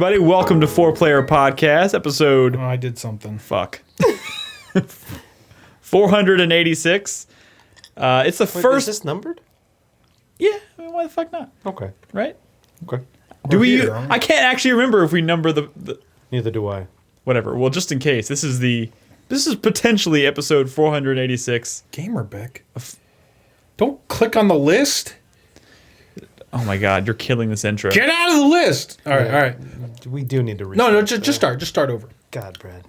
everybody. Welcome to 4Player Podcast, episode... Oh, I did something. Fuck. 486. It's the first... Is this numbered? Yeah, I mean, why the fuck not? Okay. Right? Okay. I can't actually remember if we number the... Neither do I. Whatever. Well, just in case. This is potentially episode 486. Gamerbeck. Don't click on the list. Oh my god, you're killing this intro. Get out of the list. All right. We do need to read. No, just start. Just start over. God, Brad.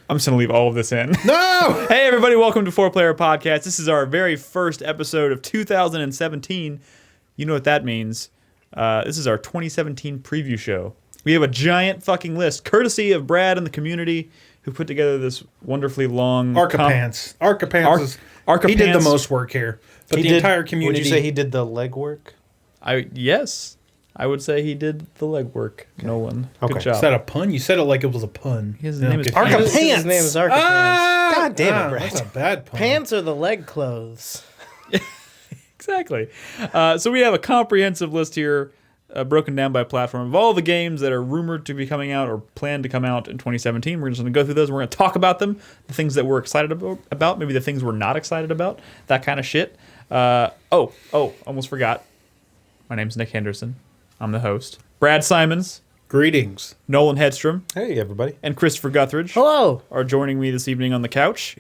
I'm just going to leave all of this in. No! Hey everybody, welcome to 4Player Podcast. This is our very first episode of 2017. You know what that means. This is our 2017 preview show. We have a giant fucking list, courtesy of Brad and the community, who put together this wonderfully long... Arcapants. He did the most work here. But entire community... Would you say he did the legwork? Yes. I would say he did the legwork, Nolan. Okay. Good job. Is that a pun? You said it like it was a pun. His name is Arcapants. His name is Arcapants. God damn it, Brad. That's a bad pun. Pants are the leg clothes. Exactly. So we have a comprehensive list here, broken down by platform, of all the games that are rumored to be coming out or planned to come out in 2017. We're just going to go through those. We're going to talk about them, the things that we're excited about, maybe the things we're not excited about, that kind of shit. Almost forgot. My name's Nick Henderson. I'm the host. Brad Simons, Greetings. Nolan Hedstrom, Hey, everybody. and Christopher Guthridge Hello. are joining me this evening on the couch.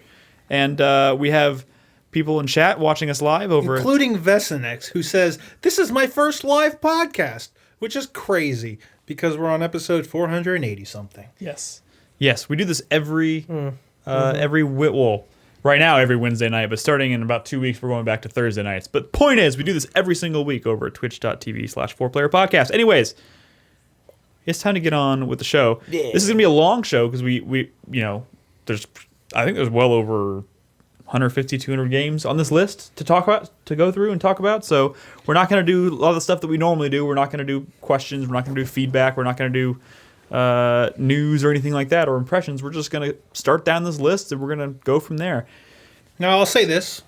And we have people in chat watching us live over Including Vesinex, who says, "This is my first live podcast," which is crazy because we're on episode 480-something. Yes, we do this every right now every Wednesday night, but starting in about 2 weeks, we're going back to Thursday nights. But point is, we do this every single week over at twitch.tv/4Player Podcast. Anyways, it's time to get on with the show. Yeah. This is gonna be a long show because we I think there's well over 150, 200 games on this list to go through and talk about. So we're not going to do a lot of the stuff that we normally do. We're not going to do questions. We're not going to do feedback. We're not going to do news or anything like that or impressions. We're just going to start down this list and we're going to go from there. Now, I'll say this.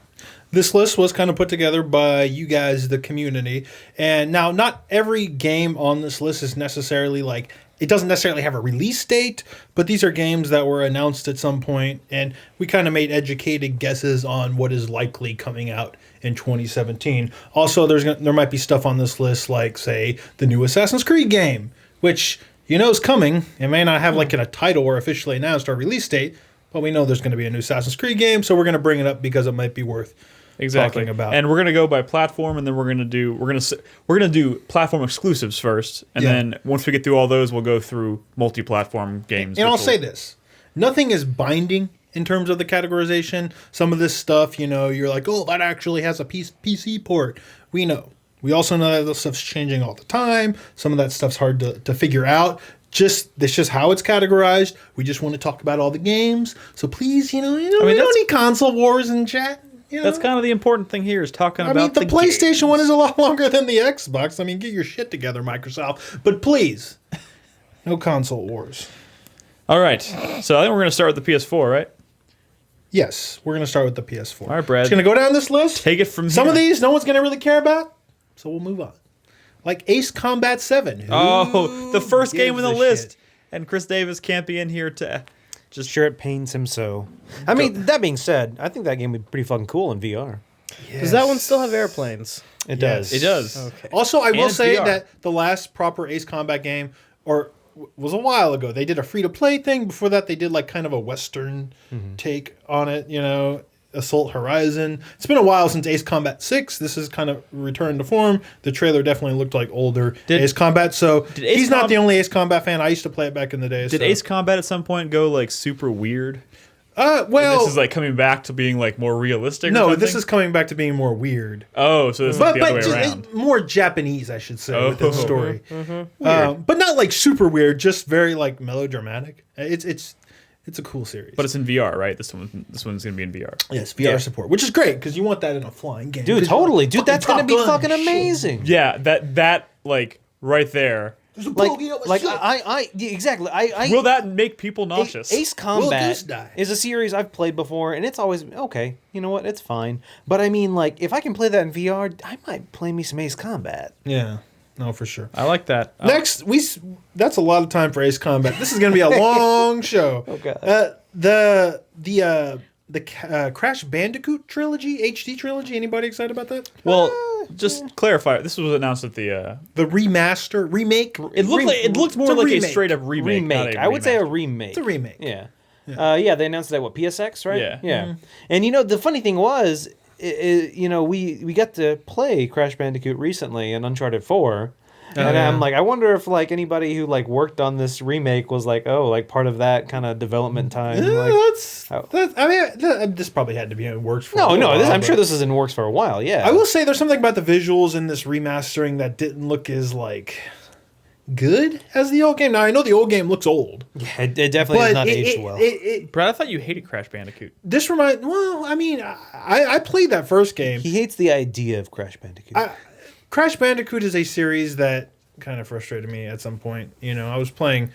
This list was kind of put together by you guys, the community. And now, not every game on this list is necessarily like... It doesn't necessarily have a release date, but these are games that were announced at some point, and we kind of made educated guesses on what is likely coming out in 2017. Also, there might be stuff on this list like, say, the new Assassin's Creed game, which you know is coming. It may not have like a title or officially announced or release date, but we know there's going to be a new Assassin's Creed game, so we're going to bring it up because it might be worth talking about. And we're gonna go by platform, and then we're gonna do platform exclusives first, and then once we get through all those, we'll go through multi-platform games. And I'll say this: nothing is binding in terms of the categorization. Some of this stuff, you're like, oh, that actually has a PC port. We know. We also know that this stuff's changing all the time. Some of that stuff's hard to figure out. That's just how it's categorized. We just want to talk about all the games. So please, we don't need console wars in chat. That's kind of the important thing here is talking about the PlayStation one is a lot longer than the Xbox. I mean, get your shit together, Microsoft. But please, no console wars. All right. So I think we're going to start with the PS4, right? Yes, we're going to start with the PS4. All right, Brad. Just going to go down this list. Take it from Some here. of these no one's going to really care about, so we'll move on. Like Ace Combat 7. Oh, the first game on the list. Shit? And Chris Davis can't be in here to... Just sure it pains him so. I mean, that being said, I think that game would be pretty fucking cool in VR. Does that one still have airplanes? It does. It does. Okay. Also, I will it's say VR. that the last proper Ace Combat game, was a while ago. They did a free-to-play thing. Before that, they did like kind of a Western take on it, Assault Horizon. It's been a while since Ace Combat 6. This is kind of returned to form. The trailer definitely looked like older Ace Combat. So he's not the only Ace Combat fan. I used to play it back in the day. Did Ace Combat at some point go like super weird? Well, And this is like coming back to being like more realistic. No, this is coming back to being more weird. Oh, so this is the other way just around. more Japanese, I should say, with this story. Weird. But not like super weird, just very like melodramatic. It's a cool series. But it's in VR, right? This one's going to be in VR. Yes, VR support, which is great because you want that in a flying game. Dude, totally. Dude, that's going to be fucking shit. amazing. Yeah, that like right there. There's a Like, bogey on my like ship. yeah, exactly. Will that make people nauseous? Ace Will Combat Goose die? is a series I've played before, and it's always okay. You know what? It's fine. But I mean, like, if I can play that in VR, I might play me some Ace Combat. Yeah. No, for sure. I like that. Next, that's a lot of time for Ace Combat. This is going to be a long show. Oh, God. The Crash Bandicoot trilogy, HD trilogy. Anybody excited about that? Well, just clarify. This was announced at the. The remake. It looked more It's a like a remake. straight up remake. not Remake. a I would say a remaster. remake. It's a remake. Yeah. Yeah, they announced that, PSX, right? Yeah. Yeah. And, the funny thing was, we got to play Crash Bandicoot recently in Uncharted 4. And yeah. I'm like, I wonder if, anybody who, worked on this remake was part of that kind of development time. This probably had to be in works for No, a while, I'm sure but- this is in works for a while, yeah. I will say there's something about the visuals in this remastering that didn't look as, good as the old game. Now, I know the old game looks old. Yeah, it definitely But has not aged well. Brad, I thought you hated Crash Bandicoot. I played that first game. He hates the idea of Crash Bandicoot. Crash Bandicoot is a series that kind of frustrated me at some point. I was playing,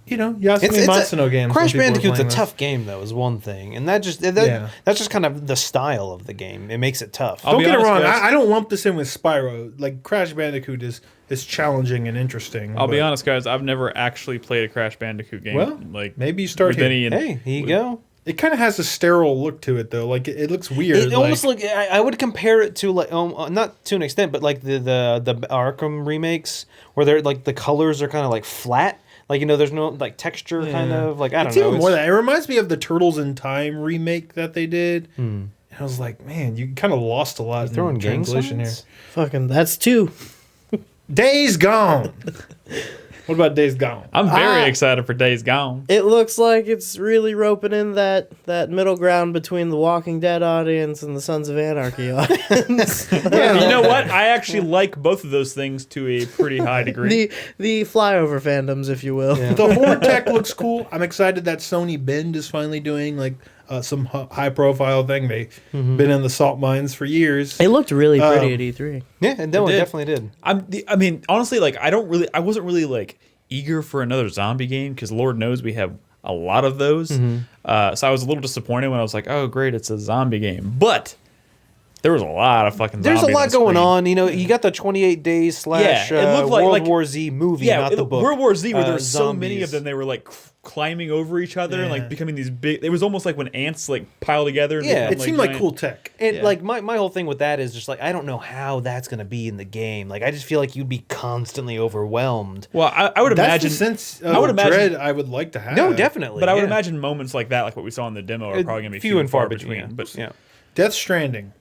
Yasumi Matsuno games. Crash when people were Bandicoot's a playing this. tough game, though, is one thing. And that's just kind of the style of the game. It makes it tough. I'll Don't be get it honest, wrong. guys. I don't lump this in with Spyro. Crash Bandicoot is challenging and interesting. I'll be but- honest, guys. I've never actually played a Crash Bandicoot game. Well, maybe you start with here. any. Hey, here you go. It kind of has a sterile look to it, though. It looks weird. It almost I would compare it to not to an extent, but the Arkham remakes where they're the colors are kind of flat. There's no texture kind of I don't It's know. even more than that. It reminds me of the Turtles in Time remake that they did. And I was like, man, you kind of lost a lot throwing in gang translation here. signs? Fucking, that's 2. Days Gone. What about Days Gone? I'm very excited for Days Gone. It looks like it's really roping in that middle ground between the Walking Dead audience and the Sons of Anarchy audience. Yeah, You know what? I actually like both of those things to a pretty high degree. the flyover fandoms, if you will. The horde tech looks cool. I'm excited that Sony Bend is finally doing some high profile thing. They've been in the salt mines for years. It looked really pretty at E3. Yeah, and no, it did. definitely did. I mean, honestly, I wasn't really eager for another zombie game because Lord knows we have a lot of those. So I was a little disappointed when I was like, oh great, it's a zombie game. But there was a lot of fucking There's a zombies lot the going screen. on. You got the 28 Days slash Yeah, it looked like- World War Z movie, not the book. World War Z, where there were so many zombies. of them, they were climbing over each other and becoming these big. It was almost like when ants pile together. And Yeah. become, It seemed like giant- cool tech. And Yeah. my whole thing with that is just I don't know how that's gonna be in the game. I just feel like you'd be constantly overwhelmed. Well, I would That's imagine. the sense of I would imagine- dread I would like to have. No, definitely. But I would yeah. imagine moments like that, like what we saw in the demo, are probably going to be few and far between. But Yeah. Death Stranding.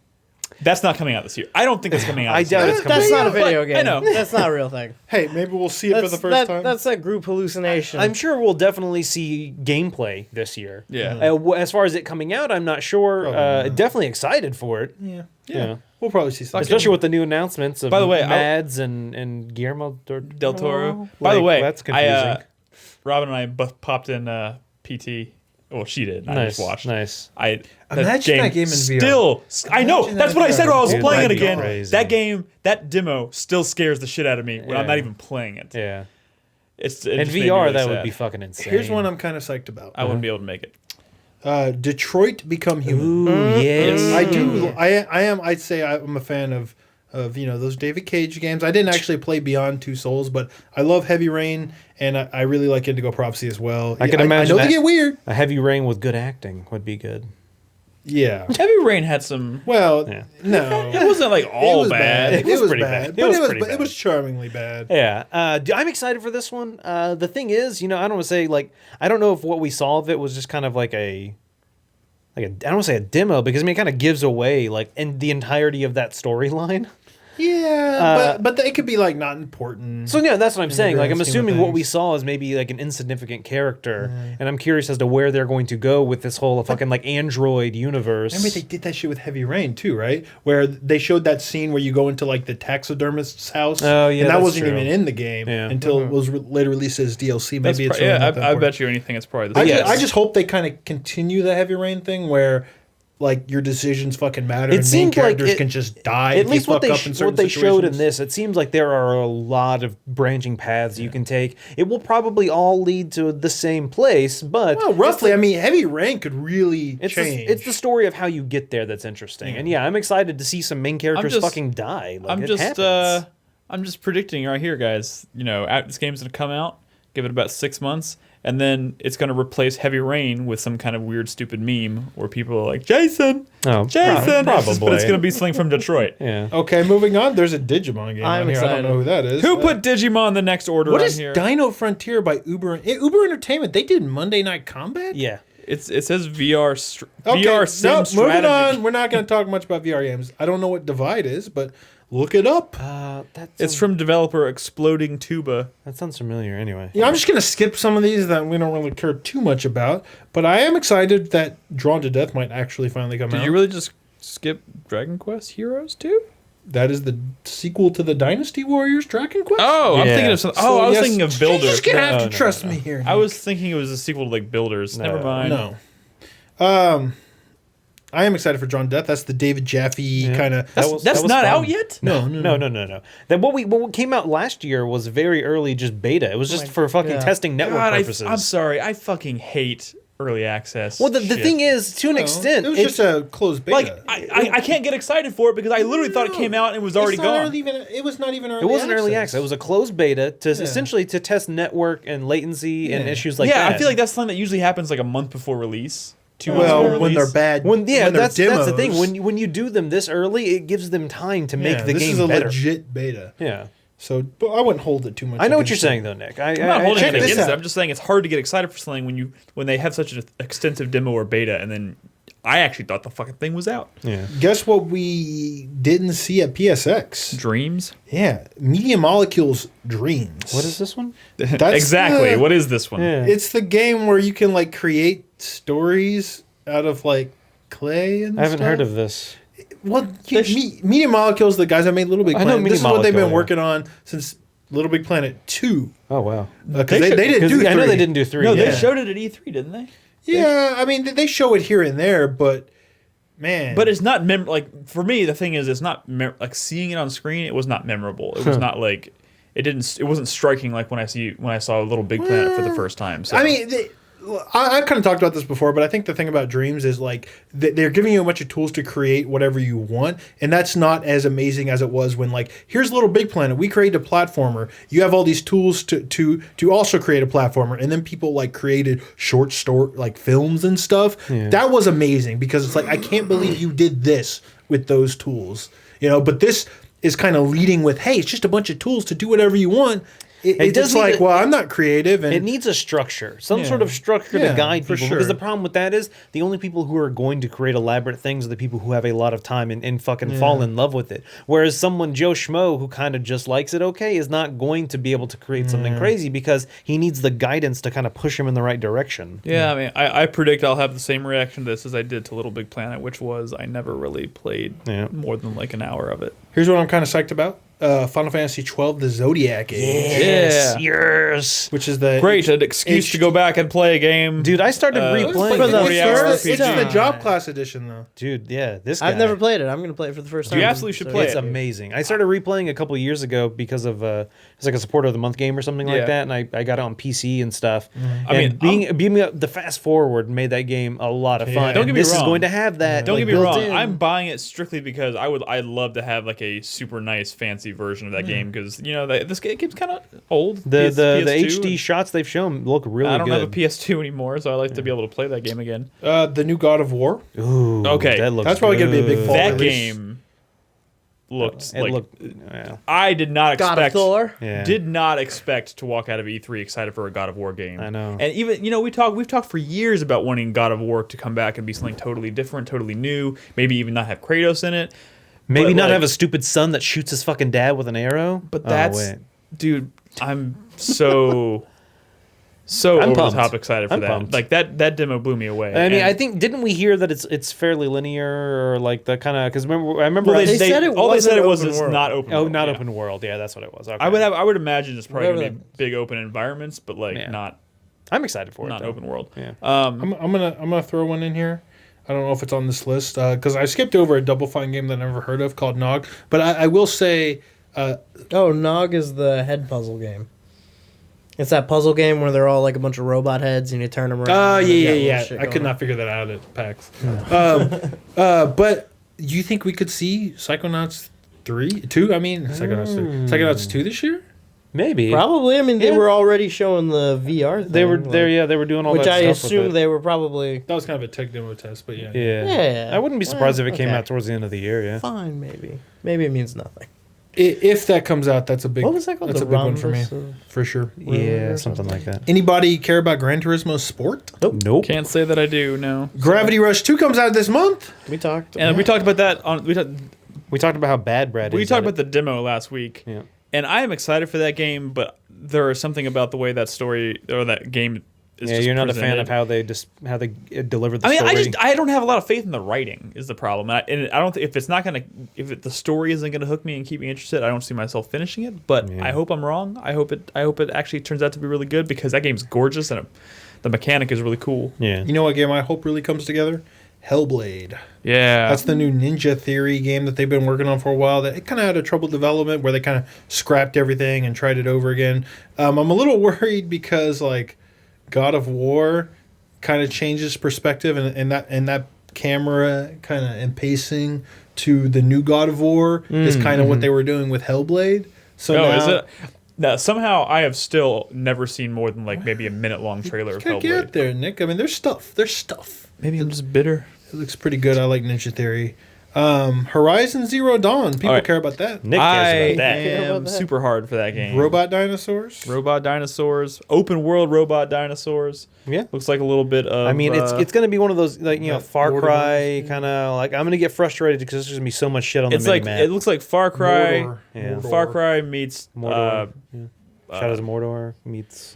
that's not coming out this year. I don't think that's coming out. I this year. doubt it's coming. That's not a But video I game. know. That's not a real thing. Hey, maybe we'll see it for That's, the first time. That's a group hallucination. I'm sure we'll definitely see gameplay this year. Yeah. As far as it coming out, I'm not sure. Definitely excited for it. yeah. We'll probably see something. Especially with the new announcements of By the way, Mads and Guillermo Del Toro. By the way, that's confusing. Robin and I both popped in PT. Well, she did. I Nice, just watched. nice. Imagine that game in VR. Still, I know. Imagine That's that what I in said VR. while I was Dude, playing it that'd be again. crazy. That game, that demo, still scares the shit out of me when I'm Yeah. not even playing it. Yeah. It In just made me VR, really that sad. would be fucking insane. Here's one I'm kind of psyched about. I wouldn't be able to make it. Detroit Become Human. Ooh, yes. I do. I am. I'd say I'm a fan of those David Cage games. I didn't actually play Beyond Two Souls, but I love Heavy Rain, and I really like Indigo Prophecy as well. I can imagine I know that. they get weird. A Heavy Rain with good acting would be good. Yeah. Heavy Rain had some. Well, Yeah. no. It wasn't like all was bad. It was was pretty bad. bad. But It was it was. pretty But it bad. was charmingly bad. Yeah, I'm excited for this one. The thing is, I don't want to say I don't know if what we saw of it was just kind of like a I don't want to say a demo because it kind of gives away in the entirety of that storyline. Yeah, but it could be not important. So yeah, that's what I'm saying. grand I'm scheme of assuming what we things. saw is maybe an insignificant character, and I'm curious as to where they're going to go with this whole fucking Android universe. Remember they did that shit with Heavy Rain too, right? Where they showed that scene where you go into the taxidermist's house. Oh, yeah, and that that's wasn't true. even in the game Yeah. until it was later released as DLC. Maybe it's yeah. really not that I important. bet you anything. It's probably the I, same. just, I just hope they kind of continue the Heavy Rain thing where your decisions fucking matter It and main seemed like characters it- can just die At if least you what fuck they up in certain what they showed in situations. this, it seems like there are a lot of branching paths you can take. It will probably all lead to the same place, but Well, roughly, Heavy Rain could really it's change. it's the story of how you get there that's interesting. And yeah, I'm excited to see some main characters just- fucking die. I'm it just happens. I'm just predicting right here, guys. This game's gonna come out. Give it about 6 months, and then it's gonna replace Heavy Rain with some kind of weird, stupid meme where people are like, "Jason, Oh, Jason," probably. but it's gonna be something from Detroit. Yeah. Okay, moving on. There's a Digimon game I'm on here. I don't excited. know who that is. Who put Digimon the next order What on is here? Dino Frontier by Uber Entertainment? They did Monday Night Combat? Yeah. It says VR Okay, VR sim moving strategy. on. We're not going to talk much about VR games. I don't know what Divide is, but look it up. It's from developer Exploding Tuba. That sounds familiar. Anyway. I'm just going to skip some of these that we don't really care too much about, but I am excited that Drawn to Death might actually finally come out. Did you really just skip Dragon Quest Heroes too? That is the sequel to the Dynasty Warriors Dragon Quest? Oh, I'm Yeah. thinking of something. So, I was yes, thinking of Builders. You're just going to have No, to no, trust no. me here. I was thinking it was a sequel to like Builders. No. Never mind. No. I am excited for Drawn to Death. That's the David Jaffe kind of... That's was not fun. out yet? No. Then what came out last year was very early, just beta. It was just for fucking yeah. testing network God, purposes. I'm sorry. I fucking hate early access. Well, the shit. thing is, to an extent, It was just a closed beta. like I can't get excited for it because I literally thought it came out and it was already It's not gone. really it was not even early it wasn't early access. access. It was a closed beta to essentially to test network and latency and Yeah. issues like yeah, that. I feel like that's something that usually happens like a month before release. 2 months before Well, when release. they're bad. when they're that's the thing. demos. When you do them this early, it gives them time to make the this game is a better. legit beta. Yeah, So, but I wouldn't hold it too much. I know what against you're it. saying though, Nick. I'm not holding check it this against it. out. I'm just saying it's hard to get excited for something when they have such an extensive demo or beta, and then I actually thought the fucking thing was out. Yeah. Guess what we didn't see at PSX? Dreams. Yeah, Media Molecules Dreams. What is this one? That's Exactly. the- What is this one? Yeah. It's the game where you can like create stories out of like clay and I haven't stuff. heard of this. Well, Media Molecules, the guys that made Little Big I know Planet. Media This is what they've been Molecule, working on since Little Big Planet 2. Oh wow. Because they didn't do 3. I know they didn't do 3. No, yeah. they showed it at E3, didn't they? Yeah, I mean, they show it here and there, but man. But it's not like for me. The thing is, it's not like seeing it on screen. It was not memorable. It was not like it wasn't striking like when I saw Little Big Planet for the first time. So. I mean, I've kind of talked about this before, but I think the thing about Dreams is like they're giving you a bunch of tools to create whatever you want, and that's not as amazing as it was when like here's Little Big Planet, we created a platformer. You have all these tools to also create a platformer, and then people like created short story like films and stuff. Yeah. That was amazing because it's like I can't believe you did this with those tools, But this is kind of leading with, hey, it's just a bunch of tools to do whatever you want. It's does like, need well, I'm not creative, and It needs a structure, some Yeah. sort of structure Yeah, to guide for people. sure. Because the problem with that is the only people who are going to create elaborate things are the people who have a lot of time and fucking fall in love with it. Whereas someone, Joe Schmo, who kind of just likes it okay, is not going to be able to create something crazy because he needs the guidance to kind of push him in the right direction. yeah, I mean, I predict I'll have the same reaction to this as I did to Little Big Planet, which was I never really played Yeah. more than like an hour of it. here's what I'm kind of psyched about. Final Fantasy 12, the Zodiac Age, Yes. which is the Great, an excuse to go back and play a game. Dude, I started Uh, replaying for the it. 40 hour first it's RPG. the job class edition though. Dude, yeah, this guy. I've never played it. I'm gonna play it for the first time. You absolutely should play It's it. amazing. I started replaying a couple years ago because of it's like a supporter of the month game or something Yeah. like that, and I got it on PC and stuff. I mean, being the fast forward made that game a lot of fun. Yeah. Don't get me this wrong. is going to have that. Don't like, get me built wrong. in. I'm buying it strictly because I'd love to have like a super nice fancy version of that game because this game's kind of old. the PS2, HD shots they've shown look really I don't good. have a PS2 anymore, so I like to be able to play that game again. The new God of War. Ooh, Okay. that looks That's probably gonna be a big good. fall That release. game looked It like looked. Yeah. I did not God of expect. Thor. Yeah. Did not expect to walk out of E3 excited for a God of War game. I know. And even we've talked for years about wanting God of War to come back and be something totally different, totally new. Maybe even not have Kratos in it. Maybe But, not like- have a stupid son that shoots his fucking dad with an arrow. But Oh, that's wait. dude. I'm so over pumped. the top excited for I'm that. pumped. Like that demo blew me away. I mean, And- I think didn't we hear that it's fairly linear or like the kind of because I remember well, They said it all they said wasn't it was open it's world. not open. oh world, not yeah. open world, yeah, that's what it was. Okay. I would imagine it's probably Whatever gonna be that- big open environments, but like Yeah. not I'm excited for it. though. open world. Yeah. I'm gonna throw one in here. I don't know if it's on this list because I skipped over a Double Fine game that I never heard of called Nog. But I will say, Oh, Nog is the head puzzle game. It's that puzzle game where they're all like a bunch of robot heads and you turn them around. and they've got little shit I could going not figure that out at PAX. But you think we could see Psychonauts 3, 2. I mean, Psychonauts 2 this year. Maybe. Probably. I mean, they Yeah. were already showing the VR thing. They were there. Yeah, they were doing all Which that I stuff with assume it. they were probably That was kind of a tech demo test, but yeah. Yeah. I wouldn't be surprised Well, if it came okay. out towards the end of the year. Yeah. fine, maybe. Maybe it means nothing. If that comes out, that's a big. What was that called? That's The a big one for me, Rhombus of- for sure. Yeah, something like that. Anybody care about Gran Turismo Sport? Nope. Can't say that I do. No. Gravity Rush 2 comes out this month. We talked. And we talked about that on We talked about how bad Brad is. we at talked it. about the demo last week. Yeah. And I am excited for that game, but there is something about the way that story or that game is. Yeah, just you're not a fan presented. of how they delivered the I mean, story. I don't have a lot of faith in the writing. Is the problem, and I don't think if it's not gonna the story isn't gonna hook me and keep me interested, I don't see myself finishing it. But Yeah. I hope I'm wrong. I hope it actually turns out to be really good because that game's gorgeous and the mechanic is really cool. Yeah. You know what game I hope really comes together? Hellblade. Yeah, That's the new Ninja Theory game that they've been working on for a while. That it kind of had a troubled development where they kind of scrapped everything and tried it over again. I'm a little worried because like God of War kind of changes perspective and that camera kind of and pacing to the new God of War is kind of what they were doing with Hellblade. So Oh, now, is it? No, somehow I have still never seen more than like maybe a minute-long trailer of gotta get out Hellblade. there, Nick. I mean, there's stuff. There's stuff. Maybe I'm just bitter. It looks pretty good. I like Ninja Theory. Horizon Zero Dawn. People All right. care about that. Nick I cares about that. am about that. super hard for that game. Robot dinosaurs. Robot dinosaurs, open world robot dinosaurs. Yeah. Looks like a little bit of. I mean, it's going to be one of those like Yeah, Far Cry Borderlands. kind of like I'm going to get frustrated because there's going to be so much shit on It's the like mini-map. it looks like Far Cry. Mordor. Yeah. Mordor. Far Cry meets Mordor. Shadows of Mordor meets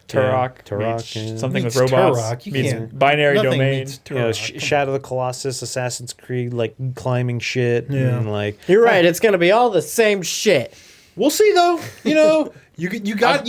Turok. Turok, meets yeah. something Meets with robots. Turok. You meets can't- binary Nothing domain. meets you know, Turok. Shadow of the Colossus, Assassin's Creed, like climbing shit. Yeah. And like You're right. It's gonna be all the same shit. We'll see though. You know, you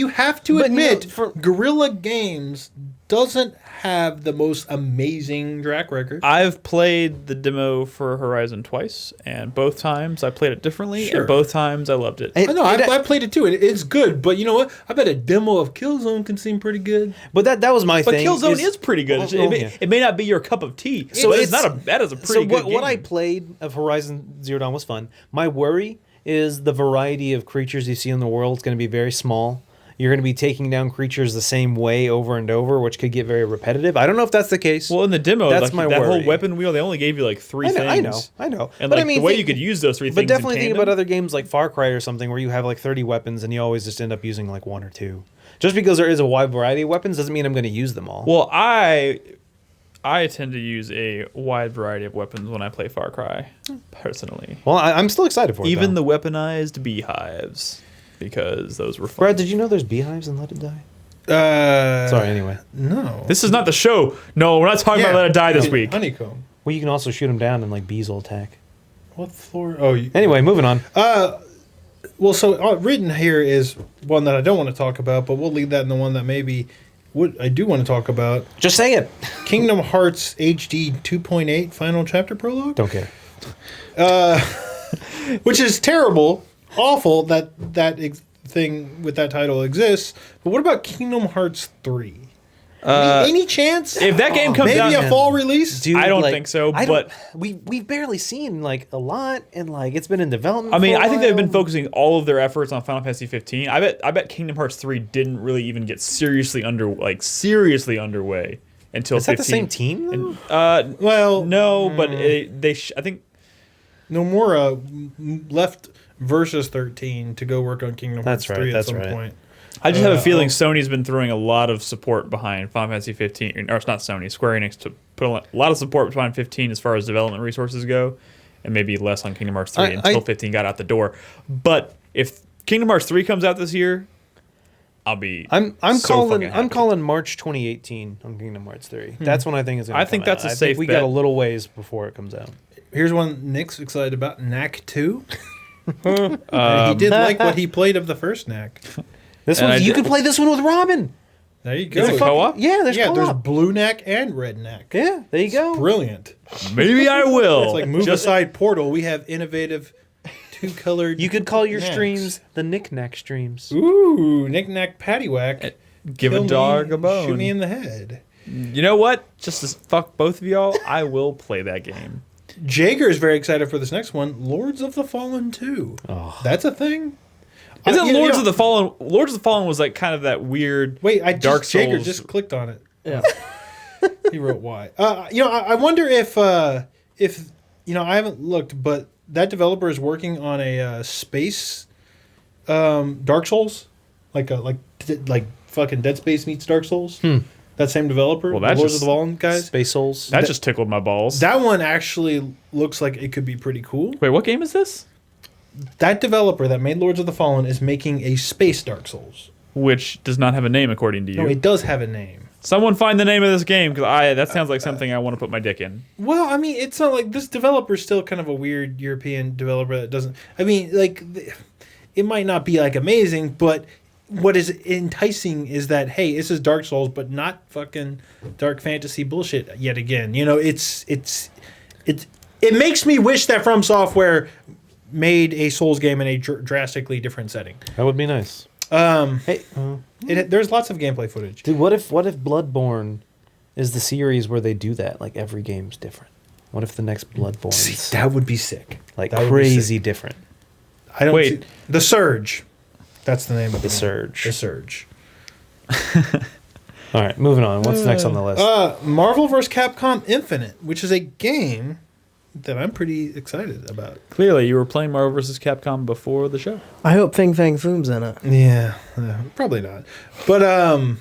have to But, you know, admit, for- Guerrilla Games doesn't have the most amazing track record. I've played the demo for Horizon twice, and both times I played it differently, Sure. and both times I loved it. I know. I played it too. It's good, but you know what? I bet a demo of Killzone can seem pretty good. But that was my But thing. Killzone is pretty good. Oh, yeah. It may not be your cup of tea, So but it's- that is a pretty so good what I game. played of Horizon Zero Dawn was fun. My worry is the variety of creatures you see in the world is going to be very small. You're going to be taking down creatures the same way over and over, which could get very repetitive. I don't know if that's the case. Well, in the demo, That's like, my that whole worry. weapon wheel, they only gave you like three things. I know. And But like I mean, the way think- you could use those three But things. definitely in think tandem. about other games like Far Cry or something where you have like 30 weapons and you always just end up using like one or two. Just because there is a wide variety of weapons doesn't mean I'm going to use them all. Well, I tend to use a wide variety of weapons when I play Far Cry, personally. Well, I'm still excited for it. Even though. the weaponized beehives, because those were fun. Brad, did you know there's beehives in Let It Die? Sorry, anyway. No. This is not the show. No, we're not talking about Let It Die this week. Honeycomb. Well, you can also shoot them down and like bees will attack. What floor? Oh, Anyway, moving on. well, so written here is one that I don't want to talk about, but we'll leave that in the one that maybe I do want to talk about. Just say it. Kingdom Hearts HD 2.8 Final Chapter Prologue. Don't care. Which is terrible, awful that thing with that title exists. But what about Kingdom Hearts 3? Any chance? If that game comes Maybe out, a fall release? Dude, I don't think so, but- we've barely seen like a lot, and like it's been in development. I mean, for a I think they've been while. focusing all of their efforts on Final Fantasy 15. I bet Kingdom Hearts 3 didn't really even get seriously underway until Is that 15. the same team? Though? And, Well, no, but I think Nomura left Versus 13 to go work on Kingdom Hearts That's right, 3 at that's some right. point. I just have a feeling Sony's been throwing a lot of support behind Final Fantasy 15, or it's not Sony, Square Enix, to put a lot of support behind 15 as far as development resources go, and maybe less on Kingdom Hearts 3 until 15 got out the door. But if Kingdom Hearts 3 comes out this year, I'll be I'm so fucking happy. calling March 2018 on Kingdom Hearts 3. That's when I think it's. Gonna I think come that's out. a I think safe we bet. got a little ways before it comes out. Here's one Nick's excited about, Knack 2. He did like what he played of the first Knack. This And one, I you did- could play this one with Robin. There you go. Is it co-op? Yeah, there's Yeah, there's co-op. Blue Knack and Red Knack. Yeah, there you go. Brilliant. Maybe I will. It's like move Just- aside Portal. We have innovative two-colored. You could call your knacks. streams the Knick-Knack streams. Ooh, Knick Knack Paddywhack. Give Kill a dog me, a bone. Shoot me in the head. You know what? Just to fuck both of y'all, I will play that game. Jager is very excited for this next one, Lords of the Fallen 2. Oh. That's a thing? Isn't Lords of the Fallen? Lords of the Fallen was like kind of that weird. Wait, Dark Souls. Jager just clicked on it. Yeah. He wrote why. I wonder if I haven't looked, but that developer is working on a space Dark Souls, like fucking Dead Space meets Dark Souls. That same developer, Well, the that's Lords just- of the Fallen guys. Space Souls. That just tickled my balls. That one actually looks like it could be pretty cool. Wait, what game is this? That developer that made Lords of the Fallen is making a space Dark Souls. Which does not have a name according to you. No, it does have a name. Someone find the name of this game because that sounds like something I want to put my dick in. Well, I mean, it's not like this developer's still kind of a weird European developer that doesn't. I mean, like, it might not be like amazing, but what is enticing is that hey, this is Dark Souls, but not fucking dark fantasy bullshit yet again. You know, it makes me wish that From Software made a Souls game in a drastically different setting. That would be nice. Hey, there's lots of gameplay footage. Dude, what if Bloodborne is the series where they do that? Like every game's different. What if the next Bloodborne See, is that would be sick. like that would be crazy sick. different? I don't Wait. The Surge. That's the name of The the game. Surge. The Surge. All right, moving on. What's next on the list? Marvel vs. Capcom Infinite, which is a game that I'm pretty excited about. Clearly, you were playing Marvel vs. Capcom before the show. I hope Fing Fang Foom's in it. Yeah, probably not. But I'm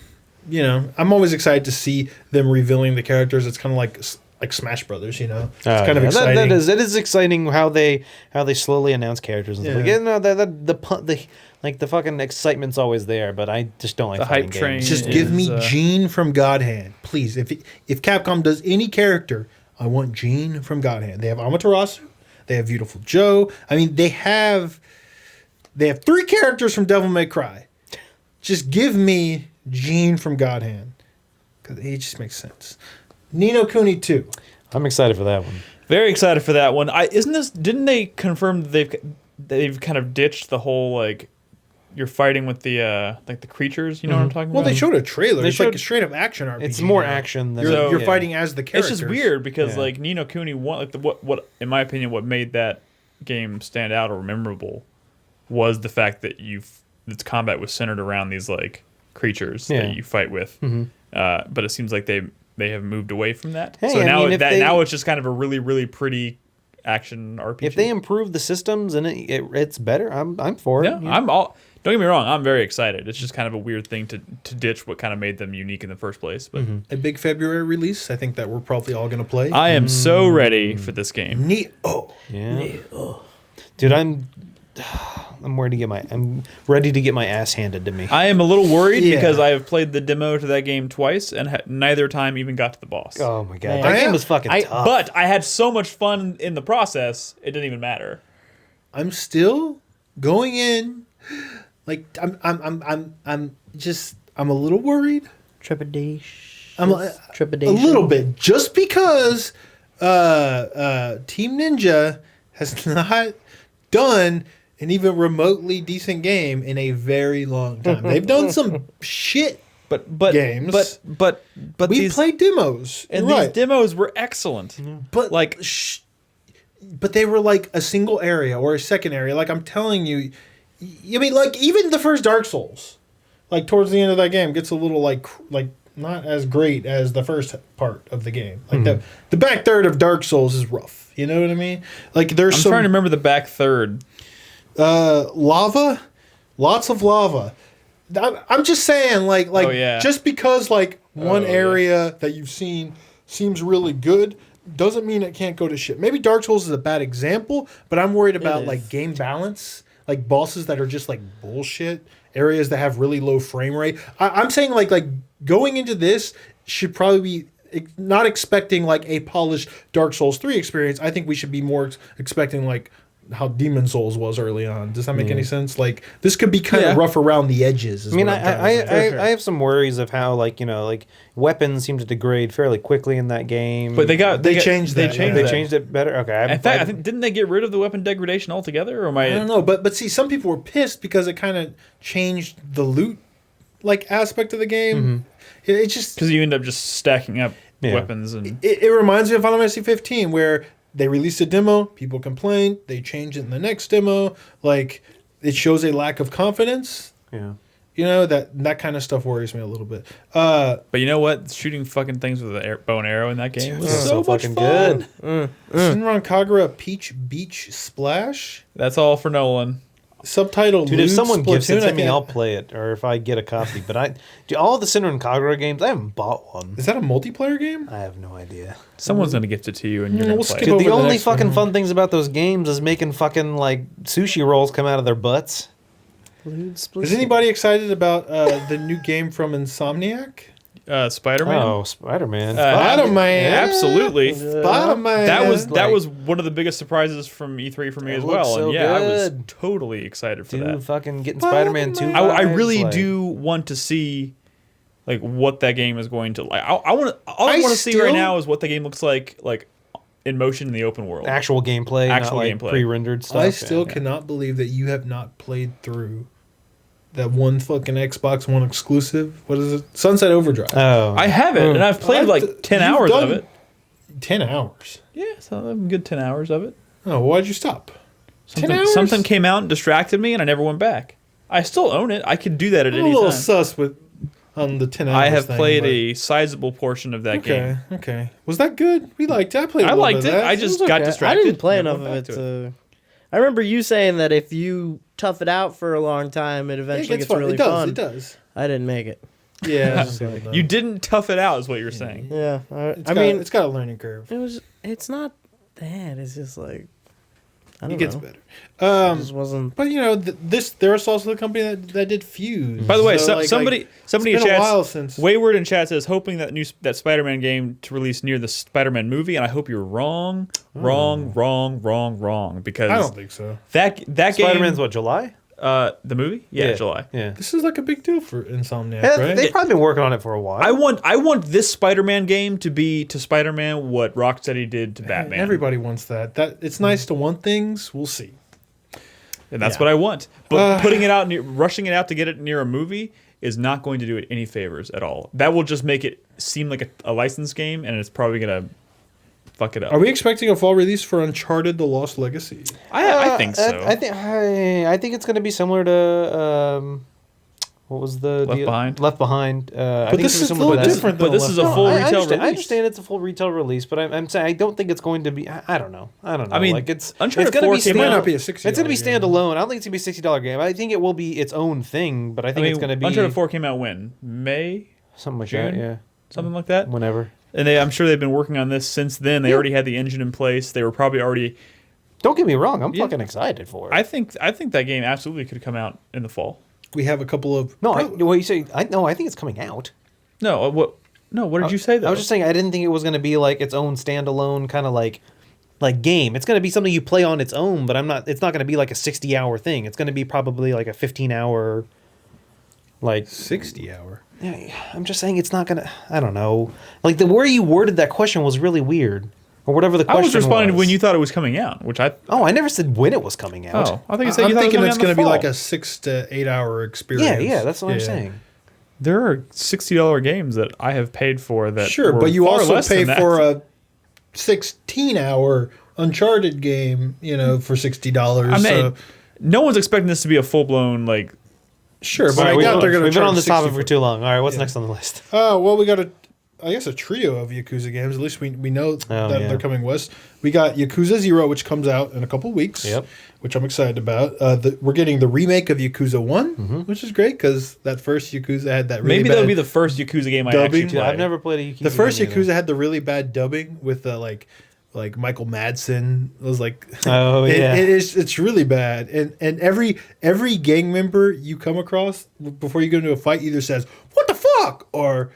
always excited to see them revealing the characters. It's kind of like Smash Brothers, you know. It's kind of exciting. That is exciting how they slowly announce characters and stuff. Like, the fucking excitement's always there, but I just don't like The fighting hype train. games. Just give me is, Jean from God Hand, please. If Capcom does any character, I want Jean from God Hand. They have Amaterasu, they have Beautiful Joe. I mean, they have 3 characters from Devil May Cry. Just give me Jean from God Hand, because it just makes sense. Ni no Kuni 2. I'm excited for that one. Very excited for that one. Didn't they confirm that they've kind of ditched the whole like you're fighting with the like the creatures, you know what I'm talking Well, about? they showed a trailer. They It's like showed- a straight up action RPG. It's more now. action than You're So- fighting as the It's characters. just weird because Yeah. like Ni no Kuni one like what in my opinion what made that game stand out or memorable was the fact that its combat was centered around these like creatures Yeah. that you fight with. But it seems like they have moved away from that. Hey, so I now mean, if they- now it's just kind of a really really pretty action RPG. If they improve the systems and it's better, I'm for it. yeah, I'm all. Don't get me wrong, I'm very excited. It's just kind of a weird thing to ditch what kind of made them unique in the first place. But a big February release. I think that we're probably all going to play. I am so ready for this game. Yeah. Dude, I'm ready to get my ass handed to me. I am a little worried Yeah. because I have played the demo to that game twice and neither time even got to the boss. Oh my god, Man. that I game am- was fucking tough. But I had so much fun in the process, it didn't even matter. I'm still going in. Like I'm a little worried. Trepidation. I'm a Trepidation. little bit just because Team Ninja has not done an even remotely decent game in a very long time. They've done some shit. But Games. but We these played demos, and You're these right. demos were excellent. but Like but they were like a single area or a second area. Like I'm telling you, I mean, like even the first Dark Souls, like towards the end of that game, gets a little like not as great as the first part of the game. Like the back third of Dark Souls is rough. You know what I mean? Like there's I'm some trying to remember the back third. lava, lots of lava. I'm just saying, like Oh, yeah. just because like one Oh, yeah. area that you've seen seems really good doesn't mean it can't go to shit. Maybe Dark Souls is a bad example, but I'm worried about is. like game balance, like bosses that are just like bullshit, areas that have really low frame rate. I'm saying like going into this should probably be not expecting like a polished Dark Souls 3 experience. I think we should be more expecting like how Demon Souls was early on. Does that make any sense? Like this could be kind of Yeah. rough around the edges. Is I mean, what I'm trying to say. I have some worries of how like weapons seem to degrade fairly quickly in that game. But they changed They that, changed they that. changed it better. Okay, I In haven't fact, I played- think didn't they get rid of the weapon degradation altogether? Or am I don't know, but see, some people were pissed because it kind of changed the loot like aspect of the game. It just because you end up just stacking up Yeah. weapons and it reminds me of Final Fantasy 15 where they released a demo, people complained, they changed it in the next demo. Like, it shows a lack of confidence. Yeah. You know, that kind of stuff worries me a little bit. But you know what? Shooting fucking things with a bow and arrow in that game was Yeah. so much fucking fun. good. Shinron Kagura Peach Beach Splash? That's all for Nolan. Subtitled Dude, if Lewd someone gives it Splatoon, to me, I'll play it. Or if I get a copy. But all the Sinner and Kagura games, I haven't bought one. Is that a multiplayer game? I have no idea. Someone's gonna gift it to you, and you're Yeah, gonna we'll play skip it. over Dude, the the only next fucking one. fun things about those games is making fucking like sushi rolls come out of their butts. Is anybody excited about the new game from Insomniac? Spider-Man. Oh, Spider-Man. Spider-Man. Absolutely. Spider-Man. That was one of the biggest surprises from E3 for me It as looks well. so And yeah, I was good. totally excited for Dude, that. fucking getting Spider-Man 2 I vibes, really like- do want to see like what that game is going to like. I want all I I want to see right still- now is what the game looks like in motion in the open world. Actual gameplay, Actual not like gameplay. pre-rendered stuff. I still Yeah. cannot believe that you have not played through that one fucking Xbox One exclusive. What is it? Sunset Overdrive. Oh, I have it, and I've played like 10 You've hours of done it. 10 hours. Yeah, so a good 10 hours of it. Oh, why'd you stop? 10 hours? Something came out and distracted me, and I never went back. I still own it. I could do that at I'm a any little time. sus on the 10 hours I have thing, played but- a sizable portion of that game. Okay. Was that good? We liked it. I played a I little liked bit it. of that. I just was got okay. distracted. I didn't play Never enough of went it back to to. I remember you saying that if you tough it out for a long time, it eventually gets fun. really It does. fun. It does. I didn't make it. Yeah. You didn't tough it out, is what you're saying. Yeah, I mean, it's got a learning curve. it was. It's not bad. It's just like I don't It gets know. better. It just wasn't. But you know, there's also the company that did Fuse. By the way, So, like, somebody in it's been a chat, while since. Wayward in chat says hoping that Spider-Man game to release near the Spider-Man movie, and I hope you're wrong, because I don't think so. that game Spider-Man's what, July? the movie, yeah, July. Yeah. This is like a big deal for Insomniac, Yeah, right? they've probably been working on it for a while. I want this Spider-Man game to be to Spider-Man what Rocksteady did to Batman. Everybody wants that. It's nice to want things. We'll see. And that's Yeah. what I want. But putting it out, rushing it out to get it near a movie is not going to do it any favors at all. That will just make it seem like a licensed game, and it's probably going to fuck it up. Are we expecting a fall release for Uncharted: The Lost Legacy? I think so. I think it's going to be similar to what was the Left deal? Behind? Left Behind. I think this it's is similar a little to that. different, but though. this is a Left full Behind. retail I release. understand it's a full retail release, but I'm saying I don't think it's going to be. I don't know. I mean, like it's Uncharted going to 4 be. came It might out- not be a $60 It's going to be game. standalone. I don't think it's going to be a $60 game. I think it will be its own thing, but I think it's going to be Uncharted 4 came out when? May? something like June? that. Yeah, Something like that? whenever. And I'm sure they've been working on this since then. They already had the engine in place. They were probably already... Don't get me wrong. I'm Yeah. fucking excited for it. I think that game absolutely could come out in the fall. We have a couple of what you say? I think it's coming out. No, what did you say, though? I was just saying I didn't think it was going to be like its own standalone kind of like game. It's going to be something you play on its own, but it's not going to be like a 60-hour thing. It's going to be probably like a 15-hour like 60-hour. yeah, I'm just saying it's not going to I don't know. Like the way you worded that question was really weird. Or whatever the I question was responding was. when you thought it was coming out, which I... Oh, I never said when it was coming out. Oh, I think you said I'm you thought thinking it was it's going to be like a 6 to 8 hour experience. Yeah, that's what I'm saying. There are $60 games that I have paid for that Sure, were but you far also less pay than that. for a 16-hour Uncharted game, for $60. I mean, so no one's expecting this to be a full-blown, like... sure, but All right, I doubt they're going to we've been on this topic for for too long. All right, what's next on the list? Well, we got I guess a trio of Yakuza games. At least we know that yeah. they're coming west. We got Yakuza 0, which comes out in a couple weeks. Yep. Which I'm excited about. We're getting the remake of Yakuza 1, which is great because that first Yakuza had that really Maybe bad that'll be the first Yakuza game I actually dubbing. play. I've never played a Yakuza. The first game either. Yakuza had the really bad dubbing with like Michael Madsen. It was like Oh, yeah. it's really bad. And every gang member you come across before you go into a fight either says "What the fuck" or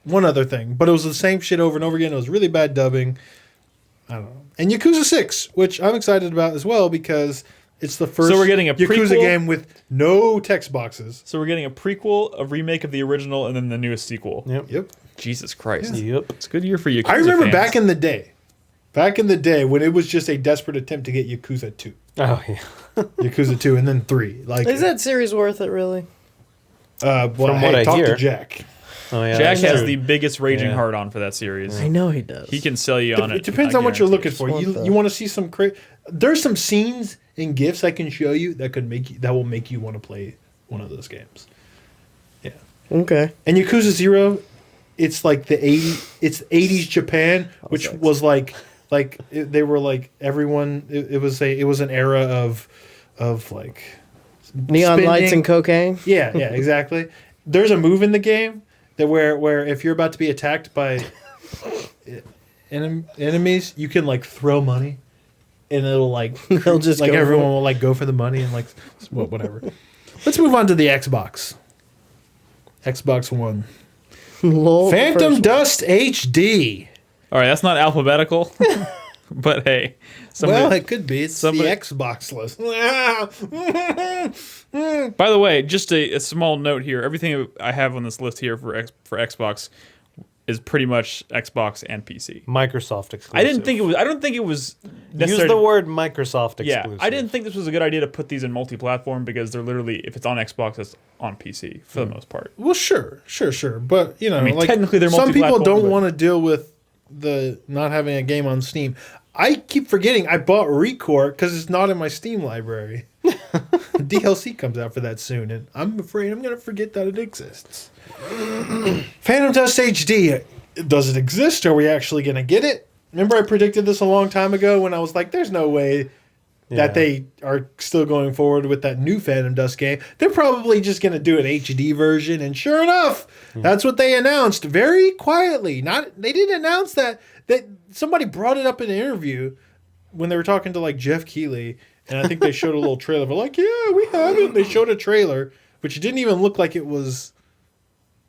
one other thing. But it was the same shit over and over again. It was really bad dubbing. I don't know. And Yakuza 6, which I'm excited about as well because it's the first we're getting a Yakuza prequel? game with no text boxes. So we're getting a prequel, a remake of the original, and then the newest sequel. Yep. Jesus Christ. Yep. It's a good year for Yakuza I remember fans. back in the day when it was just a desperate attempt to get Yakuza 2. Oh yeah. Yakuza 2 and then 3. Like Is that series worth it, really? well, From hey, what I talk hear. to Jack. Oh yeah, Jack that's has true. the biggest raging Yeah. hard on for that series. I know he does. He can sell you on it. It depends I on what you're guarantee looking it. for. Just want You the- want to see some there's some scenes and gifs I can show you that will make you want to play one of those games. Yeah. Okay. And Yakuza 0, it's like it's 80s Japan, which sucks. was they were like everyone it was an era of like Neon lights spending. and cocaine. Yeah, exactly. There's a move in the game that where if you're about to be attacked by enemies, you can like throw money, and it'll like They'll just like go for everyone it. will like go for the money and like whatever. Let's move on to the Xbox. Xbox One. Lol, Phantom first- Dust HD. All right, that's not alphabetical, but hey, Well, it could be. It's somebody- the Xbox list. By the way, just a small note here. Everything I have on this list here for Xbox is pretty much Xbox and PC. Microsoft exclusive. I don't think it was Use necessary. the word Microsoft Yeah, exclusive. I didn't think this was a good idea to put these in multi-platform because they're literally, if it's on Xbox, it's on PC for the most part. Well, sure. But you know, I mean, like technically they're some people multi-platform, don't but- want to deal with the not having a game on Steam. I keep forgetting I bought Recore because it's not in my Steam library. DLC comes out for that soon, and I'm afraid I'm going to forget that it exists. Phantom Dust HD. Does it exist? Are we actually going to get it? Remember I predicted this a long time ago when I was like, there's no way that they are still going forward with that new Phantom Dust game. They're probably just going to do an HD version, and sure enough, that's what they announced very quietly. They didn't announce that somebody brought it up in an interview when they were talking to like Jeff Keighley, and I think they showed a little trailer. They're like, "Yeah, we have it." They showed a trailer, which didn't even look like it was,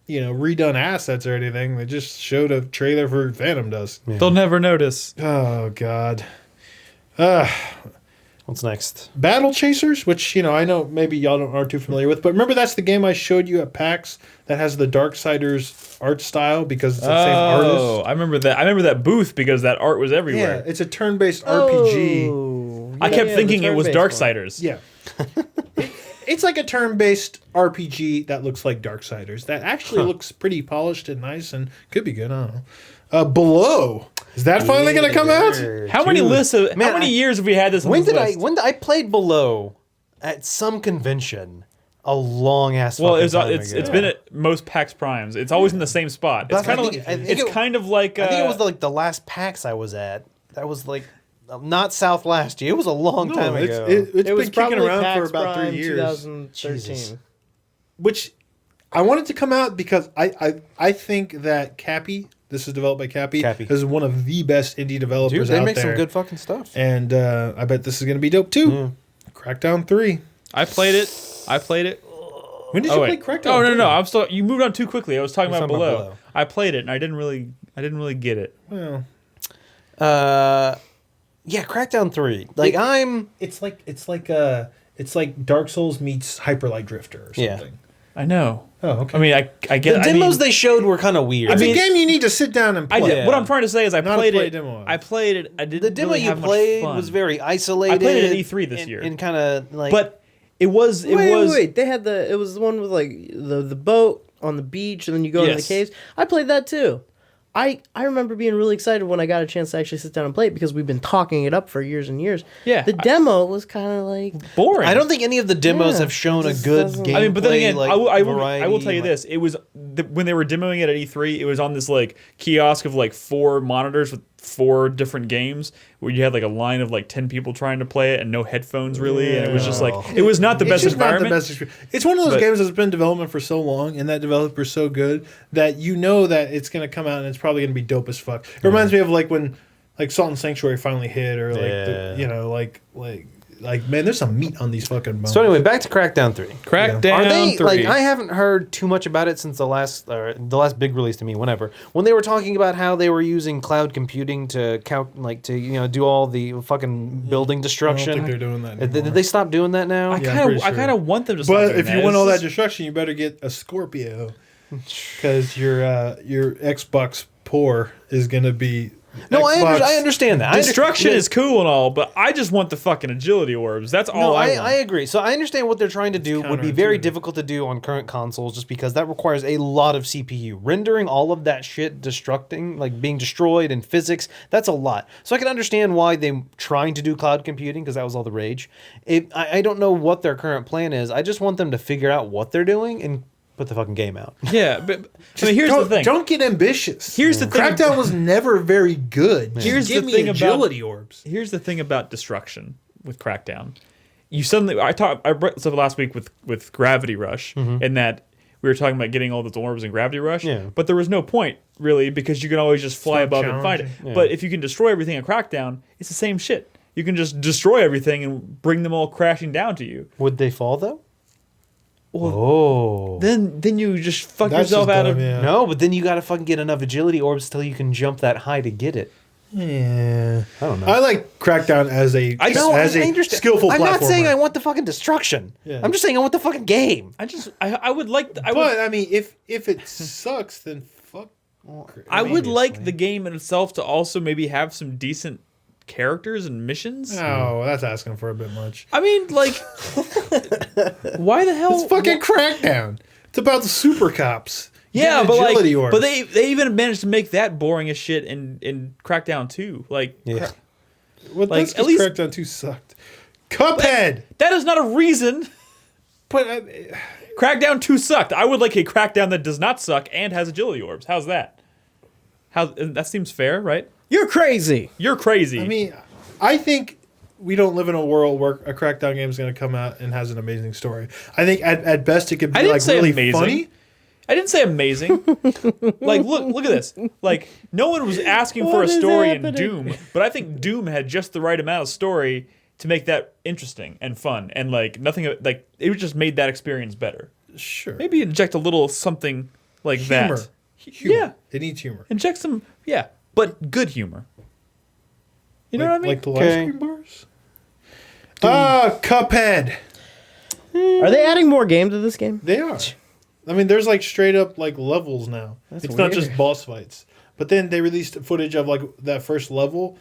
redone assets or anything. They just showed a trailer for Phantom Dust. Yeah. They'll never notice. Oh God. What's next? Battle Chasers, which I know maybe y'all aren't too familiar with, but remember that's the game I showed you at PAX that has the Darksiders art style because it's the same artist. I remember that. I remember that booth because that art was Yeah, everywhere. it's a turn-based RPG. Oh, I kept yeah, thinking the it was turn-based one. Darksiders. Yeah. It's like a turn-based RPG that looks like Darksiders. That actually looks pretty polished and nice and could be good. I don't know. Below. Is that finally going to come out? How many lists? How Man, many years have we had this? On When this did list? I played Below at some convention a long ass. Well, fucking time it's ago. been at most PAX Primes. It's always in the same spot. It's But I kind of think- like I think it- kind of like I think it was like the last PAX I was at. That was like not South last year. It was a long time ago. It's It was been kicking probably around for PAX about Prime 3 years. 2013. Jesus. Which I wanted to come out because I think that Cappy, this is developed by Cappy, Cappy. is one of the best indie developers Dude, they out make there. some good fucking stuff. And I bet this is going to be dope too. Crackdown 3. I played it. When did you play Crackdown? Oh 3? no! I'm still. You moved on too quickly. I was talking about talking about below. Below. I played it and I didn't really get it. Well, Yeah, Crackdown 3. Like it's like Dark Souls meets Hyper Light Drifter or Yeah. something. I know. Oh, okay. I mean, I get. the I demos mean, they showed were kind of weird. It's mean- a game you need to sit down and I play. did. Yeah. What I'm trying to say is I Not a played play it. demo. I played it. I didn't. the demo really you have much played fun. was very isolated. I played it at E3 this year. and kind of like. But it was. Wait. They had it was the one with like the boat on the beach, and then you go into the Yes. caves. I played that too. I remember being really excited when I got a chance to actually sit down and play it because we've been talking it up for years and years. Yeah, The demo was kind of like boring. I don't think any of the demos Yeah, have shown a just good doesn't- game. I mean, but then again, like, I will variety, tell you like- this: it was when they were demoing it at E3. It was on this like kiosk of like 4 monitors with 4 different games, where you had like a line of like 10 people trying to play it and no headphones really, and it was just like it was not the It's best just environment. Not the best experience. It's one of those But- games that's been in development for so long, and that developer's so good that you know that it's going to come out and it's probably going to be dope as fuck. It reminds me of like when like Salt and Sanctuary finally hit, or like like man, there's some meat on these fucking bones. So anyway, back to Crackdown 3. Crackdown Are they 3. like? I haven't heard too much about it since the last big release to me. Whenever when they were talking about how they were using cloud computing to do all the fucking building I don't destruction. think they're doing that Did anymore. they stop doing that now? I Yeah, I'm kind pretty of sure. want them to. Stop But doing if you that. want all It's that just- destruction, you better get a Scorpio, because your Xbox poor is going to be No, Xbox. I understand that. Destruction is cool and all, but I just want the fucking agility orbs. That's all No, I want. I agree. So I understand what they're trying to do would be very counterintuitive. difficult to do on current consoles just because that requires a lot of CPU. Rendering all of that shit destructing, like being destroyed and physics, that's a lot. So I can understand why they're trying to do cloud computing because that was all the rage. I don't know what their current plan is. I just want them to figure out what they're doing and put the fucking game out. Yeah, but I mean, here's the thing. Don't get ambitious. Here's the thing. Crackdown was never very good. Just Here's give the me thing about- agility orbs. Here's the thing about destruction with Crackdown. I brought this up last week with Gravity Rush, in that we were talking about getting all those orbs in Gravity Rush, but there was no point really because you can always just fly not above and fight it. challenging. But if you can destroy everything in Crackdown, it's the same shit. You can just destroy everything and bring them all crashing down to you. Would they fall though? Then you just fuck That's yourself just out dumb, of. yeah. No, but then you gotta fucking get enough agility orbs till you can jump that high to get it. Yeah. I don't know. I like Crackdown as a I know, as a understand. skillful I'm not saying platformer. I want the fucking destruction. Yeah. I'm just saying I want the fucking game. I would like. But I mean, if it sucks, then fuck. I would like Obviously. the game in itself to also maybe have some decent characters and missions. Oh, that's asking for a bit much. I mean, like, why the hell? It's fucking Crackdown. It's about the super cops. Yeah, Getting but like, agility orbs. but they even managed to make that boring as shit in Crackdown 2. Like, Yeah. Well, like, that's at 'cause least- Crackdown 2 sucked. Cuphead. that is not a reason. But Crackdown 2 sucked. I would like a Crackdown that does not suck and has agility orbs. How's that? That seems fair, right? You're crazy. You're crazy. I mean, I think we don't live in a world where a Crackdown game is going to come out and has an amazing story. I think at best it could I be didn't like say really amazing. funny. I didn't say amazing. Like, look at this. Like, no one was asking for a What is story in happening? Doom, but I think Doom had just the right amount of story to make that interesting and fun, and like nothing. Like, it just made that experience better. Sure. Maybe inject a little something like Humor. that. Humor. Yeah, It needs humor. inject some. Yeah, but good humor. You know what I mean? Like the Okay. ice cream bars? Cuphead. Are they adding more game to this game? They are. I mean, there's like straight up like levels now. That's it's not just weird. boss fights. But then they released footage of like that first level,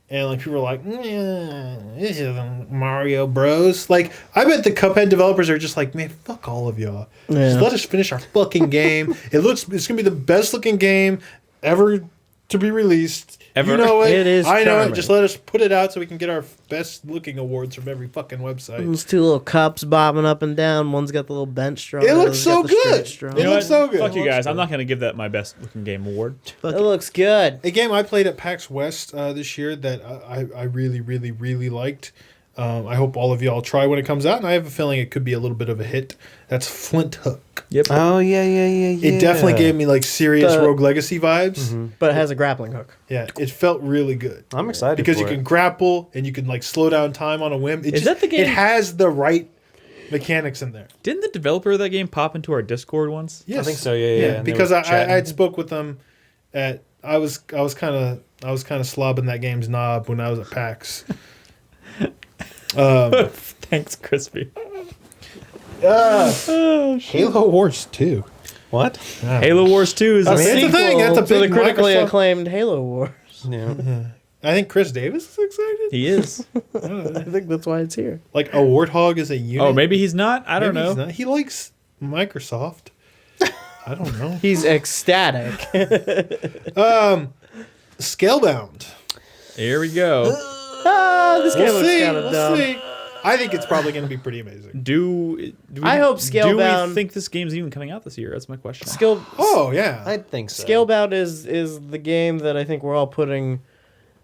and like people were like, "This is Mario Bros." Like, I bet the Cuphead developers are just like, "Man, fuck all of y'all. Yeah. Just let us finish our fucking game. It's gonna be the best looking game ever to be released. Ever. You know it. It is I know charming. it. Just let us put it out so we can get our best looking awards from every fucking website." Those two little cups bobbing up and down. One's got the little bench straw. It the looks other's got so the straight good. straw. It You know looks what? so good. Fuck you It looks guys. I'm good. not gonna give that my best looking game award. It looks good. A game I played at PAX West this year that I really, really, really liked. I hope all of y'all try when it comes out, and I have a feeling it could be a little bit of a hit. That's Flint Hook. Yep. Oh yeah. It definitely gave me like serious The- Rogue Legacy vibes. But it has a grappling hook. Yeah, it felt really good. I'm excited because for you it. can grapple and you can like slow down time on a whim. Is that the game- It has the right mechanics in there. Didn't the developer of that game pop into our Discord once? Yes. I think so. Yeah. And they because were I chatting. had spoke with them at I was kind of slobbing that game's knob when I was at PAX. Thanks, Crispy. Halo Wars 2. What? Halo Wars 2 is I a mean, it's a sequel. thing. That's a to the big critically Microsoft- acclaimed Halo Wars. Yeah. I think Chris Davis is excited. He is. I think that's why it's here. Like a warthog is a unit. Oh, maybe he's not. I don't Maybe he's know. not. He likes Microsoft. I don't know. He's ecstatic. Scalebound. Here we go. This game looks kind of dumb. see. I think it's probably going to be pretty amazing. Do we, I hope Do Scalebound- we think this game's even coming out this year? That's my question. Oh yeah. I think so. Scalebound is the game that I think we're all putting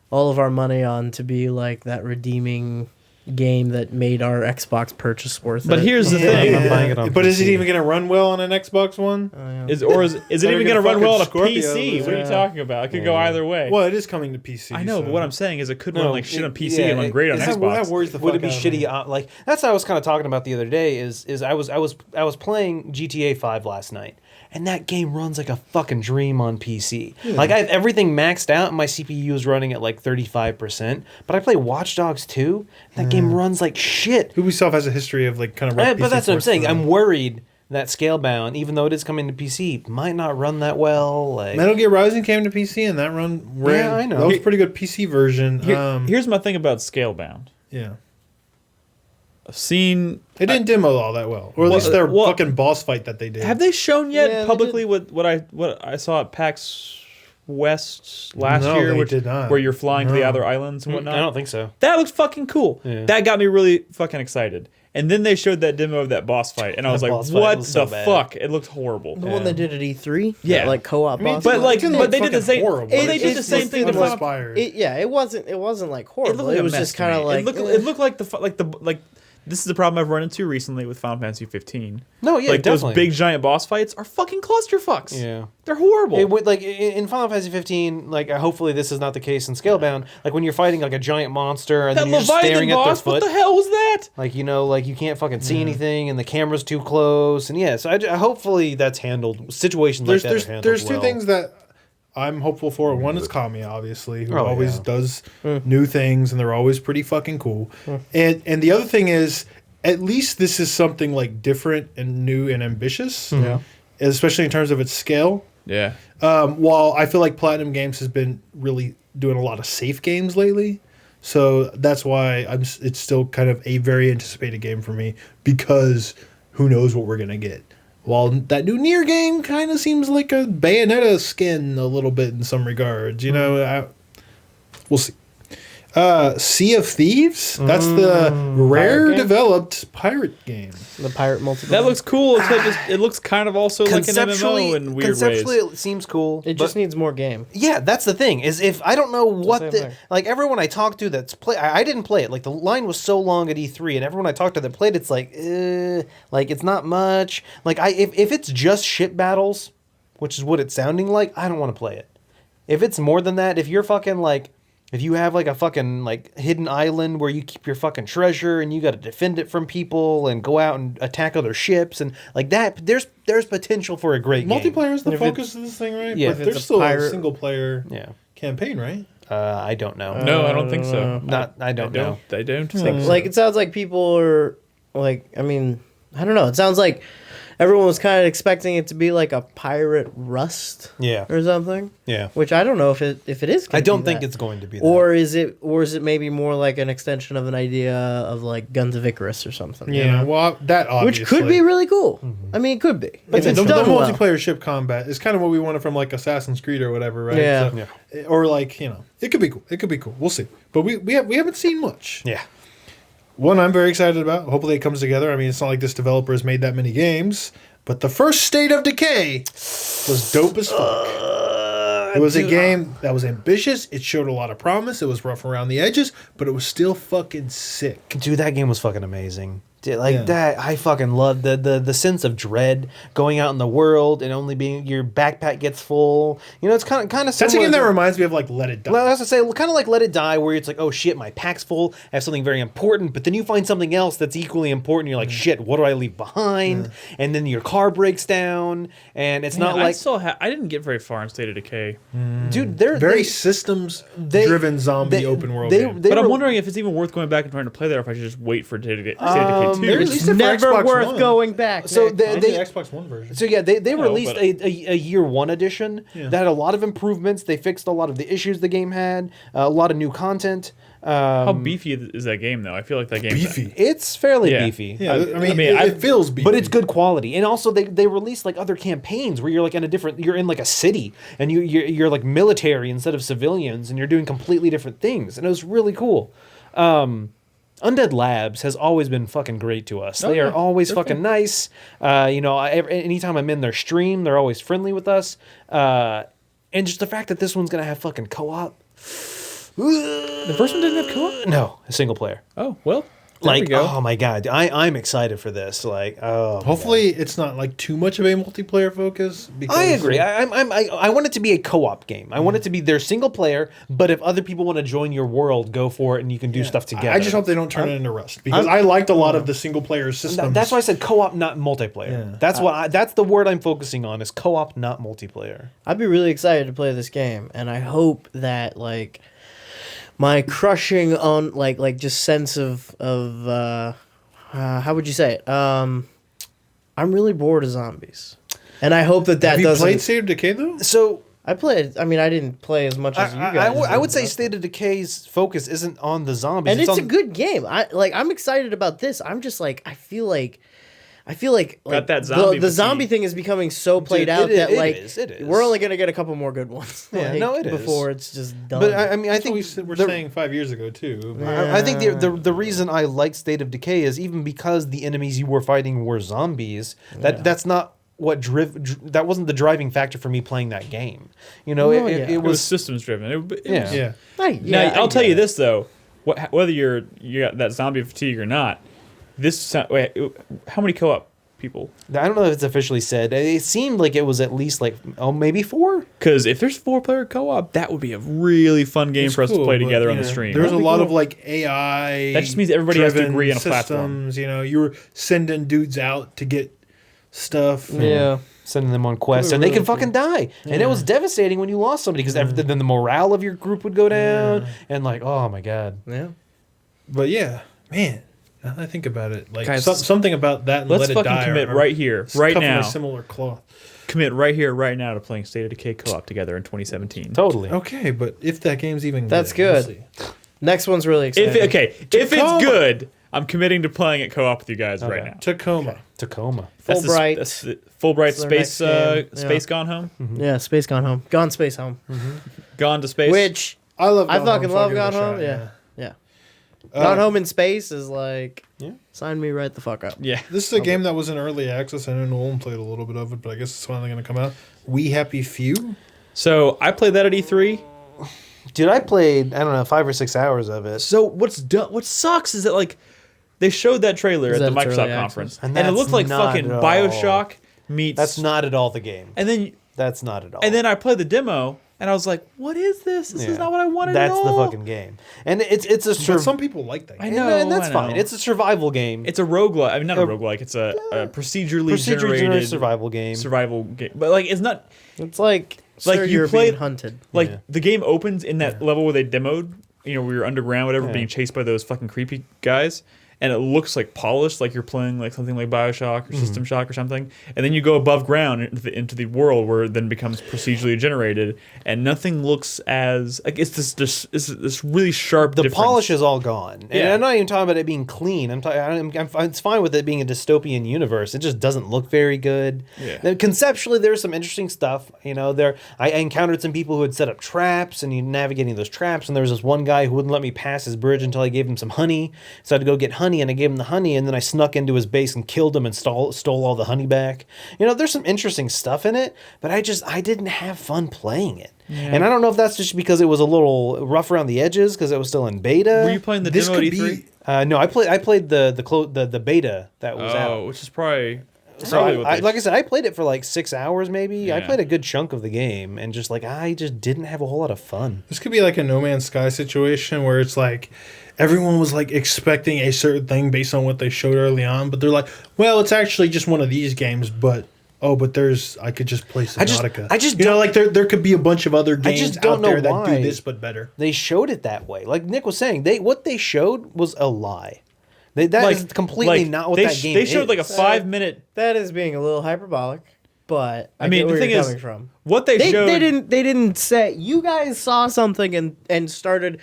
all of our money on to be like that redeeming game that made our Xbox purchase worth it. But here's the Yeah, thing: I'm buying it on But is it PC. even going to run well on an Xbox One? is it Better even get going to a run well on a fucking Scorpio PC? What are you yeah. talking about? It could go either way. Well, it is coming to PC. I know, but so- what I'm saying is it could run like shit on PC yeah, and run great on that- Xbox. That worries the Would fuck it be out of me. shitty? Like that's what I was kind of talking about the other day. Is I was playing GTA 5 last night, and that game runs like a fucking dream on PC. Like I have everything maxed out, and my CPU is running at like 35%. But I play Watch Dogs 2, and that game runs like shit. Ubisoft has a history of like kind of. But that's what I'm saying. I'm worried that Scalebound, even though it is coming to PC, might not run that well. Like Metal Gear Rising came to PC, and that ran. I know. That was a pretty good PC version. Here's my thing about Scalebound. Yeah. I've seen. It didn't demo all that well, or at least their fucking boss fight that they did. Have they shown yet Yeah, they publicly what I saw at PAX West last No, year, they which did not. where you're flying to the No. other islands and whatnot? I don't think so. That looks fucking cool. Yeah. That got me really fucking excited. And then they showed that demo of that boss fight, and I was That like, boss fight "What was the so bad. fuck?" It looked horrible. The one they did at E3? Yeah. That, like co-op boss. But like, didn't but look they did the fucking same. horrible. They It did the just same looked thing to Final. uninspired. It wasn't like It horrible. looked like It a was mess just to kind me. of like It looked like the this is the problem I've run into recently with Final Fantasy 15. No, yeah, like definitely. those big giant boss fights are fucking clusterfucks. Yeah. They're horrible. It would like in Final Fantasy 15. Like hopefully this is not the case in Scalebound. Like when you're fighting like a giant monster and that then you're just Leviathan staring at their boss, foot. what the hell was that? Like like you can't fucking see anything and the camera's too close and yeah. So hopefully that's handled. Situations like that are handled There's two well. things that I'm hopeful for. One is Kami, obviously, who Oh, always yeah. does new things, and they're always pretty fucking cool. And the other thing is, at least this is something like different and new and ambitious, especially in terms of its scale. Yeah. While I feel like Platinum Games has been really doing a lot of safe games lately, so that's why it's still kind of a very anticipated game for me, because who knows what we're gonna get. While that new Nier game kind of seems like a Bayonetta skin a little bit in some regards, we'll see. Sea of Thieves. That's the rare game? developed pirate game. the pirate multiplayer. That looks cool, except it looks kind of also like an MMO in weird conceptually ways. it seems cool. It just but- needs more game. Yeah, that's the thing. Is if I don't know what same the thing. like everyone I talked to that's play I didn't play it. Like the line was so long at E3 and everyone I talked to that played it's like it's not much. Like if it's just ship battles, which is what it's sounding like, I don't want to play it. If it's more than that, if you're fucking like if you have like a fucking like hidden island where you keep your fucking treasure and you got to defend it from people and go out and attack other ships and like that, there's potential for a great game. Multiplayer is the If focus of this thing, right? Yeah, But if there's it's a still a pirate- single player Yeah. campaign, right? I don't know. No, I don't think so. I don't know. I don't think so. Like it sounds like people are like. I mean, I don't know. It sounds like everyone was kind of expecting it to be like a pirate Rust Yeah. or something. Yeah. Which I don't know if it is. I gonna don't be think that. it's going to be that. Or is it maybe more like an extension of an idea of like Guns of Icarus or something? you know? Well, that obviously. Which could be really cool. I mean, it could be. But If the it's done well. multiplayer ship combat is kind of what we wanted from like Assassin's Creed or whatever, right? Yeah. Or like it could be cool. It could be cool. We'll see. But we haven't seen much. Yeah. One I'm very excited about. Hopefully it comes together. I mean, it's not like this developer has made that many games, but the first State of Decay was dope as fuck. It was a game that was ambitious. It showed a lot of promise. It was rough around the edges, but it was still fucking sick. Dude, that game was fucking amazing. Like Yeah. that, I fucking loved the sense of dread going out in the world and only being your backpack gets full. It's kind of That's a similar. game that to- reminds me of like Let It Die. Well, I was gonna say, kind of like Let It Die, where it's like, oh shit, my pack's full. I have something very important, but then you find something else that's equally important. You're like, shit, what do I leave behind? And then your car breaks down, and it's not like, I didn't get very far in State of Decay. dude, they're Very they- systems-driven zombie open world game. they But I'm were- wondering if it's even worth going back and trying to play there, or if I should just wait for State of Decay 2. They which- released it for Never Xbox worth One. going back. So Nick. they, On they the Xbox One version. So yeah, they released but- a year one edition that had a lot of improvements. They fixed a lot of the issues the game had, a lot of new content. How beefy is that game, though? I feel like that game Beefy. It's fairly Yeah. beefy. Yeah, I mean, I- it feels beefy. But it's good quality, and also they released like other campaigns where you're like you're in like a city, and you're like military instead of civilians, and you're doing completely different things, and it was really cool. Undead Labs has always been fucking great to us. They are always fucking nice. Anytime I'm in their stream, they're always friendly with us. And just the fact that this one's gonna have fucking co-op. The first one didn't have co-op? No, a single player. Oh, well. There we Like, go. oh my god, I'm excited for this. Like, oh, Hopefully, it's not like too much of a multiplayer focus. Because I agree. I want it to be a co-op game. I want it to be their single player, but if other people want to join your world, go for it, and you can do stuff together. I just hope they don't turn it into Rust, because I liked a lot of the single player systems. That's why I said co-op, not multiplayer. Yeah. That's the word I'm focusing on is co-op, not multiplayer. I'd be really excited to play this game, and I hope that like my crushing on like just sense of how would you say it? I'm really bored of zombies, and I hope that Have you doesn't. played State of Decay though? So I played. I mean, I didn't play as much as you guys. I would did, say but- State of Decay's focus isn't on the zombies, and it's on, a good game. I'm excited about this. I'm just like I feel like Got that zombie the zombie fatigue. thing is becoming so played Dude, out that it like is. we're only gonna get a couple more good ones. Yeah, like, no, it is. before it's just done. But I mean, I That's think what we were the- saying 5 years ago too. But- I think the reason I like State of Decay is even because the enemies you were fighting were zombies. That's not what that wasn't the driving factor for me playing that game. You know, Oh, it yeah. It was was systems driven. yeah. Yeah. Now, I'll tell you this though, whether you got that zombie fatigue or not, how many co-op people? I don't know if it's officially said. It seemed like it was at least like maybe 4. Because if there's 4-player co-op, that would be a really fun game It's for us to cool, play but, together on you the know, stream. There's a That'd be lot cool. of like AI. That just means everybody has to driven agree on a platform. systems, you know, you were sending dudes out to get stuff. and- Yeah. Sending them on quests, and they can fucking die. And it was devastating when you lost somebody because then the morale of your group would go down, and like, oh my god. yeah. But yeah, man. Now that I think about it, like Guys, something about that. And Let's Let It fucking Die commit are right here, cut right from now. a similar cloth. Commit right here, right now to playing State of Decay co-op together in 2017. Totally. Okay, but if that game's even That's good, good. Next one's really exciting. If it's Tacoma. good, I'm committing to playing it co-op with you guys right now. Tacoma. Tacoma. That's the- Fulbright. that's the Fulbright That's their next Space game. Yeah. Space Gone Home, Yeah, Space Gone Home. Gone Space Home. Gone to Space. Which I love. I Gone fucking Home, love give it a Gone Home. shot, Yeah. Gone Home in Space is like, Yeah. sign me right the fuck up. yeah, This is a game that was in early access. I know Nolan played a little bit of it, but I guess it's finally going to come out. We Happy Few. so I played that at E3. Dude, I played 5 or 6 hours of it. So what sucks is that like they showed that trailer Is at the that it's Microsoft early conference, access? and, And it looked that's like not fucking at all. BioShock meets. That's not at all the game. And That's not at all. then I played the demo, and I was like, "What is this? This is Yeah. not what I wanted That's at the all." fucking game, and it's a But some people like that. I Game. know, and that's I fine. know. It's a survival game. It's a roguelike. I mean, not a A- roguelike. It's a procedurally procedurally generated generated survival game. survival game. But like, it's not It's like, Like, sir, you you're played- being hunted. like Yeah. the game opens in that level where they demoed. You know, where you're underground, whatever, Yeah. being chased by those fucking creepy guys. And it looks like polished, like you're playing like something like BioShock or System Shock or something. And then you go above ground into the world where it then becomes procedurally generated, and nothing looks as like it's this really sharp. The difference. polish is all gone, and Yeah. I'm not even talking about it being clean. It's fine with it being a dystopian universe. It just doesn't look very good. Yeah. Now, conceptually, there's some interesting stuff. You know, I encountered some people who had set up traps, and you navigating those traps. And there was this one guy who wouldn't let me pass his bridge until I gave him some honey. So I had to go get honey, and I gave him the honey, and then I snuck into his base and killed him and stole all the honey back. You know, there's some interesting stuff in it, but I didn't have fun playing it. And I don't know if that's just because it was a little rough around the edges because it was still in beta. Were you playing the This demo at could E3? be- No, I played the beta that was out. Which is probably. So probably what they- like I said, I played it for like 6 hours maybe. I Yeah. played a good chunk of the game, and just like I just didn't have a whole lot of fun. This could be like a No Man's Sky situation where it's like everyone was like expecting a certain thing based on what they showed early on, but they're like, well, it's actually just one of these games, but I could just play Subnautica. I just you know, like there could be a bunch of other games just don't out there know that why. do this but better. They showed it that way. Like Nick was saying, what they showed was a lie. That is completely not what that game They is. showed like a 5-minute. That is being a little hyperbolic, but I mean, get the where thing you're is, coming from. what they showed. They didn't say you guys saw something and started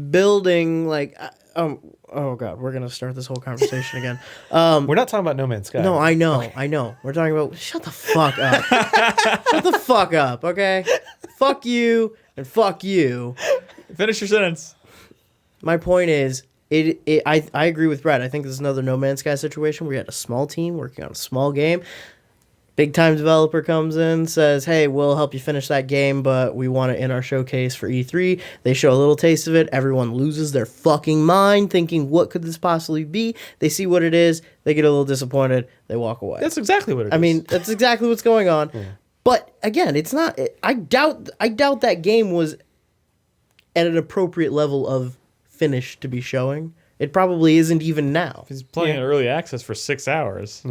building like oh god, we're gonna start this whole conversation again. We're not talking about No Man's Sky. No, I know. We're talking about shut the fuck up. Shut the fuck up, okay? Fuck you and fuck you. Finish your sentence. My point is, I agree with Brad. I think this is another No Man's Sky situation where you had a small team working on a small game. Big time developer comes in, says, hey, we'll help you finish that game, but we want it in our showcase for E3. They show a little taste of it. Everyone loses their fucking mind thinking, what could this possibly be? They see what it is. They get a little disappointed. They walk away. That's exactly what it is. I mean, that's exactly what's going on. But again, it's not. I doubt that game was at an appropriate level of finish to be showing. It probably isn't even now. he's playing in early access for 6 hours,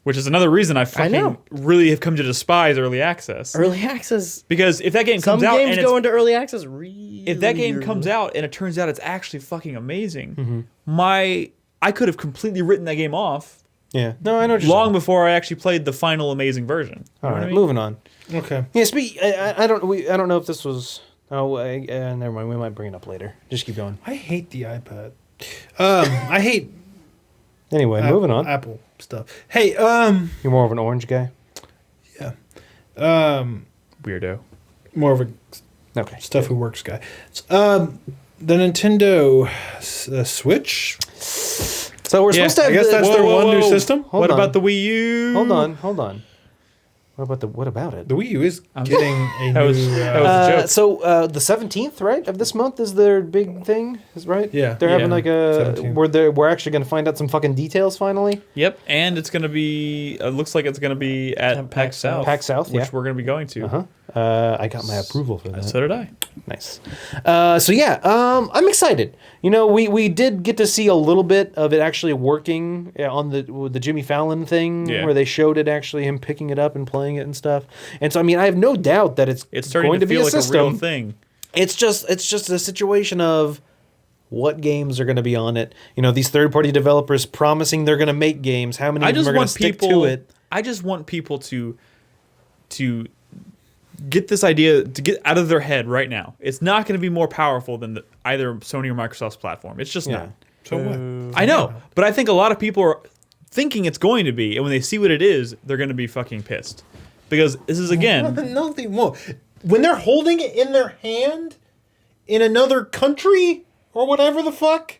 which is another reason I fucking know. really have come to despise early access. Early access. Because if that game Some comes out games and go it's, into early access really. if that game comes out and it turns out it's actually fucking amazing, I could have completely written that game off Yeah. No, I know what you're long saying. before I actually played the final amazing version. All You know what right, I mean? moving on. Okay. Yeah, I don't know if this was. Oh, never mind. We might bring it up later. Just keep going. I hate the iPad. I hate Anyway, moving on. Apple stuff. Hey, You're more of an orange guy. yeah. Weirdo. More of a Okay. stuff who works guy. The Nintendo Switch. So we're supposed to have. I guess that's their one new system. Hold What on. about the Wii U? Hold on. What about it? The Wii U is getting a That was- new. that was- a joke. So the 17th, right, of this month is their big thing, is right? Yeah. They're having Yeah. like a 17th. we're actually going to find out some fucking details finally. Yep, and it's gonna be. It looks like it's gonna be at PAX South. PAX South, which yeah. we're gonna be going to. Uh-huh. I got my approval for that. So did I. Nice. So yeah, I'm excited. You know, we did get to see a little bit of it actually working on the Jimmy Fallon thing, Yeah. where they showed it actually him picking it up and playing it and stuff. And so I mean, I have no doubt that it's It's starting going to to be feel a like a system. real thing. It's just a situation of what games are going to be on it. You know, these third-party developers promising they're going to make games. How many I of them just are going to want stick people. to it? I just want people to get this idea to get out of their head right now. It's not going to be more powerful than either Sony or Microsoft's platform. It's just not. So what? I know, but I think a lot of people are thinking it's going to be, and when they see what it is, they're going to be fucking pissed because this is again. No, they won't. When they're holding it in their hand in another country or whatever the fuck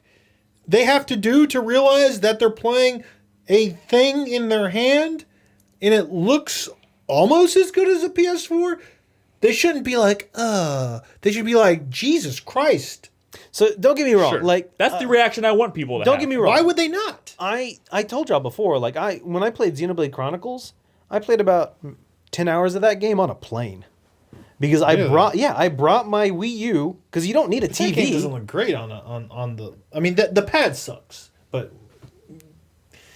they have to do to realize that they're playing a thing in their hand and it looks almost as good as a PS4, they shouldn't be like, they should be like, Jesus Christ. So don't get me wrong. Sure. Like That's the reaction I want people to don't have. get me wrong. Why would they not? I told y'all before, like when I played Xenoblade Chronicles, I played about 10 hours of that game on a plane. Because Really? I brought my Wii U because you don't need a That game doesn't TV. look great on the. I mean, the pad sucks, but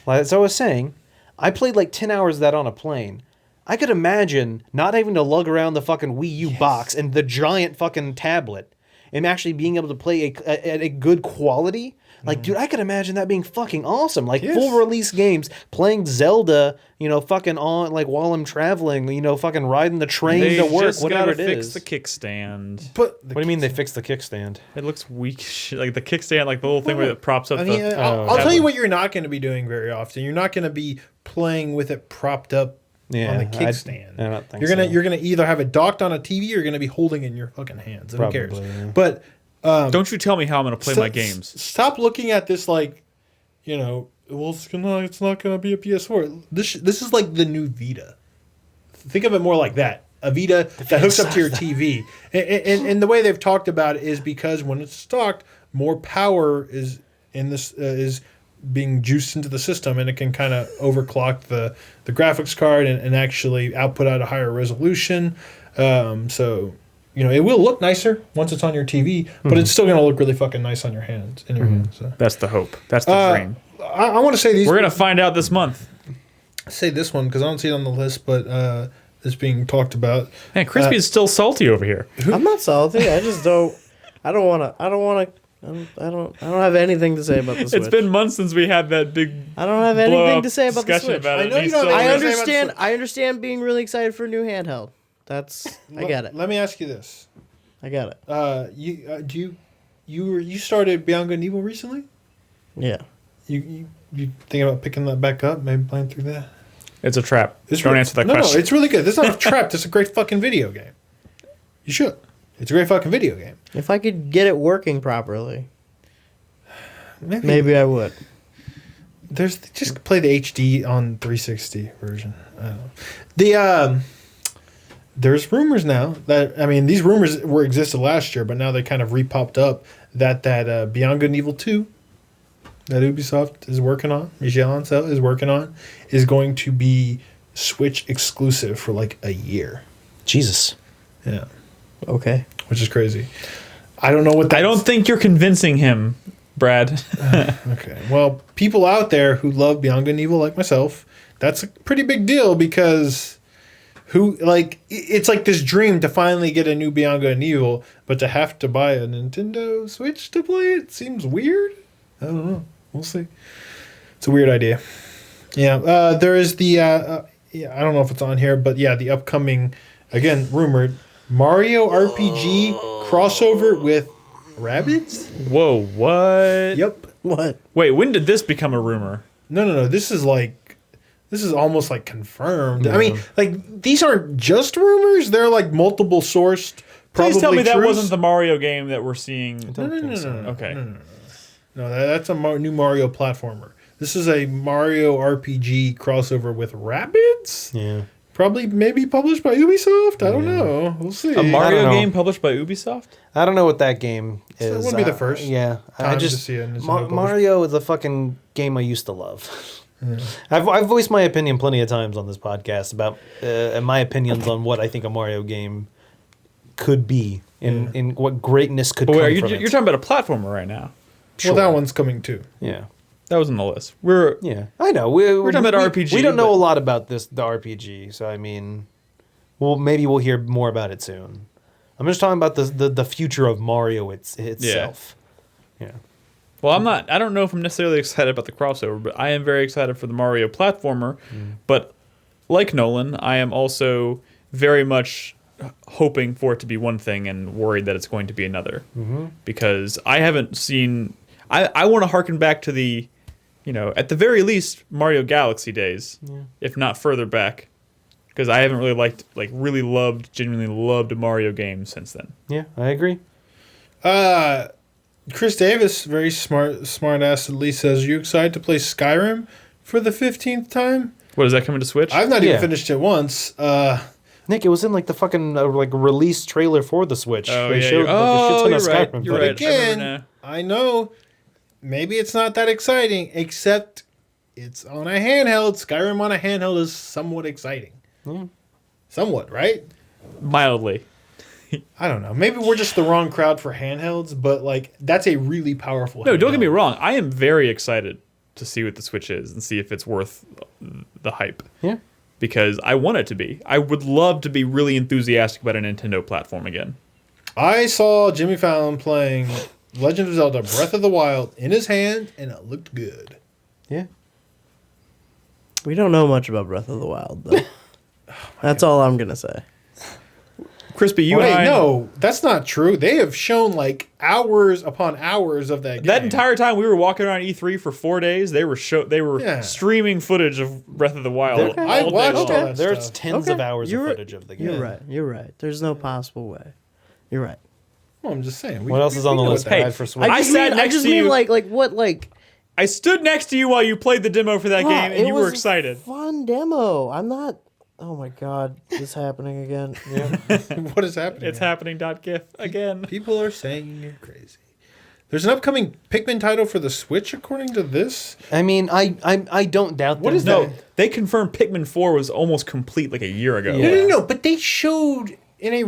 Like, as I was saying, I played like 10 hours of that on a plane. I could imagine not having to lug around the fucking Wii U box and the giant fucking tablet and actually being able to play at a good quality. Like, dude, I could imagine that being fucking awesome. Like, Yes. full release games, playing Zelda, you know, fucking on, like, while I'm traveling, you know, fucking riding the train They to work, just whatever gotta it fix is. the kickstand. but What do you mean they fixed the kickstand? It looks weak. Like the kickstand, like the little thing where it props up. I mean, the, I'll tell you what you're not going to be doing very often. You're not going to be playing with it propped up Yeah, on the I kickstand. don't think You're gonna either have it docked on a TV or you're gonna be holding it in your fucking hands. Who cares? Probably, yeah. But Don't you tell me how I'm going to play my games. Stop looking at this like, you know, well, it's not gonna be a PS4. This is like the new Vita. Think of it more like that. A Vita that hooks up to your TV. And the way they've talked about it is because when it's stocked, more power is in this is being juiced into the system, and it can kind of overclock the graphics card and actually output at a higher resolution. So you know, it will look nicer once it's on your TV, but it's still going to look really fucking nice on your hands. In your hands. So. That's the hope. That's the dream. I want to say these. We're going to find out this month. say this one because I don't see it on the list, but it's being talked about. Man, Crispy is still salty over here. I'm not salty. I just don't. I don't want to. I don't have anything to say about the Switch. It's been months since we had that big. I don't have blow anything up to say about the discussion Switch. about it. I know and you he's don't still- have I anything to say about the understand. Switch. I understand being really excited for a new handheld. I get it. Let me ask you this: I got it. you started Beyond Good and Evil recently? Yeah. You thinking about picking that back up? Maybe playing through that? It's a trap. It's Don't re- answer that no, question. No, it's really good. This is not a trap. This is a great fucking video game. You should. It's a great fucking video game. If I could get it working properly, Maybe, maybe I would. there's just play the HD on 360 version. I don't know. The there's rumors now that these rumors existed last year, but now they kind of re-popped up that Beyond Good and Evil 2 that Ubisoft is working on, Michel Ancel is working on, is going to be Switch exclusive for like a year. Jesus. Yeah, Okay. which is crazy. I don't know what that. I don't think you're convincing him, Brad. Okay. Well, people out there who love Beyond Good and Evil, like myself, that's a pretty big deal because it's like this dream to finally get a new Beyond Good and Evil, but to have to buy a Nintendo Switch to play it seems weird. I don't know. We'll see. It's a weird idea. Yeah, there is the. Yeah, I don't know if it's on here, but yeah, the upcoming, again rumored Mario RPG crossover with Rabbids. Whoa, what? Yep. What? Wait, when did this become a rumor? No. This is almost like confirmed. I mean, like these aren't just rumors; they're like multiple sourced. Please tell me that truths. wasn't the Mario game that we're seeing. No. Okay. No, that's a new Mario platformer. This is a Mario RPG crossover with Rabbids. Yeah. Probably, maybe published by Ubisoft. I don't know. We'll see. A I Mario don't know. game published by Ubisoft? I don't know what that game is. It wouldn't be the first Yeah. I time to just see it in its own published. Mario is a fucking game I used to love. I've voiced my opinion plenty of times on this podcast about my opinions on what I think a Mario game could be in what greatness could But come wait, from you're it. talking about a platformer right now. Well, that one's coming too. Yeah. That was on the list. Yeah, I know. We're talking about RPG, We don't know but- a lot about the RPG, so I mean, maybe we'll hear more about it soon. I'm just talking about the future of Mario itself. Yeah. Well, I don't know if I'm necessarily excited about the crossover, but I am very excited for the Mario platformer. But like Nolan, I am also very much hoping for it to be one thing and worried that it's going to be another. Because I haven't seen... I want to harken back to the, at the very least, Mario Galaxy days, if not further back. Because I haven't really genuinely loved a Mario game since then. Yeah, I agree. Chris Davis, very smart ass at least, says, "Are you excited to play Skyrim for the 15th time?" What, is that coming to Switch? I've not Yeah. even finished it once. Nick, it was in like the fucking release trailer for the Switch. Oh, They yeah. showed, like, a shit ton You're of right. Skyrim. You're But right. again, I know maybe it's not that exciting, except it's on a handheld. Skyrim on a handheld is somewhat exciting. Somewhat, right? Mildly. I don't know. Maybe we're just the wrong crowd for handhelds, but like that's a really powerful. No, don't get me handheld. wrong. I am very excited to see what the Switch is and see if it's worth the hype. Yeah. Because I want it to be. I would love to be really enthusiastic about a Nintendo platform again. I saw Jimmy Fallon playing Legend of Zelda: Breath of the Wild in his hand, and it looked good. Yeah. We don't know much about Breath of the Wild, though. That's all I'm gonna say. Crispy, you Wait, and I... no, that's not true. They have shown like hours upon hours of that game. That entire time we were walking around E3 for 4 days, they were Yeah. streaming footage of Breath of the Wild. Okay. I all day watched long. all that There's stuff. tens of hours of footage of the game. You're right. There's no possible way. You're right. Well, I'm just saying. What else is on the know list? what that- Hey, for Switch? I sat next to you. like what like I stood next to you while you played the demo for that game, and it you were was excited. Fun demo. I'm not. Oh my god, this is happening again. What is happening? It's happening.gif again. People are saying you're crazy. There's an upcoming Pikmin title for the Switch, according to this. I mean, I don't doubt What that. is No, that? they confirmed Pikmin 4 was almost complete like a year ago. Yeah. No. But they showed in a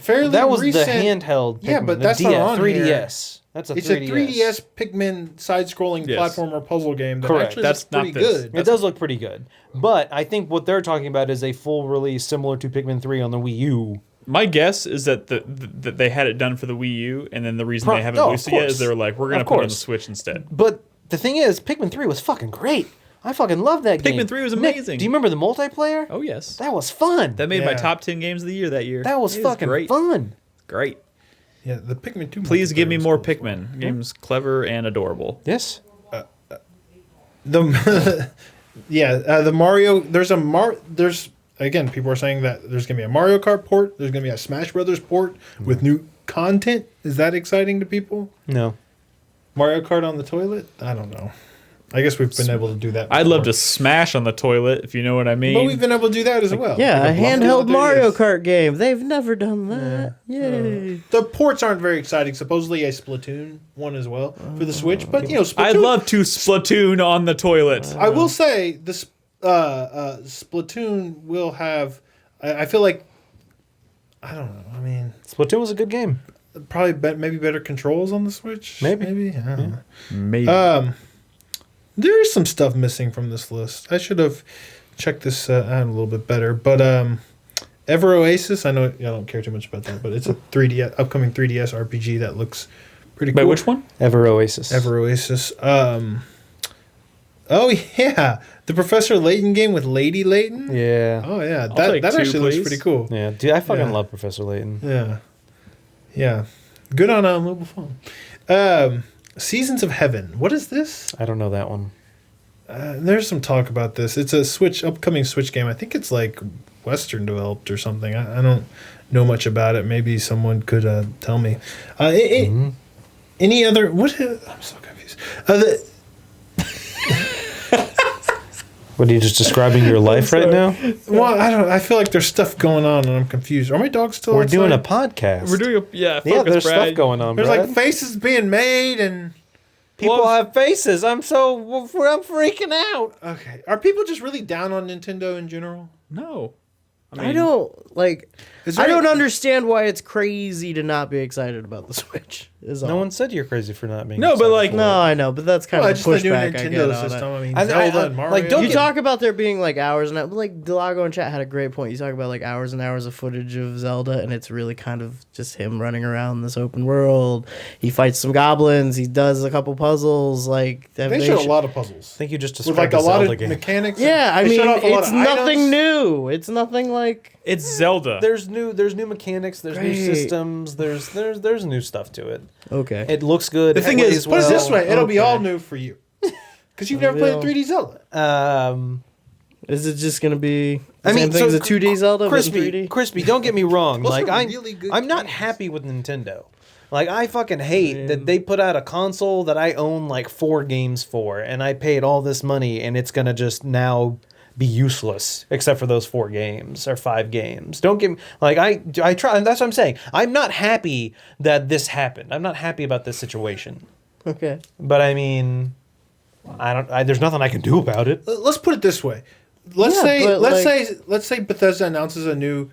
fairly That was recent... the handheld. Yeah, Pikmin, but the that's not on 3DS. That's It's 3DS. a 3DS Pikmin side-scrolling Yes. platformer puzzle game that Correct. actually That's looks pretty not this. good. It does look pretty good, but I think what they're talking about is a full release similar to Pikmin 3 on the Wii U. My guess is that that they had it done for the Wii U, and then the reason they haven't of released it yet is course. they were like, we're going to Of put it on the course. Switch instead. But the thing is, Pikmin 3 was fucking great. I fucking love that game. Pikmin 3 was Nick, amazing. do you remember the multiplayer? Oh, yes. That was fun. That made my Yeah. top 10 games of the year that year. That was It fucking great. fun. Great. Yeah, the Pikmin 2 Please give me multiplayer was more cool as well. Pikmin. Game's clever and adorable. Yes. The the Mario. There's again, people are saying that there's gonna be a Mario Kart port. There's gonna be a Smash Brothers port with new content. Is that exciting to people? No. Mario Kart on the toilet? I don't know. I guess we've been able to do that. I'd love before. to smash on the toilet, if you know what I mean. But we've been able to do that as well. Yeah, Like a bluff handheld on the Mario 3DS. Kart game. They've never done that. Yay. The ports aren't very exciting. Supposedly a Splatoon one as well for the Switch. But Splatoon, I'd love to Splatoon on the toilet. I will say this Splatoon will have. I feel like. I don't know. I mean, Splatoon was a good game. probably maybe better controls on the Switch. Maybe. I don't know. Maybe. There is some stuff missing from this list. I should have checked this out a little bit better. But Ever Oasis, I know I don't care too much about that, but it's a upcoming 3DS RPG that looks pretty cool. Wait, which one? Ever Oasis. Ever Oasis. Oh yeah, the Professor Layton game with Lady Layton. Yeah. Oh yeah, take that two, actually looks please. pretty cool. Yeah, dude, I fucking Yeah. love Professor Layton. Yeah, yeah, good on mobile phone. Seasons of Heaven. What is this? I don't know that one. There's some talk about this. It's a upcoming Switch game. I think it's like Western developed or something. I don't know much about it. Maybe someone could tell me. Any other? What? I'm so confused. What are you just describing your life right now? Well, I don't. I feel like there's stuff going on, and I'm confused. Are my dogs still? We're outside? doing a podcast. We're doing a focus, there's Brad. stuff going on, There's Brad. like faces being made, and People have faces. I'm freaking out. okay. Are people just really down on Nintendo in general? No. I don't like. Is there I don't any- understand why it's crazy to not be excited about the Switch. Is all. No one said you're crazy for not being. No, but excited like- for it. No, I know, but that's kind Well, of just a the new pushback I get Nintendo on system. it. I mean, I- Zelda I- and Mario. like, don't You get- talk about there being like hours and like Delago in chat had a great point. You talk about like hours and hours of footage of Zelda, and it's really kind of just him running around this open world. He fights some goblins. He does a couple puzzles. Like they showed a lot of puzzles I think you just with described like a lot Zelda of game. mechanics. Yeah, I They mean, showed off a lot it's of nothing items. new. It's nothing like. It's Zelda. There's new mechanics. There's new Great. systems. There's new stuff to it. Okay. It looks good. The thing it is, plays Put it this well. way: it'll be Okay. all new for you because you've never played Well. 3D Zelda. Is it just gonna be? The I mean, same thing as a 2D Zelda, but in Crispy, 3D. Crispy. Don't get me wrong. Those like are I'm, really good I'm not games. happy with Nintendo. Like I fucking hate that they put out a console that I own like 4 games for, and I paid all this money, and it's gonna just now be useless except for those 4 games or 5 games. Don't get me like I try. And that's what I'm saying. I'm not happy that this happened. I'm not happy about this situation. Okay. But I mean, there's nothing I can do about it. Let's put it this way: let's Yeah, say but, let's say Bethesda announces a new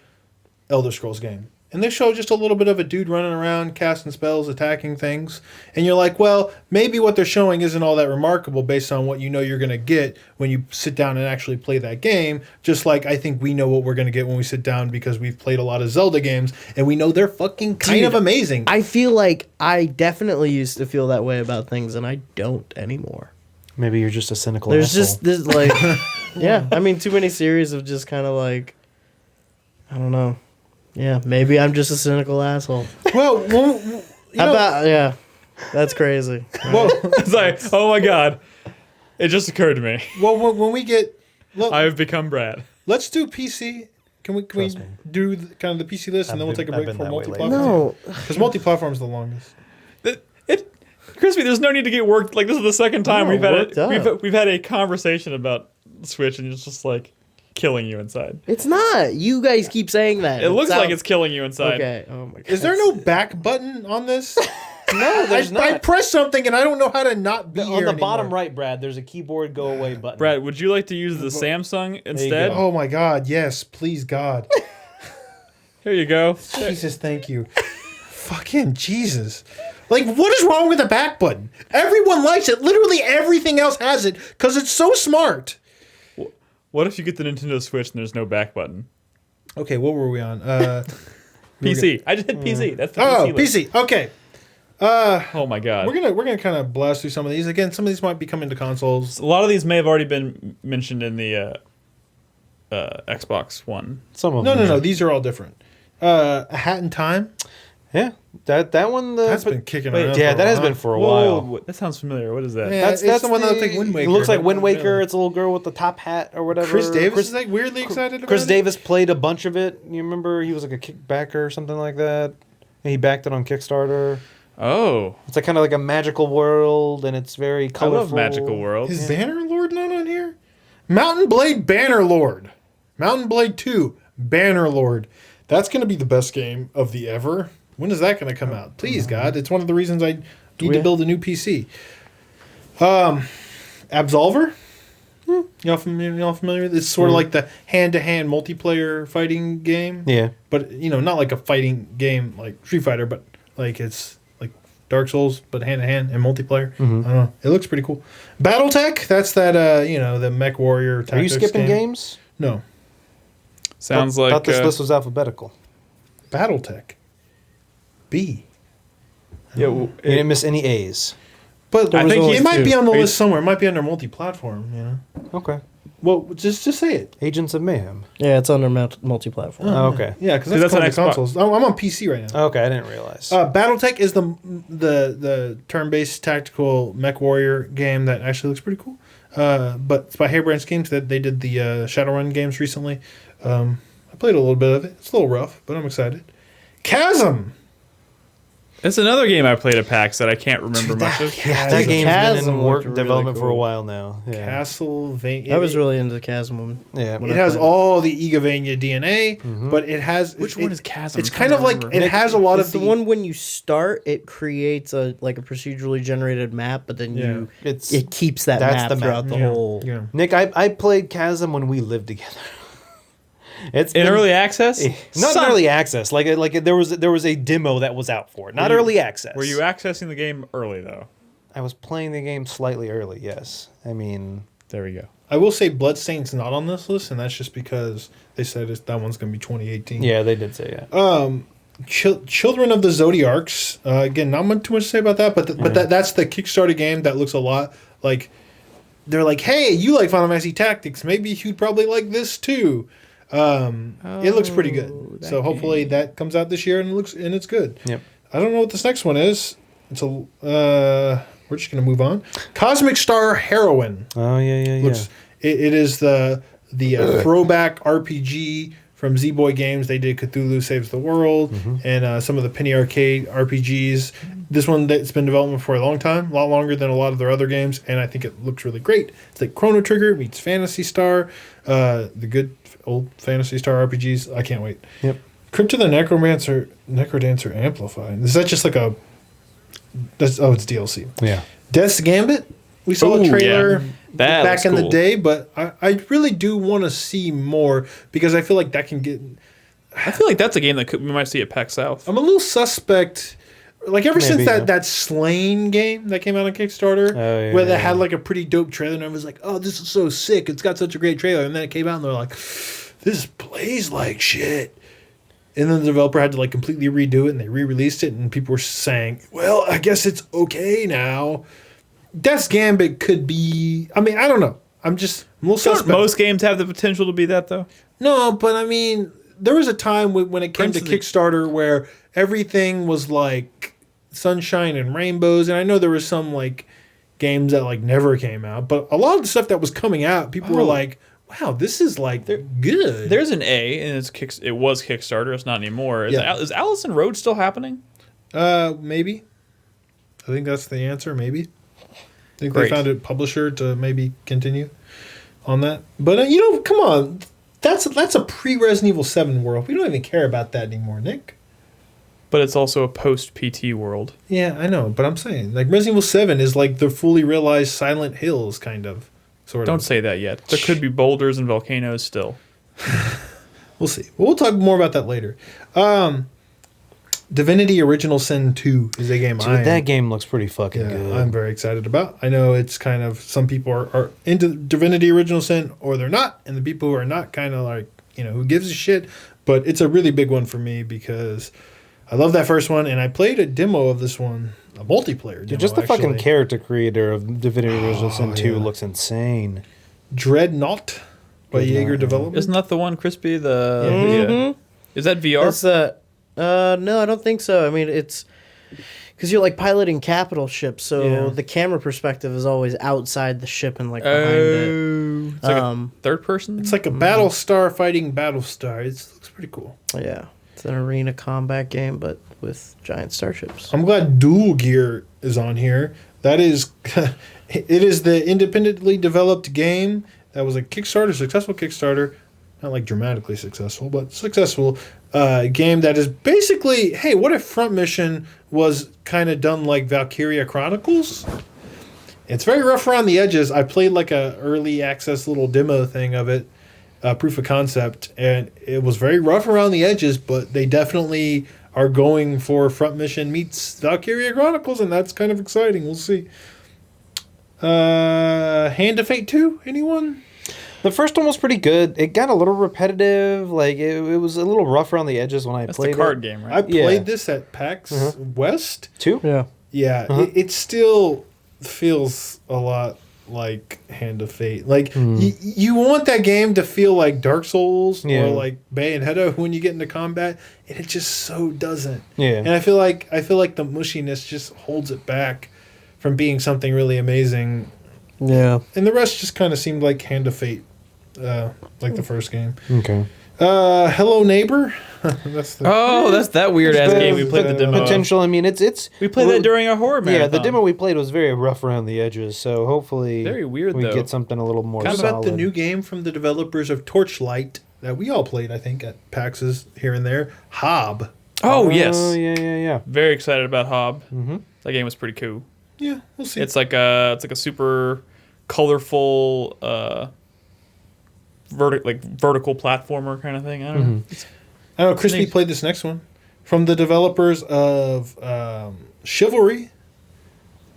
Elder Scrolls game, and they show just a little bit of a dude running around, casting spells, attacking things, and you're like, well, maybe what they're showing isn't all that remarkable based on what you know you're going to get when you sit down and actually play that game. Just like I think we know what we're going to get when we sit down because we've played a lot of Zelda games, and we know they're fucking kind of amazing. I feel like I definitely used to feel that way about things, and I don't anymore. Maybe you're just a cynical There's asshole. just this like, yeah. I mean, too many series of just kind of like, I don't know. Yeah, maybe I'm just a cynical asshole. well, How about yeah? That's crazy. well, It's like, oh my god. It just occurred to me. well, when we get, look, I have become Brad. let's do PC. Can we Trust me. do kind of the PC list and then we'll take a I've break been for that way multi-platform? lately. No, Because multi-platform is the longest. Crispy, there's no need to get worked. Like this is the second time No, worked up. we've had a conversation about Switch, and it's just like killing you inside. it's not. You guys keep saying that. It looks like sounds- it's killing you inside. okay. Oh my god. Is there no back button on this? No, there's I not. press something and I don't know how to not be On here the bottom anymore. right, Brad, there's a keyboard go away button. Brad, would you like to use the Samsung instead? go. Oh my God! Yes, please God. Here you go. Jesus, thank you. Fucking Jesus. Like, what is wrong with the back button? Everyone likes it. Literally everything else has it because it's so smart. What if you get the Nintendo Switch and there's no back button? Okay, what were we on? PC. I just hit PC. That's the Oh, PC. list. PC. Okay. Oh my god. We're gonna kind of blast through some of these. Again, some of these might be coming to consoles. A lot of these may have already been mentioned in the Xbox One. Some of No, them. no, no. These are all different. A Hat in Time. Yeah, that one. That's been kicking around. Yeah, for that a has while. been for a Whoa, while. that sounds familiar. What is that? Yeah, it's the one that looks like Wind Waker. It looks like but Wind not Waker. really. It's a little girl with the top hat or whatever. Chris Davis is like weirdly excited about Chris it. Davis played a bunch of it. You remember he was like a kickbacker or something like that. And he backed it on Kickstarter. Oh, It's like kind of like a magical world, and it's very I colorful. love Magical World. Is Bannerlord not on here? Mountain Blade Bannerlord. Mountain Blade 2 Bannerlord. That's going to be the best game of the ever. When is that going to come out? Please, God. It's one of the reasons I need to build a new PC. Absolver? Y'all familiar with it? It's sort of like the hand-to-hand multiplayer fighting game. Yeah. But, not like a fighting game like Street Fighter, but like it's like Dark Souls, but hand-to-hand and multiplayer. I don't know. It looks pretty cool. Battletech, that's that, the Mech Warrior tactics Are you skipping game. games? No. Sounds I like thought this list was alphabetical. Battletech. B. yeah. You didn't miss any A's. But I think it might be on the Are you- list somewhere. It might be under multi-platform. You know. Okay. Well, just say it. Agents of Mayhem. Yeah, it's under multi-platform. Oh, okay. Yeah, because That's that's on on Xbox. consoles. I'm on PC right now. Okay, I didn't realize. BattleTech is the turn-based tactical mech warrior game that actually looks pretty cool. But it's by Harebrant Games. That they did the Shadowrun games recently. I played a little bit of it. It's a little rough, but I'm excited. Chasm. It's another game I played at PAX that I can't remember much of. yeah, that game's been Chasm in work looked really development for a cool. while now. Yeah. Castlevania. I was really into the Chasm one. Yeah. It has all the Igavania DNA, but it has Which one is Chasm? It's I'm kind trying of to like remember. it has a lot It's of the one when you start, it creates a procedurally generated map, but then it keeps that that's map the map, throughout the yeah. whole. Yeah. Nick, I played Chasm when we lived together. It's In been- early access? not in early access. There was a demo that was out for it. Not early access. Were you accessing the game early, though? I was playing the game slightly early. Yes. I mean, There we go. I will say Bloodstain's not on this list, and that's just because they said that one's going to be 2018. yeah, they did say yeah. Children of the Zodiarcs. Again, not too much to say about that, but that's the Kickstarter game that looks a lot like. They're like, hey, you like Final Fantasy Tactics? Maybe you'd probably like this too. It looks pretty good. So hopefully that comes out this year and it's good. Yep. I don't know what this next one is. We're just gonna move on. Cosmic Star Heroine. Oh yeah. Looks it is the throwback RPG from Z-Boy Games. They did Cthulhu Saves the World and some of the Penny Arcade RPGs. This one that's been in development for a long time, a lot longer than a lot of their other games, and I think it looks really great. It's like Chrono Trigger meets Phantasy Star, the good old Phantasy Star RPGs. I can't wait. Yep. Crypt of the Necrodancer Amplified. Is that just like a? It's DLC. Yeah. Death's Gambit. We saw Ooh, a trailer yeah. That back looks in the cool. day, but I really do want to see more because I feel like that can get. I feel like that's a game that we might see at PAX South. I'm a little suspect. Like ever since Maybe, that, yeah. that Slain game that came out on Kickstarter, yeah, where they yeah. had like a pretty dope trailer, and I was like, "Oh, this is so sick! It's got such a great trailer." And then it came out, and they're like, "This plays like shit." And then the developer had to like completely redo it, and they re-released it, and people were saying, "Well, I guess it's okay now." Death's Gambit could be. I mean, I don't know. I'm a little Don't suspect. most games have the potential to be that, though? No, but I mean, there was a time when it came to instance, Kickstarter where everything was like sunshine and rainbows, and I know there was some like games that like never came out, but a lot of the stuff that was coming out, people were like, "Wow, this is like good." There's an A, and it was Kickstarter. It's not anymore. Is Allison Road still happening? Maybe. I think that's the answer. Maybe. I think Great. they found a publisher to maybe continue on that. But come on, that's a pre-Resident Evil 7 world. We don't even care about that anymore, Nick. But it's also a post-PT world. Yeah, I know, but I'm saying like Resident Evil 7 is like the fully realized Silent Hills kind of sort Don't of. say that yet. There could be boulders and volcanoes still. We'll see. We'll talk more about that later. Divinity Original Sin 2 is a game Dude, that game looks pretty fucking good. I'm very excited about. I know it's kind of some people are into Divinity Original Sin or they're not, and the people who are not kind of like, who gives a shit, but it's a really big one for me because I love that first one and I played a demo of this one, a multiplayer demo. Dude, just the fucking actually. character creator of Divinity Original Sin 2 yeah. looks insane. Dreadnought by Jaeger Development. Isn't that the one, Crispy? Is that VR? That's no, I don't think so. I mean, it's because you're like piloting capital ships, so Yeah. the camera perspective is always outside the ship and like behind it. Oh, it's like a third person. It's like a Battlestar fighting Battlestar. It looks pretty cool. Yeah, it's an arena combat game, but with giant starships. I'm glad Dual Gear is on here. That is, it is the independently developed game that was a successful Kickstarter, not like dramatically successful, but successful game that is basically, hey, what if Front Mission was kind of done like Valkyria Chronicles? It's very rough around the edges. I played like a early access little demo thing of it, proof of concept, and it was very rough around the edges, but they definitely are going for Front Mission meets Valkyria Chronicles, and that's kind of exciting. We'll see. Hand of Fate 2? Anyone? The first one was pretty good. It got a little repetitive. Like it was a little rough around the edges when I That's played the card it. game, I right? played Yeah. this at PAX West. Two? Yeah. Yeah, it's still feels a lot like Hand of Fate. Like you want that game to feel like Dark Souls Yeah. or like Bayonetta when you get into combat, and it just so doesn't. Yeah. And I feel like the mushiness just holds it back from being something really amazing. Yeah. And the rest just kind of seemed like Hand of Fate, like the first game. Okay. Hello Neighbor. That's the that's that weird ass game we played the demo. of. Potential. I mean, it's We played that during our horror marathon. Yeah, the demo we played was very rough around the edges, so hopefully Very weird, we though. get something a little more How solid. about the new game from the developers of Torchlight that we all played, I think, at PAX's here and there? Hob. Oh yes, yeah. very excited about Hob. Mm-hmm. That game was pretty cool. Yeah, we'll see. It's like a super colorful vertical platformer kind of thing. I don't know. I know Crispy Neat. played this next one from the developers of Chivalry,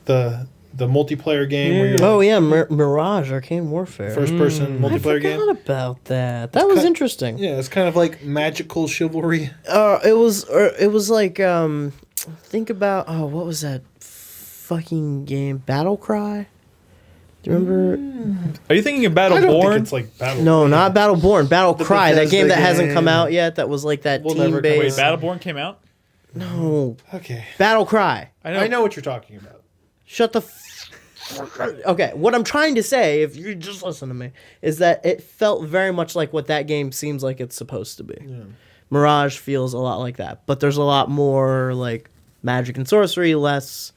the multiplayer game where you're Oh yeah, Mirage Arcane Warfare. first person I multiplayer forgot game. about that. That was interesting. Yeah, it's kind of like magical chivalry. It was like think about what was that fucking game? Battle Cry. Do you remember? Are you thinking of I don't think Battleborn? it's like battle. No, not Battleborn. Battle The Cry. That Bethesda game that hasn't come game. out yet. That was like that We'll never Wait, come team-based. Battleborn came out. No, Okay, Battle Cry. I know what you're talking about. Shut the. Okay, what I'm trying to say, if you just listen to me, is that it felt very much like what that game seems like it's supposed to be. Mirage feels a lot like that, but there's a lot more like magic and sorcery, less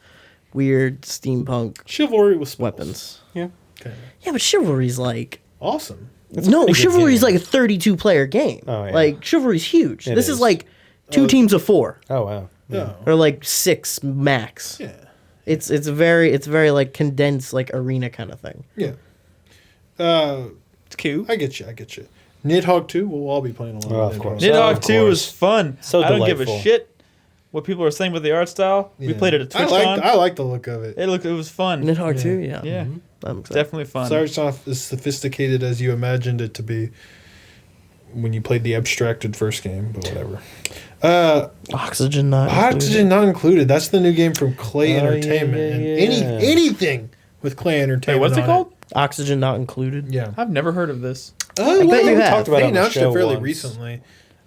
weird steampunk Chivalry with spells. weapons. Okay. Yeah, but Chivalry's like Awesome. no, pretty good Chivalry's game. like a 32 player game. Oh, yeah. Like Chivalry's huge. It This is is. like two teams of 4 Oh wow. Yeah. or like 6 max. Yeah. It's very like condensed like arena kind of thing. Yeah. It's cool. I get you. Nidhogg 2, we'll all be playing along. Oh, with of course. Nidhogg. Nidhogg of 2 was course. fun. So I don't give a delightful. shit what people are saying about the art style. We Yeah. played it at I TwitchCon. like the look of it. It was fun. Nidhogg 2, yeah. Yeah, I'm excited. definitely fun. Starts off as sophisticated as you imagined it to be when you played the abstracted first game, but whatever. Oxygen not included. Oxygen not included. That's the new game from Clay Oh, Entertainment. yeah. And anything with Clay Entertainment. Wait, what's it on called? Oxygen not included. Yeah. I've never heard of this. I bet you have. Talked about They it on the announced it show fairly once. recently.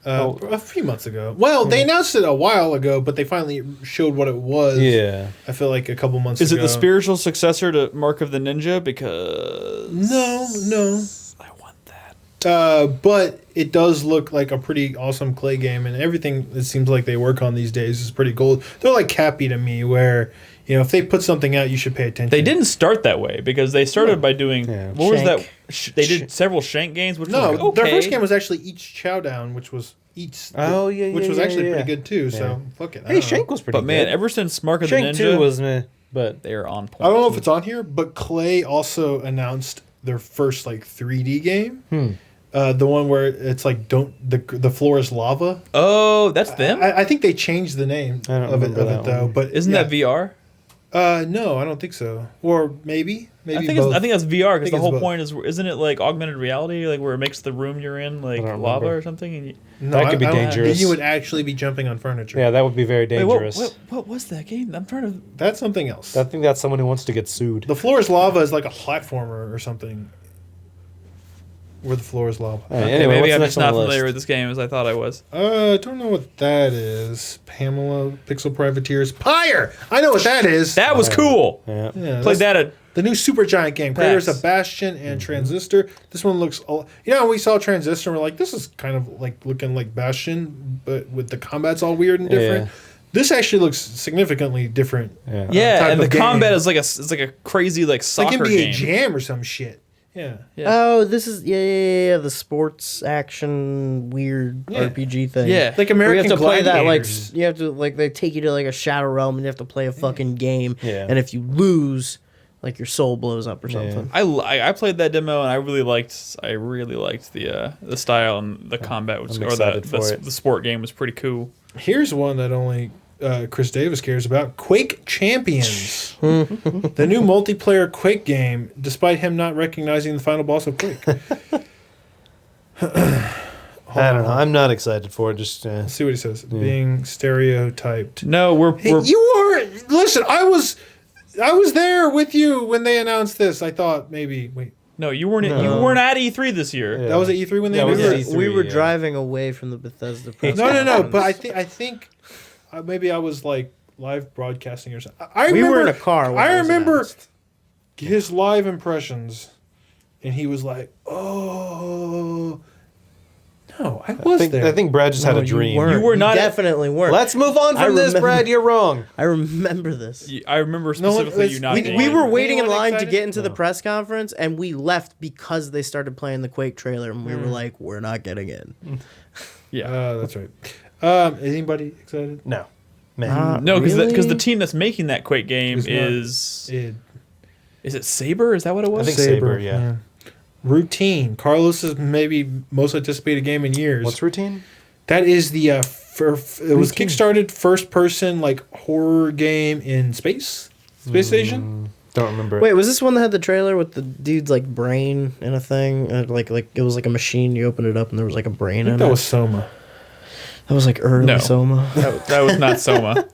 Oh. A few months ago. Well, they announced it a while ago, but they finally showed what it was. Yeah. I feel like a couple months Is ago. it the spiritual successor to Mark of the Ninja? Because No. I want that. But it does look like a pretty awesome Clay game, and everything it seems like they work on these days is pretty gold. They're like Cappy to me, where if they put something out, you should pay attention. They didn't start that way because they started by doing what was Shank. that? They did several Shank games, which No, was like, okay. their first game was actually Each Chowdown, which was which was actually pretty good too. So fuck it. I Hey, don't know. Shank was pretty But man, good. ever since Mark of the Shank Ninja, 2 was meh, but they are on point. I don't know if it's on here, but Clay also announced their first like 3D game. The one where it's like the floor is lava. Oh, that's them. I think they changed the name I don't of it remember that though. one. But Isn't yeah. that VR? No, I don't think so. Or maybe I think both. I think that's VR because think the it's whole both. point is isn't it like augmented reality, like where it makes the room you're in like don't lava remember. or something? And you, No, That could be I don't- dangerous. You would actually be jumping on furniture. yeah, that would be very wait, dangerous. what was that game? I'm trying to. That's something else. I think that's someone who wants to get sued. The floor is lava is like a platformer or something. Where the floor is lava. Anyway, maybe what's I'm next just on not the familiar with list? this game as I thought I was. I don't know what that is. Pamela, Pixel Privateers, Pyre. I know what that is. That was cool. Yeah. Yeah, Played that's that at. the new Supergiant game. Creators PAX. of Bastion and Transistor. This one looks. We saw Transistor. and We're like, this is kind of like looking like Bastion, but with the combat's all weird and different. Yeah. This actually looks significantly different. Yeah. Yeah, type and the of game. combat is like a crazy like It's like soccer NBA game. Jam or some shit. Yeah. Yeah. Oh, this is the sports action weird Yeah. RPG thing. Yeah. Like Where American you have to play that like Gladiators. you have to like they take you to like a shadow realm and you have to play a fucking game. Yeah. And if you lose, like your soul blows up or something. I played that demo and I really liked the style and the combat was, I'm or excited for it. the sport game was pretty cool. Here's one that only Chris Davis cares about. Quake Champions. The new multiplayer Quake game, despite him not recognizing the final boss of Quake. I don't know. I'm not excited for it. Just Let's see what he says. Being stereotyped. No, we're Hey, you are. Listen, I was. I was there with you when they announced this. I thought maybe wait. No, you weren't. You weren't at E3 this year. Yeah. That was at E3 when they Yeah, it was announced at it? E3. We were yeah. driving away from the Bethesda press No. conference. But I think maybe I was like live broadcasting or something. We were in a car when I it was remember announced. his live impressions, and he was like, "Oh, no, I was there." I think Brad just had No, a dream. weren't. You were not at- Definitely weren't. Let's move on I from this, remember- Brad. You're wrong. I remember this. I remember No one- specifically you not. we- being We there. were waiting in Anyone line to excited? get into the press conference, and we left because they started playing the Quake trailer, and we were like, "We're not getting in." Yeah. That's right. Is anybody excited? No, man. No, because Really? the team that's making that Quake game It's not- is It, it Saber? Is that what it was? I think Saber, yeah. Routine. Carlos's maybe most anticipated game in years. What's routine? That is the it was kickstarted first person like horror game in space station. Don't remember. Wait, was this one that had the trailer with the dude's like brain in a thing? Like it was like a machine. You open it up and there was like a brain in That it. was Soma. That was like early No. Soma. That was not Soma.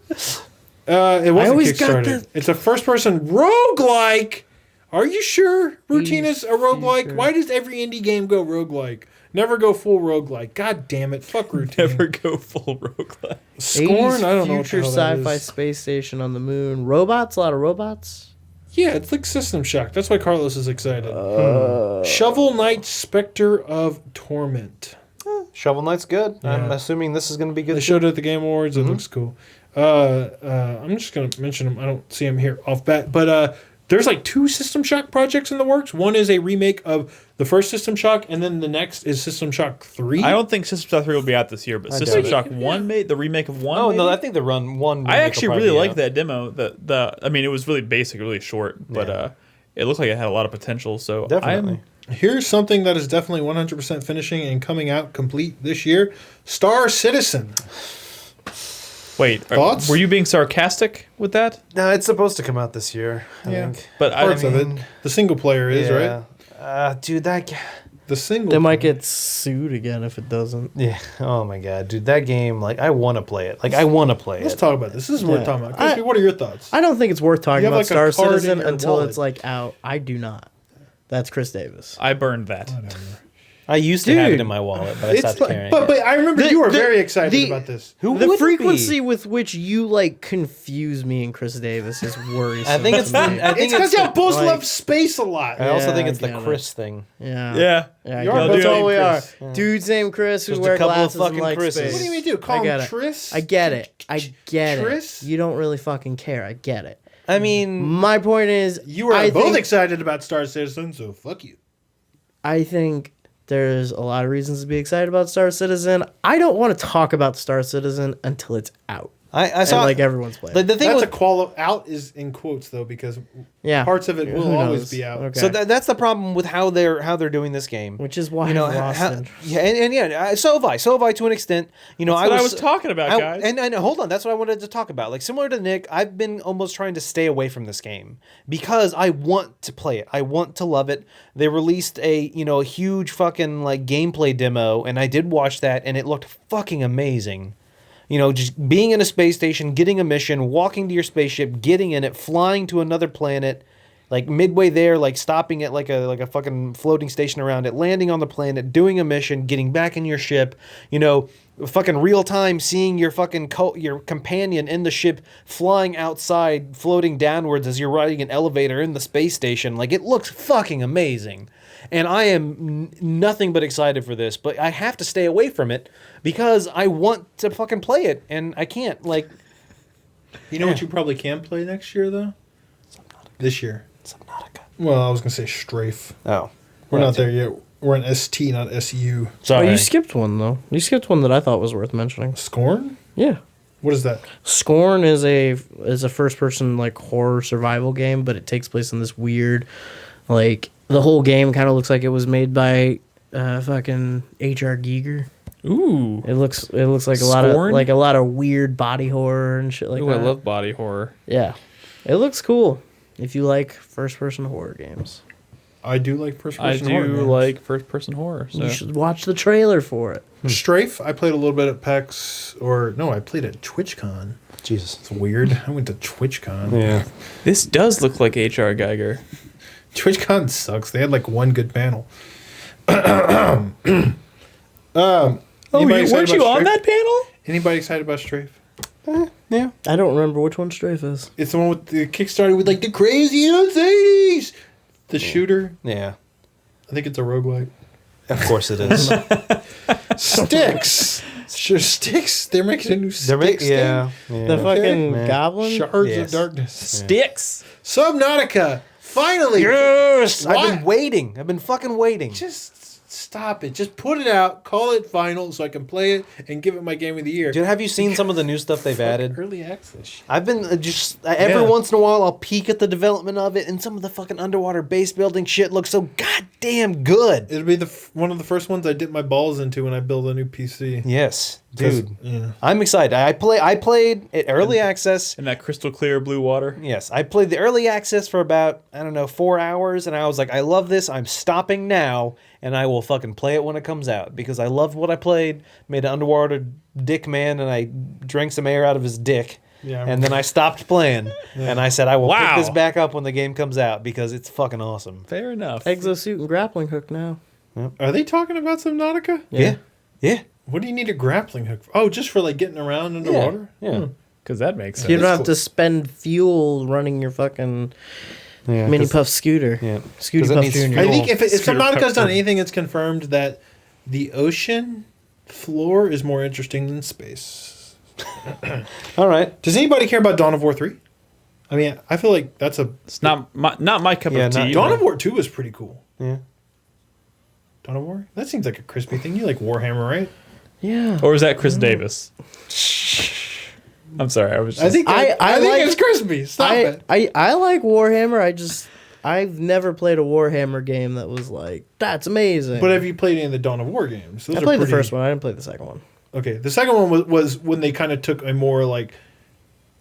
It wasn't always got Kickstarter. the- It's a first person roguelike. Are you sure Routine is a roguelike? Sure. Why does every indie game go roguelike? Never go full roguelike. God damn it. Fuck Routine. Never go full roguelike. Scorn? I don't know what the Future hell that sci-fi is. space station on the moon. Robots? A lot of robots? Yeah, it's like System Shock. That's why Carlos is excited. Shovel Knight Spectre of Torment. Shovel Knight's good. I'm Yeah. assuming this is going to be good. They too. showed it at the Game Awards. It looks cool. I'm just going to mention them. I don't see them here off bat. But there's like 2 System Shock projects in the works. One is a remake of the first System Shock, and then the next is System Shock 3. I don't think System Shock 3 will be out this year, but I System doubt it. Shock 1 made the remake of 1. Oh no, maybe? I think the run one. I remake actually will really probably liked be out. that demo. I mean, it was really basic, really short, but Yeah. it looked like it had a lot of potential. So Definitely. Here's something that is definitely 100% finishing and coming out complete this year. Star Citizen. Wait, Thoughts? were you being sarcastic with that? No, it's supposed to come out this year. I Yeah. think. But Parts of it. The single player is, right? Dude, that. The single They might player. get sued again if it doesn't. Yeah. Oh my god, dude, that game. Like, I want to play it. Like, I want to play Let's it. talk about this. This is worth Yeah. talking about. Crispy, what are your thoughts? I don't think it's worth talking You have, about like, Star a card in Citizen your until wallet. it's like out. I do not. That's Chris Davis. I burned that. I used to have it Dude. in my wallet, but I It's stopped like, carrying but it. I remember The- you were the- very excited the- about this. Who The wouldn't frequency be? with which you like confuse me and Chris Davis is worrisome. I think it's to the. me. I think It's because it's y'all the, both like- love space a lot. I also Yeah, think it's I the get it. Chris thing. Yeah. Yeah. Yeah, I You get are it. both That's all named we are. Chris. Dudes named Chris who Just a wear couple of glasses and fucking like Chris's. space. What do you mean do? Call I get him it. Tris? I get it. I get Tris? it. You don't really fucking care. I get it. I mean, My point is, You were I both think, excited about Star Citizen, so fuck you. I think there's a lot of reasons to be excited about Star Citizen. I don't want to talk about Star Citizen until it's out. I saw And like everyone's playing. the thing That's with out is in quotes though because yeah. parts of it will Who always knows? be out. Okay. so that's the problem with how they're doing this game. Which is why You know, I lost how- interest. yeah, and yeah, so have I to an extent. You know, That's what I was talking about, guys. And hold on, that's what I wanted to talk about. Like similar to Nick, I've been almost trying to stay away from this game because I want to play it. I want to love it. They released a huge fucking like gameplay demo, and I did watch that, and it looked fucking amazing. Just being in a space station, getting a mission, walking to your spaceship, getting in it, flying to another planet, like midway there, like stopping at like a fucking floating station around it, landing on the planet, doing a mission, getting back in your ship, fucking real time seeing your fucking your companion in the ship flying outside, floating downwards as you're riding an elevator in the space station. Like it looks fucking amazing. And I am nothing but excited for this, but I have to stay away from it because I want to fucking play it, and I can't. Like, You know what you probably can play next year though? This year. Subnautica. Well, I was gonna say Strafe. Oh, We're not there yet. We're in ST, not SU. Oh, sorry. you skipped one though. You skipped one that I thought was worth mentioning. Scorn? Yeah. What is that? Scorn is a first person like horror survival game, but it takes place in this weird, like the whole game kind of looks like it was made by fucking H.R. Giger. Ooh. It looks like Scorn? a lot of weird body horror and shit like Ooh, that. I love body horror. Yeah, it looks cool if you like first person horror games. I do like first I person do horror games. like first person horror. So. You should watch the trailer for it. Strafe. I played a little bit at PAX, I played at TwitchCon. Jesus. It's weird. I went to TwitchCon. Yeah. This does look like H.R. Geiger. TwitchCon sucks. They had like one good panel. Oh, Anybody excited weren't you about on Strafe? that panel? Anybody excited about Strafe? Yeah. I don't remember which one Strafe is. It's the one with the Kickstarter with like the crazy Mercedes. The shooter. Yeah. I think it's a roguelike. Of course it is. Sticks. Sure, Sticks. They're making a new Sticks game. yeah. The fucking man. goblin? Shards Yes. of Darkness. Sticks. Subnautica. Finally. Yes! Why? I've been waiting. I've been fucking waiting. Just stop it. Just put it out. Call it final so I can play it and give it my game of the year. Dude, have you seen some of the new stuff they've added? Early access. I've been every Yeah. once in a while I'll peek at the development of it, and some of the fucking underwater base building shit looks so goddamn good. It'll be one of the first ones I dip my balls into when I build a new PC. Yes, 'Cause, dude. yeah. I'm excited. I played it early access. In that crystal clear blue water. Yes, I played the early access for about 4 hours, and I was like, I love this. I'm stopping now, and I will fucking play it when it comes out because I loved what I played. Made an underwater dick man, and I drank some air out of his dick. Yeah, I And then I stopped playing, and I said I will Wow. pick this back up when the game comes out because it's fucking awesome. Fair enough. Exosuit and grappling hook now. Are they talking about Subnautica? Yeah, yeah, What do you need a grappling hook for? Oh, just for like getting around underwater? yeah. Because that makes sense. You don't that's have cool. to spend fuel running your fucking Yeah, mini 'cause- puff scooter. Yeah. Scooty 'Cause it Puff needs Jr. I fuel. think if Scooter Subnautica's done Pepper. anything, it's confirmed that the ocean floor is more interesting than space. All right. Does anybody care about Dawn of War 3? I mean, I feel like that's a... It's not my cup Yeah, of not- tea. Dawn of War 2 was pretty cool. Yeah. Dawn of War? That seems like a crispy thing. You like Warhammer, right? Yeah. Or is that Chris Davis? I'm sorry. I was just, I think I think like- it's crispy. Stop it. I like Warhammer. I've never played a Warhammer game that was like, that's amazing. But have you played any of the Dawn of War games? Those I are played the pretty- first one. I didn't play the second one. Okay, the second one was when they kind of took a more like...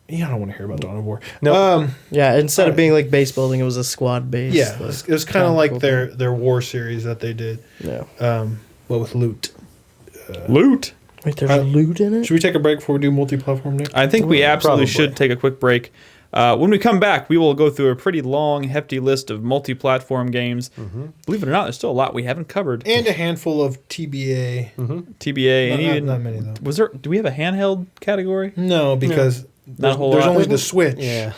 Yeah, I don't want to hear about Dawn of War. No. Yeah, instead of being like base building, it was a squad base. Yeah, it was kind of like tactical their war series that they did. Yeah. What with loot. loot. Wait, there's loot in it? Should we take a break before we do multi-platform next? I think we absolutely Probably. should take a quick break. When we come back, we will go through a pretty long, hefty list of multi-platform games. Believe it or not, there's still a lot we haven't covered. And a handful of TBA. TBA, and even Not many though. was there? Do we have a handheld category? No, because Not a whole there's lot. only the Switch. Yeah.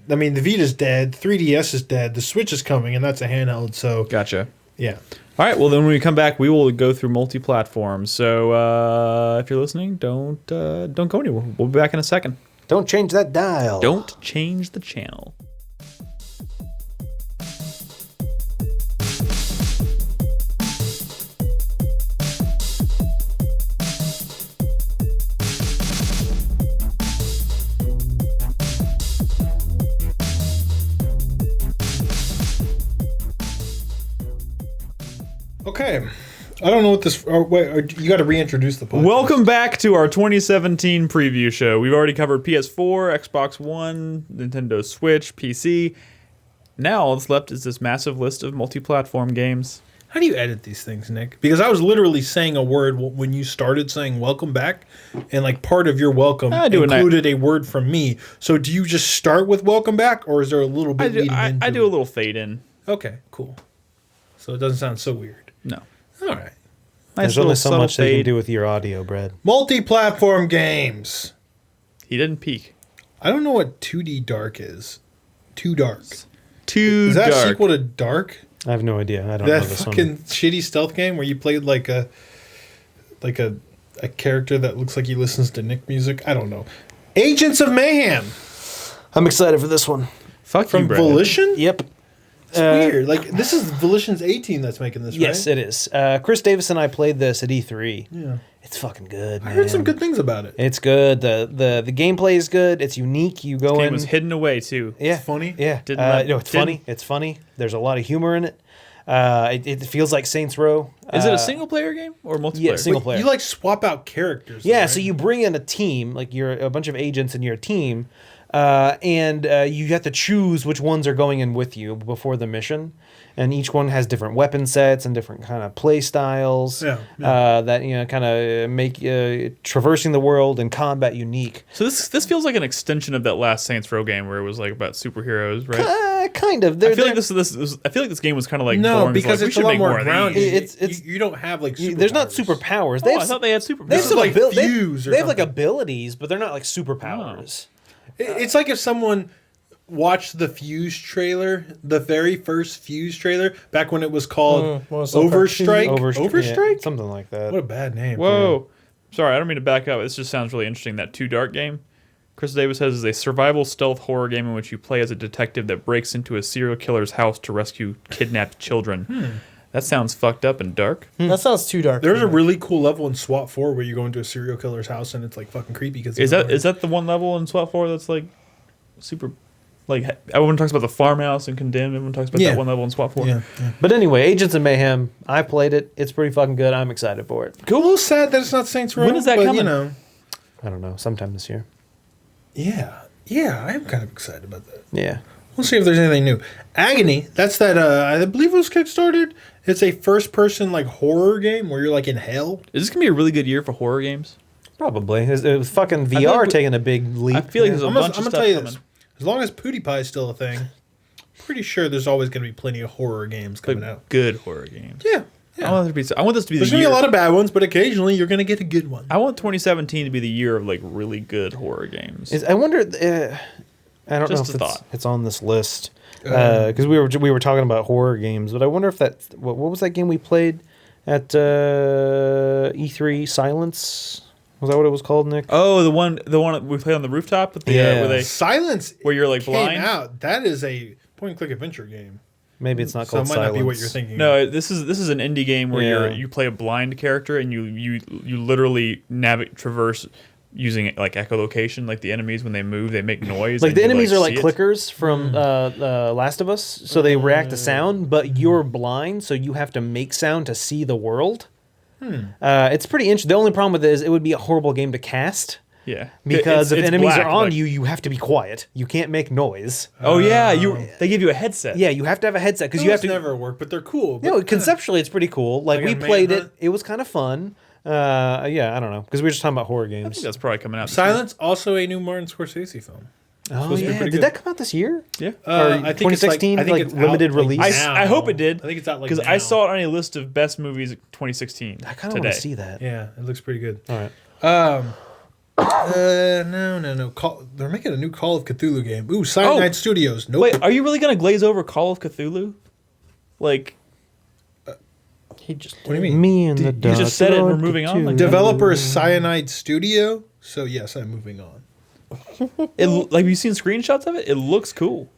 I mean, the Vita's dead. 3DS is dead. The Switch is coming, and that's a handheld. So Gotcha. yeah. All right. Well, then when we come back, we will go through multi-platform. So if you're listening, don't go anywhere. We'll be back in a second. Don't change that dial. Don't change the channel. Okay. I don't know what this. You got to reintroduce the podcast. Welcome back to our 2017 preview show. We've already covered PS4, Xbox One, Nintendo Switch, PC. Now all that's left is this massive list of multi-platform games. How do you edit these things, Nick? Because I was literally saying a word when you started saying "welcome back," and like part of your welcome I do included a word from me. So do you just start with "welcome back," or is there a little bit leading into I do a it? little fade in. Okay, cool. So it doesn't sound so weird. No. All right. Nice There's little only so subtle much they can fade. do with your audio, Brad. Multi-platform games. He didn't peek. I don't know what 2D Dark is. Too Dark. Too Is that dark. a sequel to Dark? I have no idea. I don't know That this fucking one. shitty stealth game where you played like a character that looks like he listens to Nick music. I don't know. Agents of Mayhem I'm excited for this one. Fuck you, from Brad. Volition. Yep. It's weird. Like this is Volition's A team that's making this, Yes, right? it is. Chris Davis and I played this at E3. Yeah. It's fucking good. I heard some man. good things about it. It's good. The gameplay is good. It's unique. You go Game in. was hidden away too. Yeah, It's funny. Yeah, Didn't let- no, it's didn't- funny. It's funny. There's a lot of humor in it. It feels like Saints Row. Is it a single player game or multiplayer? yeah, single Wait, player. You like swap out characters. Yeah, though, so right? you bring in a team, like you're a bunch of agents and you're a team. and you have to choose which ones are going in with you before the mission. And each one has different weapon sets and different kind of play styles that kind of make traversing the world and combat unique. So this feels like an extension of that last Saints Row game where it was like about superheroes, right? Kind of. I feel like this game was kind of like No, boring. because like, it's a lot more grounded. grounded. You don't have like superpowers. There's not superpowers. I thought they had superpowers. They have some like Fuse or they have like something. abilities, but they're not like superpowers. It's like if someone watched the Fuse trailer, the very first Fuse trailer, back when it was called what was that? Overstrike. Yeah, something like that. What a bad name. Whoa. Sorry, I don't mean to back up. This just sounds really interesting. That Too Dark game, Chris Davis says, is a survival stealth horror game in which you play as a detective that breaks into a serial killer's house to rescue kidnapped children. That sounds fucked up and dark. That sounds too dark. There's for a me. really cool level in SWAT 4 where you go into a serial killer's house and it's like fucking creepy. Because Is that the one level in SWAT 4 that's like super... Like, everyone talks about the farmhouse and Condemned. Everyone talks about that one level in SWAT 4. Yeah. But anyway, Agents of Mayhem. I played it. It's pretty fucking good. I'm excited for it. A little sad that it's not Saints Row. When is that but, coming? You know, I don't know. Sometime this year. yeah, I am kind of excited about that. Yeah. We'll see if there's anything new. Agony, that's that, I believe it was kickstarted. It's a first-person, like, horror game where you're, like, in hell. Is this going to be a really good year for horror games? Probably. It was fucking feel VR like taking a big leap. I feel like there's a I'm bunch gonna of stuff tell you coming. this. As long as PewDiePie is still a thing, pretty sure there's always going to be plenty of horror games coming Like, out. good horror games. Yeah. I want this to be There's the going to year. be a lot of bad ones, but occasionally you're going to get a good one. I want 2017 to be the year of like really good horror games. I wonder. I don't Just know a if thought. it's on this list because we were talking about horror games, but I wonder if that what was that game we played at E3 Silence? Was that what it was called, Nick? Oh, the one we played on the rooftop with the Silence where you're like came blind. out. That is a point-and-click adventure game. Maybe it's not So it called might Silence. not be what you're thinking. No, this is an indie game where Yeah. you play a blind character and you literally traverse using like echolocation. Like the enemies when they move, they make noise. Like and the you, enemies are like see it. clickers from Last of Us, so they react to sound, but you're blind, so you have to make sound to see the world. It's pretty interesting. The only problem with it is it would be a horrible game to cast. Yeah, Because if it's enemies black, are on like- you, you have to be quiet. You can't make noise. Oh yeah, they give you a headset. Yeah, you have to have a headset because Those you have to. never work, but they're cool. You know, conceptually, it's pretty cool. Like Like we a played manhunt? it. It was kind of fun. Yeah, I don't know because we were just talking about horror I think games. that's probably coming out. this year. Silence, also a new Martin Scorsese film. Oh supposed to be yeah, pretty did good. that come out this year? Yeah. I think it's 2016, I think like, it's limited out, release? I hope it did. I think it's out like because now. I saw it on a list of best movies of 2016. I kind of want to see that. Yeah, it looks pretty good. All right. No. They're making a new Call of Cthulhu game. Ooh, Silent Oh. Night Studios. Nope. Wait, are you really gonna glaze over Call of Cthulhu? Like, He just. What do you mean? Me and the you Dark just said it and we're Lord moving on, like- Cthulhu. Developer is Cyanide Studio. So yes, I'm moving on. have you seen screenshots of it? It looks cool.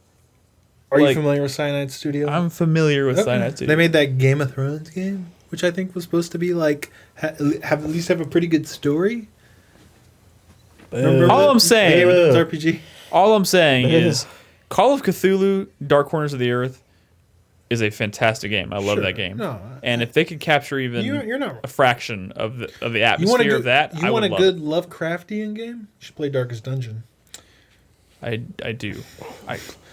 Are you Like- familiar with Cyanide Studio? I'm familiar with Okay. Cyanide They Studio. made that Game of Thrones game, which I think was supposed to be like have at least have a pretty good story. Remember All that? I'm saying- Game of Thrones RPG. All I'm saying is, Call of Cthulhu: Dark Corners of the Earth is a fantastic game. I love Sure. that game. No, And if they could capture even you're not. a fraction of the You want atmosphere of that, You I want would a love good Lovecraftian game? You should play Darkest Dungeon. it. I do.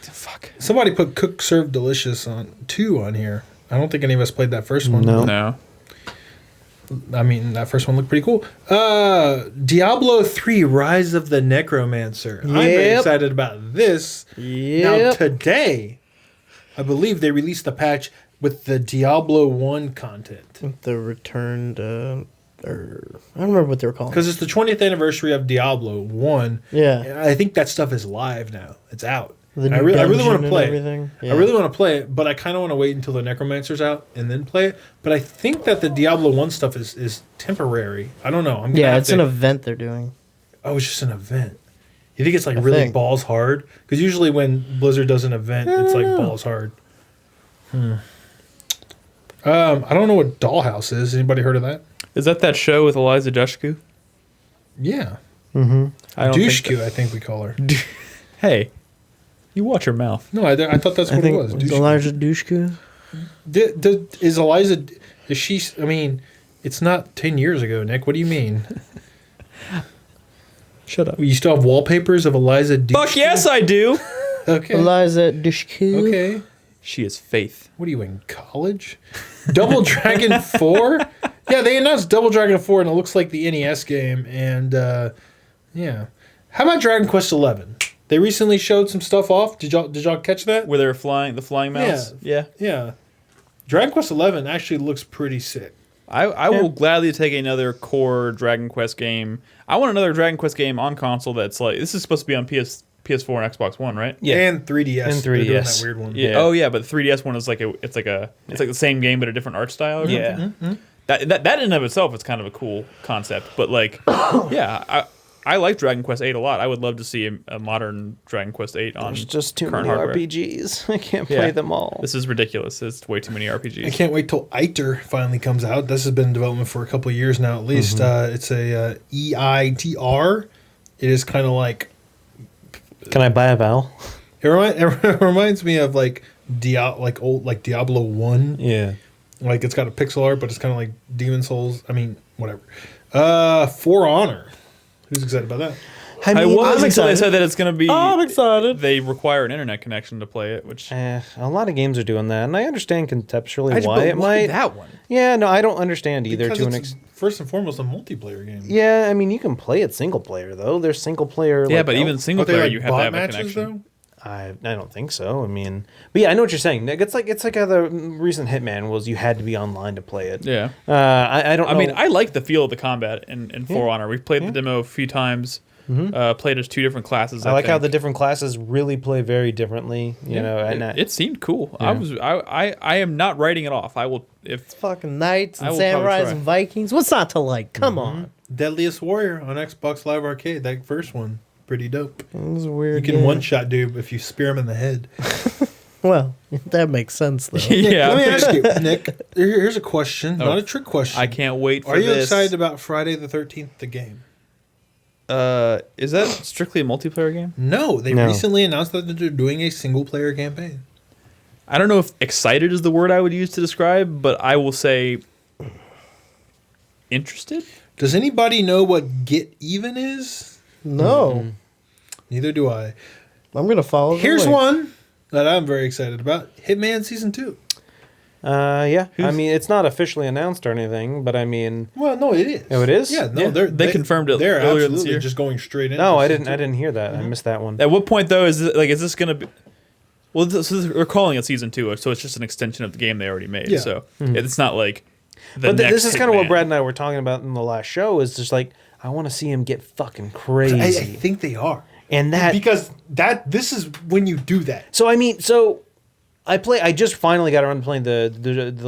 Fuck. Somebody put Cook Serve Delicious on 2 on here. I don't think any of us played that first one. No. No. I mean, that first one looked pretty cool. Diablo 3 Rise of the Necromancer. I'm very Yep. excited about this. Now, Yep. today, I believe they released the patch with the Diablo 1 content. The returned. Or I don't remember what they were calling. Because it's the 20th anniversary of Diablo 1. Yeah. And I think that stuff is live now. It's out. The And I new really want dungeon to and play it. everything. I really want to play it, but I kind of want to wait until the Necromancer's out and then play it. But I think that the Diablo 1 stuff is temporary. I don't know. I'm gonna Yeah, have it's to, an event they're doing. Oh, it's just an event. You think it's like I really think. balls hard? Because usually when Blizzard does an event, it's like balls hard. I don't know what Dollhouse is. Anybody heard of that? Is that show with Eliza Dushku? Yeah. I don't think Dushku, I think we call her. Hey, you watch your mouth. No, I thought that's I what it think was. Dushku. Elijah Dushku. Is Eliza? Is she? I mean, it's not 10 years ago, Nick. What do you mean? Shut up. You still have wallpapers of Eliza Dushku? Fuck yes, I do. Okay. Eliza Dushku. Okay. She is Faith. What are you in college? Double Dragon 4? Yeah, they announced Double Dragon 4 and it looks like the NES game. And yeah. How about Dragon Quest 11? They recently showed some stuff off. Did y'all catch that? Where they're flying, the flying mouse? Yeah. Yeah. Dragon Quest 11 actually looks pretty sick. I will gladly take another core Dragon Quest game. I want another Dragon Quest game on console that's like, this is supposed to be on PS4 and Xbox One, right? Yeah. And 3DS. And They're doing 3DS. that weird one. Yeah. Yeah. Oh yeah, but the 3DS one is like it's like the same game but a different art style. Or Yeah. something. That in and of itself is kind of a cool concept. But like, yeah, I like Dragon Quest 8 a lot. I would love to see a modern Dragon Quest 8 on There's just too current many hardware. RPGs. I can't Yeah. play them all. This is ridiculous. It's way too many I RPGs. can't wait till ITER finally comes out. This has been in development for a couple of years now, at least. It's a EITR. It is kind of like Can I buy a vowel? it reminds me of like Diablo 1. Yeah. Like it's got a pixel art, but it's kind of like Demon Souls. I mean, whatever. For Honor. Who's excited about that? I was I'm until they excited. said that it's going to be. I'm excited. They require an internet connection to play it, which A lot of games are doing that, and I understand conceptually but why it might. that one. Yeah, no, I don't understand either. Because To an it's first and foremost a multiplayer game. yeah, I mean, you can play it single player though. There's single player. Yeah, like, but even single Are they player, like you have to bot have a matches connection. though? I don't think so. I mean, but yeah, I know what you're saying, Nick. It's like how the recent Hitman was. You had to be online to play it. Yeah. I don't. I know. mean, I like the feel of the combat in For Honor. We've played the demo a few times. Played as two different classes. I like how think. the different classes really play very differently. You know, and it seemed cool. Yeah. I am not writing it off. I will if Fucking knights I and will probably samurais try. and Vikings. What's not to like? Come on. Deadliest Warrior on Xbox Live Arcade. That first one, pretty dope. It was a You weird. can game. one shot dude if you spear him in the head. Well, that makes sense though. yeah. Let me ask you, Nick. Here's a question, not a trick question. I can't wait for Are you this. excited about Friday the 13th, the game? Is that strictly a multiplayer game? No, they No. recently announced that they're doing a single player campaign. I don't know if excited is the word I would use to describe, but I will say interested. Does anybody know what Get Even is? No, Neither do I. I'm gonna follow. the Here's link. one that I'm very excited about: Hitman Season 2. yeah. I mean, it's not officially announced or anything, but I mean, Well, no, it is. Oh, it is? Yeah, no, Yeah, they confirmed it They're earlier this absolutely year. just going straight in. no, I didn't hear that. I missed that one. At what point though is this going to be? Well, they're calling it season 2, so it's just an extension of the game they already made. Yeah. So it's not like. The But this next is kind of what Hitman. Brad and I were talking about in the last show. Is just like I want to see him get fucking I crazy, think they are. and that Because this is when you do that. So I mean, I just finally got around to playing the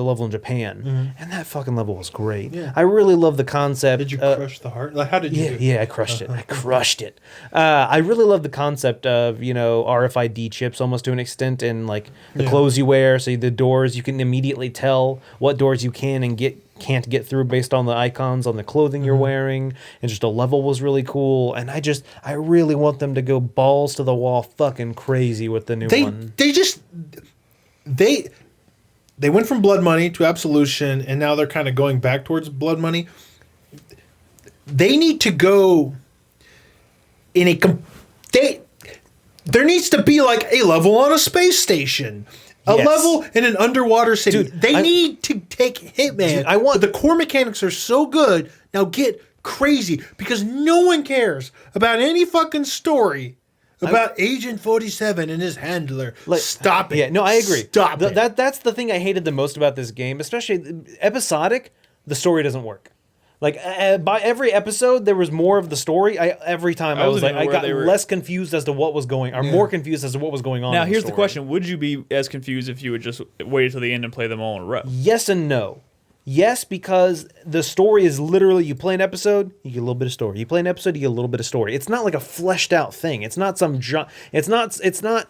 level in Japan, and that fucking level was great. Yeah. I really love the concept. Did you crush the heart? Like, how did you Yeah, do? yeah, I crushed it. I crushed it. I really love the concept of RFID chips almost to an extent, and like the clothes you wear. So the doors, you can immediately tell what doors you can and can't get through based on the icons on the clothing you're wearing. And just the level was really cool. And I really want them to go balls to the wall, fucking crazy with the new one. They went from Blood Money to Absolution, and now they're kind of going back towards Blood Money. They need to go in there needs to be like a level on a space station. A Yes. level in an underwater city. Dude, they need to take Hitman. Dude, but the core mechanics are so good. Now get crazy, because no one cares about any fucking story about Agent 47 and his handler. Stop it. Yeah, no, I agree. Stop it. That's the thing I hated the most about this game, especially episodic. The story doesn't work. Like by every episode, there was more of the story. Every time I was wasn't like, even I aware got they were- less confused as to what was going, or more confused as to what was going on. Now in here's the story. question: would you be as confused if you would just wait till the end and play them all in a row? Yes and no. Yes, because the story is literally you play an episode, you get a little bit of story. You play an episode, you get a little bit of story. It's not like a fleshed out thing. It's not some. It's not.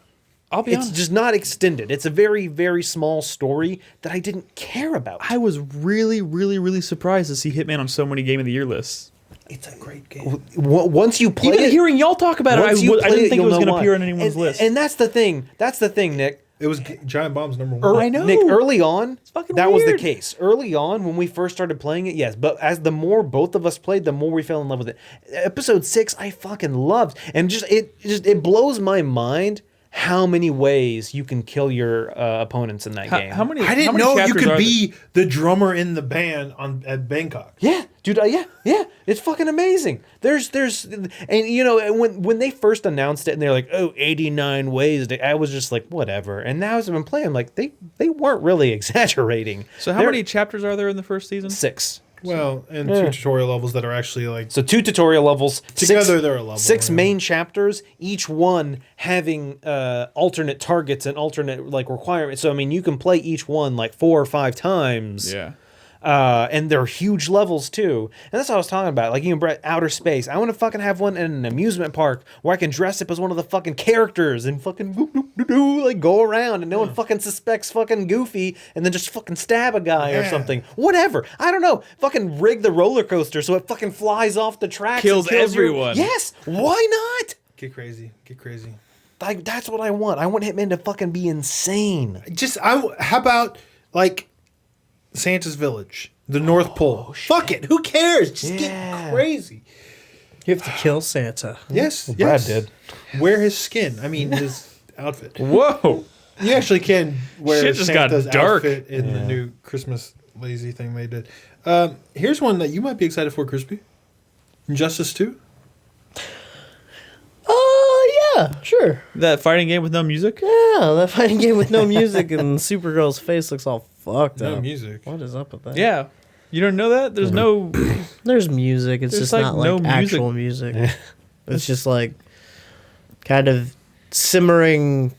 I'll be It's honest. just not extended. It's a very, very small story that I didn't care about. I was really, really, really surprised to see Hitman on so many Game of the Year lists. It's a great game. Once you play Even it, hearing y'all talk about it, I once you didn't play think it you'll was know going to why. appear on anyone's list. And that's the thing. That's the thing, Nick. It was Giant Bomb's number one. I know. Nick, early on, fucking that was the weird. case. Early on, when we first started playing it, yes. But as the more both of us played, the more we fell in love with it. Episode 6, I fucking loved, and it blows my mind how many ways you can kill your opponents in that game. How many? I how didn't many know you chapters could are be the drummer in the band at Bangkok. Yeah, dude. Yeah. It's fucking amazing. There's, and you know, when they first announced it, and they're like, oh, 89 ways. I was just like, whatever. And now as I've been playing, like they weren't really exaggerating. So how many chapters are there in the first season? 6. Well, and 2 tutorial levels that are actually like So 2 tutorial levels. together. They're a level. 6 yeah. main chapters, each one having alternate targets and alternate like requirements. So I mean, you can play each one like 4 or 5 times. Yeah. And they're huge levels too. And that's what I was talking about. Like, you know, outer space. I want to fucking have one in an amusement park where I can dress up as one of the fucking characters and fucking like go around and no one fucking suspects fucking Goofy and then just fucking stab a guy or Yeah. something. Whatever. I don't know. Fucking rig the roller coaster so it fucking flies off the tracks. Kills and kills everyone. Yes. Why not? Get crazy. Get crazy. Like, that's what I want. I want Hitman to fucking be insane. How about like Santa's Village, the North Pole? Fuck it. Who cares? Just Yeah. get crazy. You have to kill Santa. Yes. Brad yes. did. Wear his skin. I mean, his outfit. Whoa. You actually can wear Shit just got Santa's dark. outfit in the new Christmas lazy thing they did. Here's one that you might be excited for, Crispy. Injustice 2. Oh, yeah, sure. That fighting game with no music? Yeah, that fighting game with no music and Supergirl's face looks all fucked No up. music. What is up with that? Yeah. You don't know that? There's no. There's music. It's There's, just like, not like no music. actual music. It's just like kind of simmering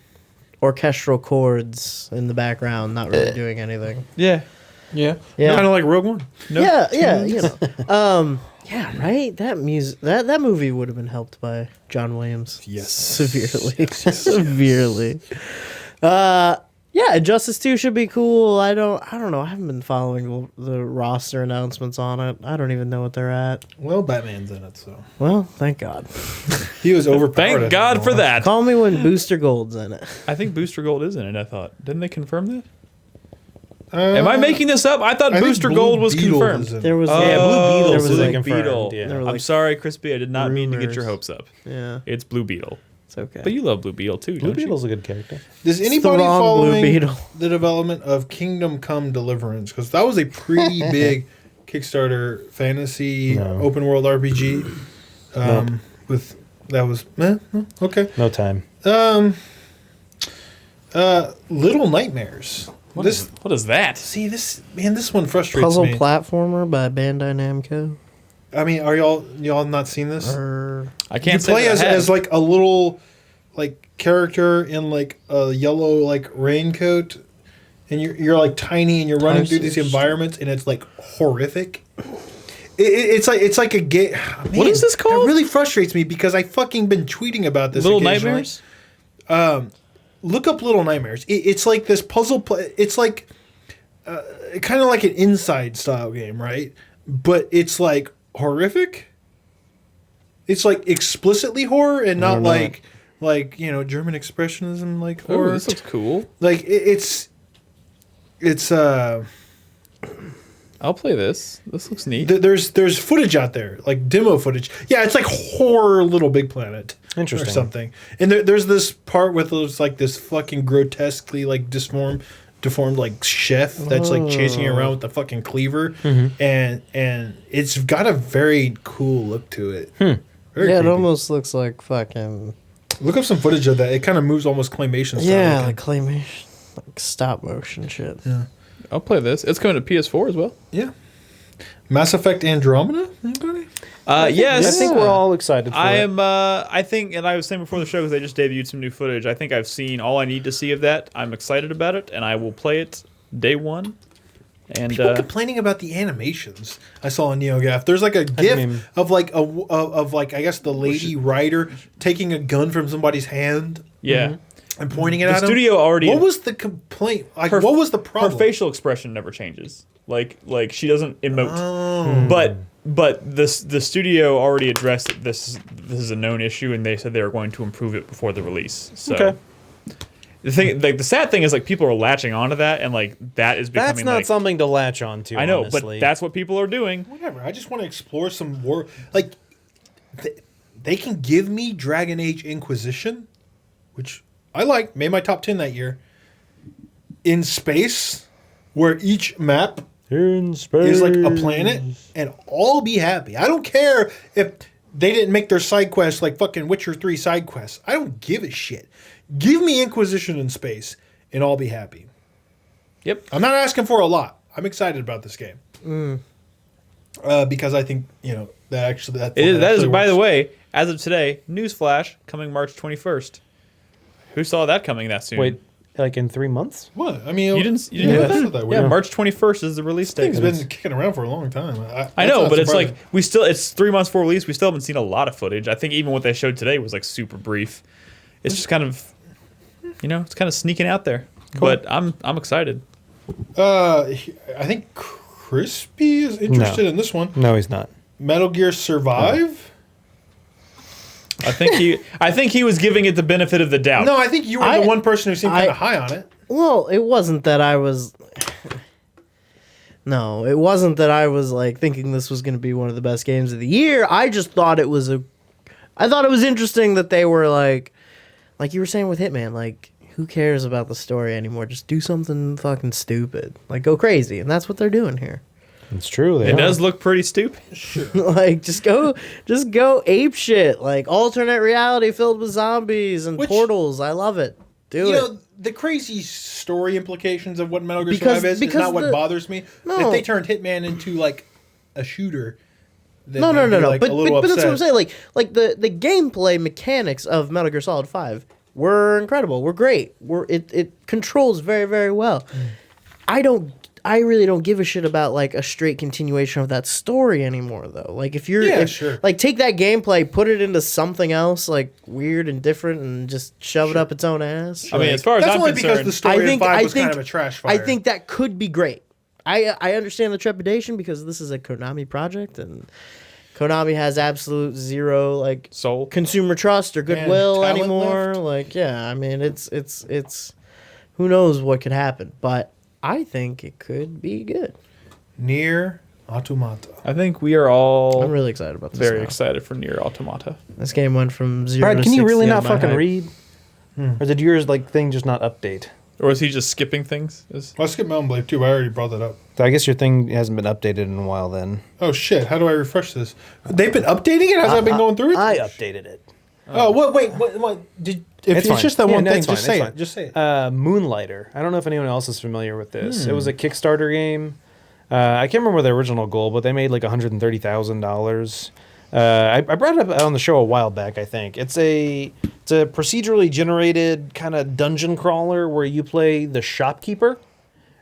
orchestral chords in the background, not really doing anything. Yeah. Yeah. Yeah. Kind of like Rogue One. No yeah, you know. Yeah, right? That music that movie would have been helped by John Williams. Yes. Severely. Severely. Yeah, Injustice 2 should be cool. I don't know. I haven't been following the roster announcements on it. I don't even know what they're at. Well, Batman's in it, so Well, thank God. he was overpowered. Thank God for that. Call me when Booster Gold's in it. I think Booster Gold is in it, I thought. Didn't they confirm that? Am I making this up? I thought I think Booster Blue Gold was Beetle confirmed. is in it. There was Yeah, Blue there Beetle's was really like confirmed. Beetle. Yeah. There were I'm like sorry, Crispy. I did not mean to get your rumors. hopes up. Yeah, It's Blue Beetle. it's okay. But you love Blue Beetle too, Blue don't Beetle's a good character. Does the anybody wrong Blue following Beetle. the development of Kingdom Come Deliverance? Because that was a pretty big Kickstarter fantasy open world RPG. With that was okay. No time. Little Nightmares. What is that? See this man. This one frustrates Puzzle me. platformer by Bandai Namco. I mean, are y'all not seen this? I You can't say play that I have. as like a little like character in like a yellow like raincoat, and you're like tiny and you're running through these environments, and it's like horrific. It's like a game. What is this called? It really frustrates me because I fucking been tweeting about this. Little occasionally. Nightmares? Look up Little Nightmares. It's like this puzzle. It's like kind of like an Inside style game, right? But it's like horrific. It's like explicitly horror and not like German expressionism like Oh, horror. this looks cool. Like it's I'll play this. This looks neat. there's footage out there, like demo footage. Yeah, it's like horror Little Big Planet. Interesting. Or something. And there's this part with those like this fucking grotesquely like deformed like chef that's like chasing you around with the fucking cleaver, and it's got a very cool look to it. Very Yeah, it creepy. almost looks like fucking. Look up some footage of that. It kind of moves almost claymation style. Yeah, looking. like claymation, like stop motion shit. I'll play this. It's coming to PS4 as well. Yeah. Mass Effect Andromeda. Anybody? Yes. I think we're all excited for I it. am. I think, and I was saying before the show because they just debuted some new footage. I think I've seen all I need to see of that. I'm excited about it, and I will play it day one. And People complaining about the animations. I saw on NeoGAF. There's like a GIF mean- of like of like I guess the lady rider taking a gun from somebody's hand yeah, and pointing it the at him. studio already. What was the complaint? Like, her- what was the problem? Her facial expression never changes. Like she doesn't emote. Oh. But the studio already addressed that this is a known issue, and they said they were going to improve it before the release. So Okay. The thing, like the sad thing is, like people are latching onto that, and like that is becoming. That's not like, something to latch onto. I know, honestly. but that's what people are doing. Whatever. I just want to explore some more. Like, they can give me Dragon Age Inquisition, which I like. Made my top 10 that year. In space, where each map in space is like a planet, and I'll be happy. I don't care if they didn't make their side quests like fucking Witcher 3 side quests. I don't give a shit. Give me Inquisition in space, and I'll be happy. Yep. I'm not asking for a lot. I'm excited about this game. Because I think, that actually... That That is, by the works. way, as of today, newsflash, coming March 21st. Who saw that coming that soon? Wait, like in 3 months? What? I mean... You didn't Yeah, know that's that? not that Yeah, weird. March 21st is the release date. Thing's been kicking around for a long time. I know, but it's surprising. like it's 3 months before release. We still haven't seen a lot of footage. I think even what they showed today was like super brief. It's just kind of, it's kind of sneaking out there. Cool. But I'm excited. I think Crispy is interested in this one. No, he's not. Metal Gear Survive? I think he was giving it the benefit of the doubt. No, I think you were the one person who seemed kind I- of high on it. Well, it wasn't that I was. No, it wasn't that I was like thinking this was going to be one of the best games of the year. I just thought it was I thought it was interesting that they were like you were saying with Hitman, like who cares about the story anymore? Just do something fucking stupid, like go crazy, and that's what they're doing here. It's true. It does look pretty stupid. Like just go ape shit, like alternate reality filled with zombies and Which- portals. I love it. Do it. The crazy story implications of what Metal Gear Because- Survive is because not what the- bothers me. No. If they turned Hitman into like a shooter, then No. I'd be, like, But a little that's what I'm upset. saying. Like the gameplay mechanics of Metal Gear Solid 5 were incredible. Were great. It controls very, very well. I really don't give a shit about like a straight continuation of that story anymore though. Like if Sure. like take that gameplay, put it into something else like weird and different and just shove it up its own ass. I mean, as far as That's I'm only because concerned, the story in 5 was kind of a trash fire. I think that could be great. I understand the trepidation because this is a Konami project and Konami has absolute zero like soul. consumer trust or goodwill talent anymore. left. Like, yeah, I mean, it's who knows what could happen, but I think it could be good. Nier Automata. I think we are all I'm really excited about this. very now. excited for Nier Automata. This game went from 0 Brad, to can you 60 really on not my fucking hype. read? Or did yours thing just not update? Or is he just skipping things? Well, I skipped Mountain Blade too. I already brought that up. So I guess your thing hasn't been updated in a while then. Oh shit! How do I refresh this? They've been updating it. Has I been going through it? I updated it. Oh, what? Wait, what? Did if It's it's, fine. just that Yeah, one no, thing? it's Just fine, say it's it. fine. Just say it. Moonlighter. I don't know if anyone else is familiar with this. It was a Kickstarter game. I can't remember the original goal, but they made like $130,000. I brought it up on the show a while back, I think. It's a procedurally generated kind of dungeon crawler where you play the shopkeeper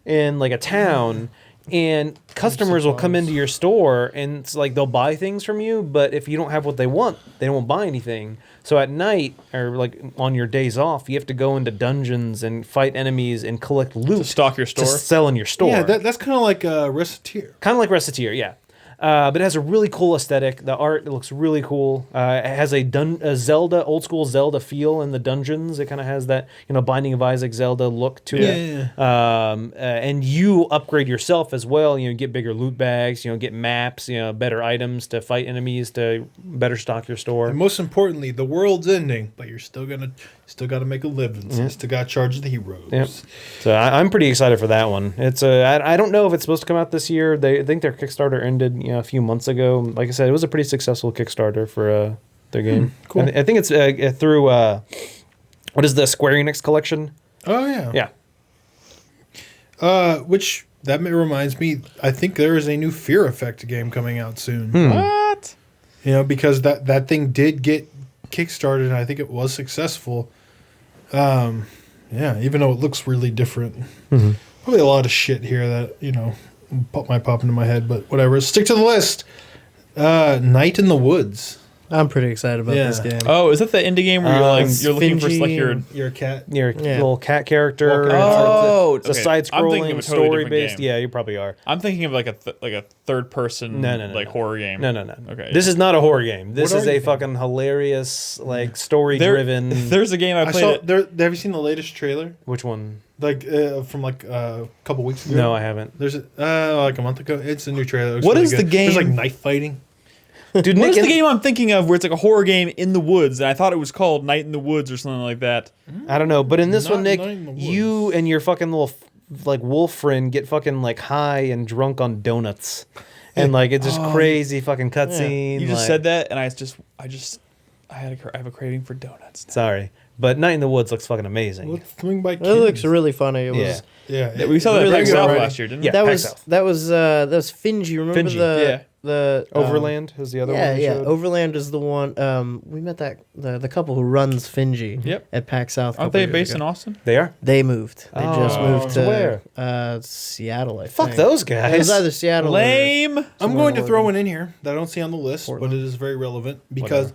in like a town, and customers will come into your store and it's like they'll buy things from you, but if you don't have what they want, they won't buy anything. So at night or like on your days off, you have to go into dungeons and fight enemies and collect loot To stock your store? to sell in your store. Yeah, that's kind of like Reciteer. Kind of like Reciteer, yeah. But it has a really cool aesthetic. The art, it looks really cool. It has a Zelda, old school Zelda feel in the dungeons. It kind of has that, Binding of Isaac Zelda look to it. And you upgrade yourself as well. Get bigger loot bags. Get maps. Better items to fight enemies to better stock your store. And most importantly, the world's ending, but you're still got to make a living. So you still got to charge the heroes. Yep. So I'm pretty excited for that one. It's I don't know if it's supposed to come out this year. I think their Kickstarter ended a few months ago. Like I said, it was a pretty successful Kickstarter for their game. Cool. And I think it's through what is the Square Enix collection? Oh yeah. Yeah. Which that reminds me, I think there is a new Fear Effect game coming out soon. What? Because that thing did get kickstarted, and I think it was successful. Even though it looks really different. Probably a lot of shit here that might pop into my head, but whatever. Stick to the list. Night in the Woods. I'm pretty excited about this Yeah. game. Oh, is that the indie game where you're like it's you're looking for like Finji your? and- You're a cat. You're a Yeah. little cat character. Walking and around. Oh, it's a okay. side I'm thinking of scrolling, a totally story different based. game. Yeah, you probably are. I'm thinking of like a third person No, like horror game. No. Okay. This is not a horror game. This What is are a you fucking hilarious, like story driven. There's a game I I played. saw. It. Have you seen the latest trailer? Which one? Like from like a couple weeks ago. No, I haven't. There's like a month ago. It's a new trailer. It looks What really is the good. There's like game? knife fighting. Dude, What is Nick, the game I'm thinking of where it's like a horror game in the woods, and I thought it was called Night in the Woods or something like that. I don't know, but in this Not one, Nick, Night in the you Woods. and your fucking little like wolf friend get fucking like high and drunk on donuts, and like it's just crazy fucking cutscene. You just like- said that, and I have a craving for donuts. Now. Sorry, but Night in the Woods looks fucking amazing. Let's swing by. It looks Kins. really funny. It Yeah. was Yeah. We saw that really at good South writing. last year, didn't Yeah. we? that Pack was South. that was Finji. Remember Finji, the Overland is the other Yeah, one. they yeah. showed? Overland is the one. We met the couple who runs Finji. Yep. At PAX South. a Aren't couple they years based ago. in Austin? They are. They moved. They just Oh, moved to to where? Seattle. I Fuck think. those It was guys. either Seattle. Lame. I'm Somewhere going to in throw Oregon. one in here that I don't see on the list, Portland. but it is very relevant because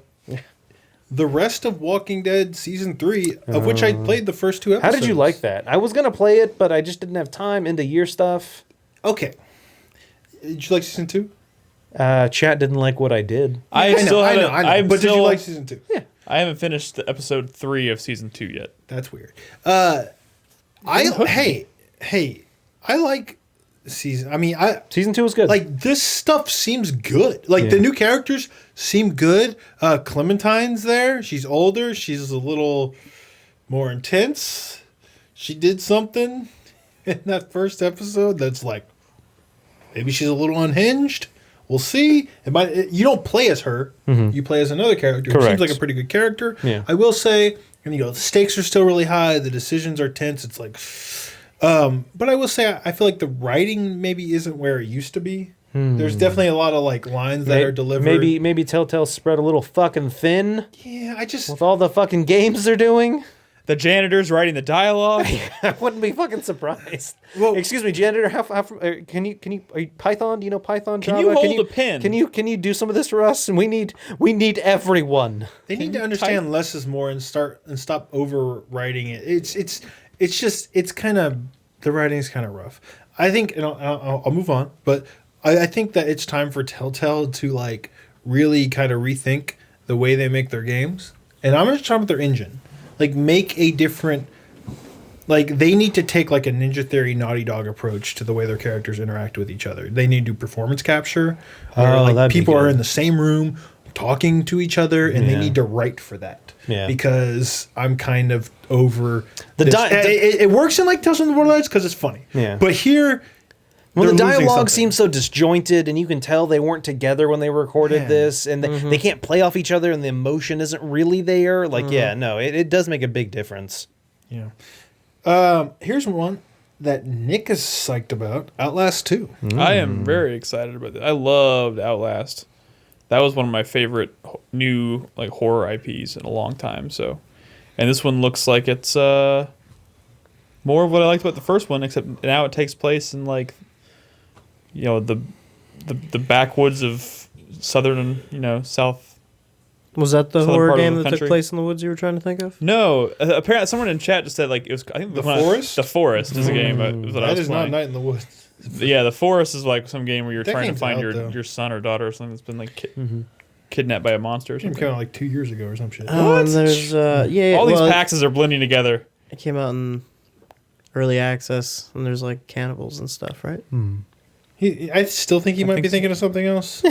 the rest of Walking Dead season 3, of which I played the first 2 How episodes. did you like that? I was gonna play it, but I just didn't have time. Into year stuff. Okay. Did you like season 2? Chat didn't like what I did. I still haven't. I'm But did still, you like season 2? Yeah. I haven't finished the episode 3 of season 2 yet. That's weird. Hey, I like season. I mean, Season 2 was good. like this stuff seems good. Like the Yeah. new characters seem good. Clementine's there. She's older. She's a little more intense. She did something in that first episode that's like maybe she's a little unhinged. We'll see. You don't play as her. You play as another character. Who seems Correct. like a pretty good character. Yeah. I will say, and the stakes are still really high. The decisions are tense. It's like, but I will say, I feel like the writing maybe isn't where it used to be. There's definitely a lot of like lines that are delivered. Maybe Telltale spread a little fucking thin Yeah, I just with all the fucking games they're doing. The janitor's writing the dialogue. I wouldn't be fucking surprised. Well- Excuse me, janitor. Can you are you Python? Do you know Python? Can Java? you hold a pen? Can you do some of this for us? And we need everyone. they need Can to you understand less is more and stop overwriting it. It's kind of the writing's kind of rough. I think, and I'll move on, but I think that it's time for Telltale to like really kind of rethink the way they make their games. And I'm going to talk about their engine. Like make a different, like they need to take like a Ninja Theory Naughty Dog approach to the way their characters interact with each other. They need to do performance capture, where Oh, like that'd be people are good. in the same room talking to each other, and they Yeah. need to write for that. Yeah. Because I'm kind of over The this. di- It works in like Tales from the Borderlands because it's funny. Yeah. But here, Well, the they're losing dialogue something. seems so disjointed, and you can tell they weren't together when they recorded Yeah. this, and they can't play off each other, and the emotion isn't really there. Like, yeah, no, it does make a big difference. Yeah. Here's one that Nick is psyched about: Outlast 2. I am very excited about it. I loved Outlast. That was one of my favorite new like horror IPs in a long time. So, and this one looks like it's more of what I liked about the first one, except now it takes place in like the backwoods of southern south. Was that the Southern horror part of game the that took country. place in the woods you were trying to think of? No, apparently someone in chat just said like it was. I think The Forest? The Forest is a game. Is what I That was is not playing. Night in the Woods. Yeah, the Forest is like some game where you're That trying to game's find out, though. your son or daughter or something that's been like kidnapped by a monster or It came something. out like 2 years ago or some shit. Oh, and there's All these well, PAXs are blending together. It came out in early access, and there's like cannibals and stuff, right? I still think he might be think so. thinking of something else.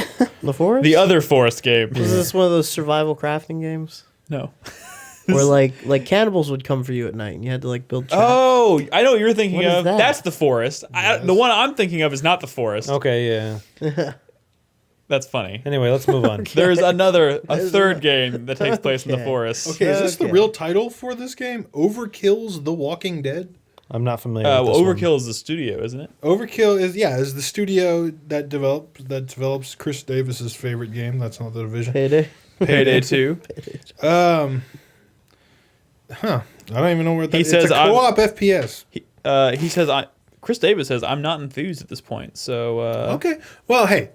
The Forest. The other Forest game. Was this one of those survival crafting games No. where like cannibals would come for you at night, and you had to like build traps? Oh, I know what you're thinking What is of. that? That's the Forest. The one I'm thinking of is not the Forest. Okay, yeah. That's funny. Anyway, let's move on. There's a third game that takes place in the Okay. Forest. Okay, is this the Okay. real title for this game? Overkill's The Walking Dead? I'm not familiar with this Overkill is the studio, isn't it? Overkill is the studio that develops Chris Davis's favorite game. That's not the division. Payday. Payday 2. I don't even know where that He is. says It's a co-op FPS. He says, Chris Davis says, I'm not enthused at this point. So, Okay. Well, hey,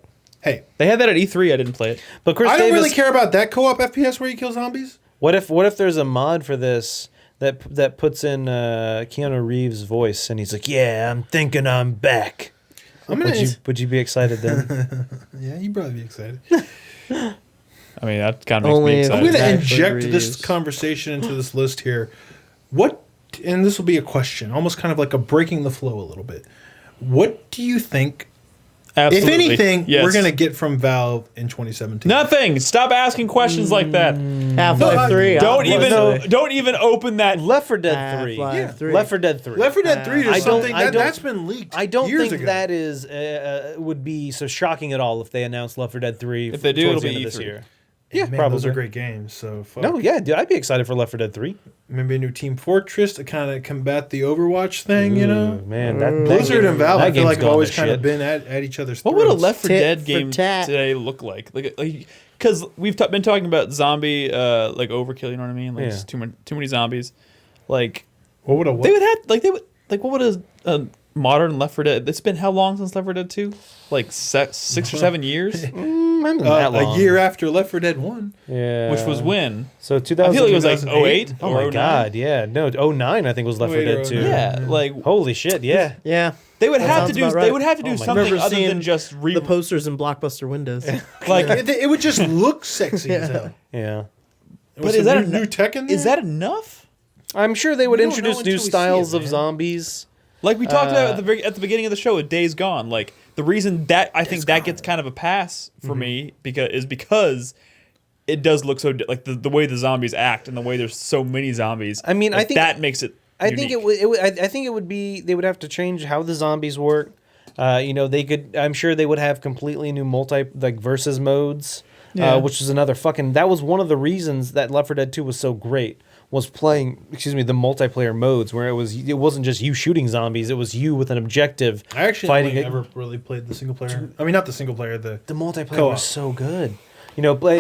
Hey, They had that at E3. I didn't play it. But Chris I don't Davis, really care about that co-op FPS where you kill zombies. what if there's a mod for this that puts in Keanu Reeves' voice and he's like, "Yeah, I'm thinking I'm back." Would you be excited then? Yeah, you'd probably be excited. I mean, that kind of makes Only me if I'm excited. going to Exactly. inject Reeves. this conversation into this list here. What, and this will be a question, almost kind of like a breaking the flow a little bit. What do you think, Absolutely. if anything, Yes. we're going to get from Valve in 2017? Nothing. Stop asking questions like that. Half-Life 3. Don't even open that. Left 4 Dead 3. Half-Life 3. Left 4 Dead 3. Left 4 Dead 3 is I don't- something I don't- that's been leaked I don't years think ago. that is would be so shocking at all if they announced Left 4 Dead 3 If they do, towards it'll the be end of this E3. year. Yeah, Yeah, man, those probably. are great games. So fuck. No, yeah, dude, I'd be excited for Left 4 Dead 3. Maybe a new Team Fortress to kind of combat the Overwatch thing, you know? Ooh, man, that Blizzard and Valve, I feel like, have gone always to kind of shit. been at each other's What throats. would a Left 4 Tit Dead for game tat. today look like? Because we've been talking about zombie like overkill. You know what I mean? Like Yeah. it's too many zombies. Like What would a they would have what would a modern Left 4 Dead? It's been how long since Left 4 Dead 2? Like 6 or 7 years, That long. a year after Left 4 Dead 1? Yeah. which was when. So 2000. I feel like it was like 2008? 08 Oh or my 09. god, yeah. No, 09 I think was Left 4 08 or Dead 2. 09. Yeah, like Holy shit, yeah. Yeah. they would That have to sounds do. about They right. would have to do Oh my something Remember other than seeing just The posters in Blockbuster windows. like. It would just look sexy as hell. Yeah. But is that new tech in there? Is that enough? I'm sure they would We don't know introduce until new we see styles it, of man. zombies. Like we talked about at the beginning of the show with Days Gone. Like the reason that I think that gets kind of a pass for me because it does look so like the way the zombies act and the way there's so many zombies. I mean, I like, think- that makes it. I think unique. it would. I think it would be. They would have to change how the zombies work. They could. I'm sure they would have completely new versus modes, Yeah. which is another fucking. That was one of the reasons that Left 4 Dead 2 was so great. Was playing, the multiplayer modes where it wasn't just you shooting zombies. It was you with an objective. I actually fighting only it. ever really played the single player. I mean, not the single player. The multiplayer Co-op. was so good. I know, Four.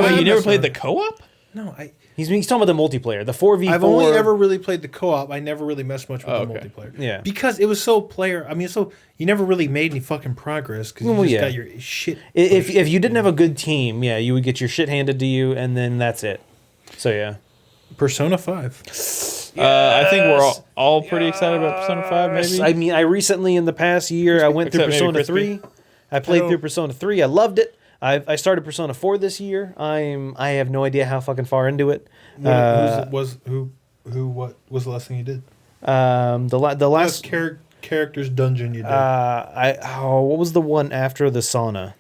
I- You never that's played not- the co-op? no, He's talking about the multiplayer, the 4v4. I've only ever really played the co-op. I never really messed much with Oh, the okay. multiplayer. Yeah. because it was so player. I mean, so you never really made any fucking progress because you Well, just yeah. got your shit. If you didn't have a good team, yeah, you would get your shit handed to you, and then that's it. So yeah. Persona 5. I think we're all pretty excited about Persona 5. Maybe. I mean, I recently in the past year I went through Except maybe Persona Crispy. 3. I played don't- through Persona 3. I loved it. I started Persona 4 this year. I have no idea how fucking far into it. What was the last thing you did? The Last last characters dungeon you did. what was the one after the sauna?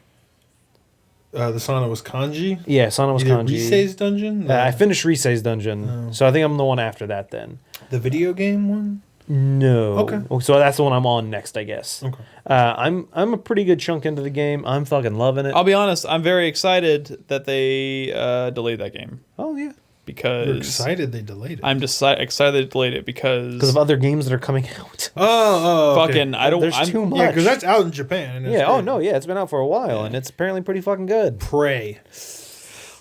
The sauna was Kanji. Yeah, sauna was You did kanji. Risei's dungeon. I finished Risei's dungeon, Oh. so I think I'm the one after that then. the video game one. No. Okay. So that's the one I'm on next, I guess. Okay. I'm a pretty good chunk into the game. I'm fucking loving it. I'll be honest. I'm very excited that they delayed that game Oh yeah. because You're excited they delayed it. I'm just excited they delayed it because Because of other games that are coming out. okay. fucking I don't. There's I'm, too much. Yeah, because that's out in Japan. And it's Yeah. Oh great. no. Yeah. It's been out for a while, and it's apparently pretty fucking good. Prey.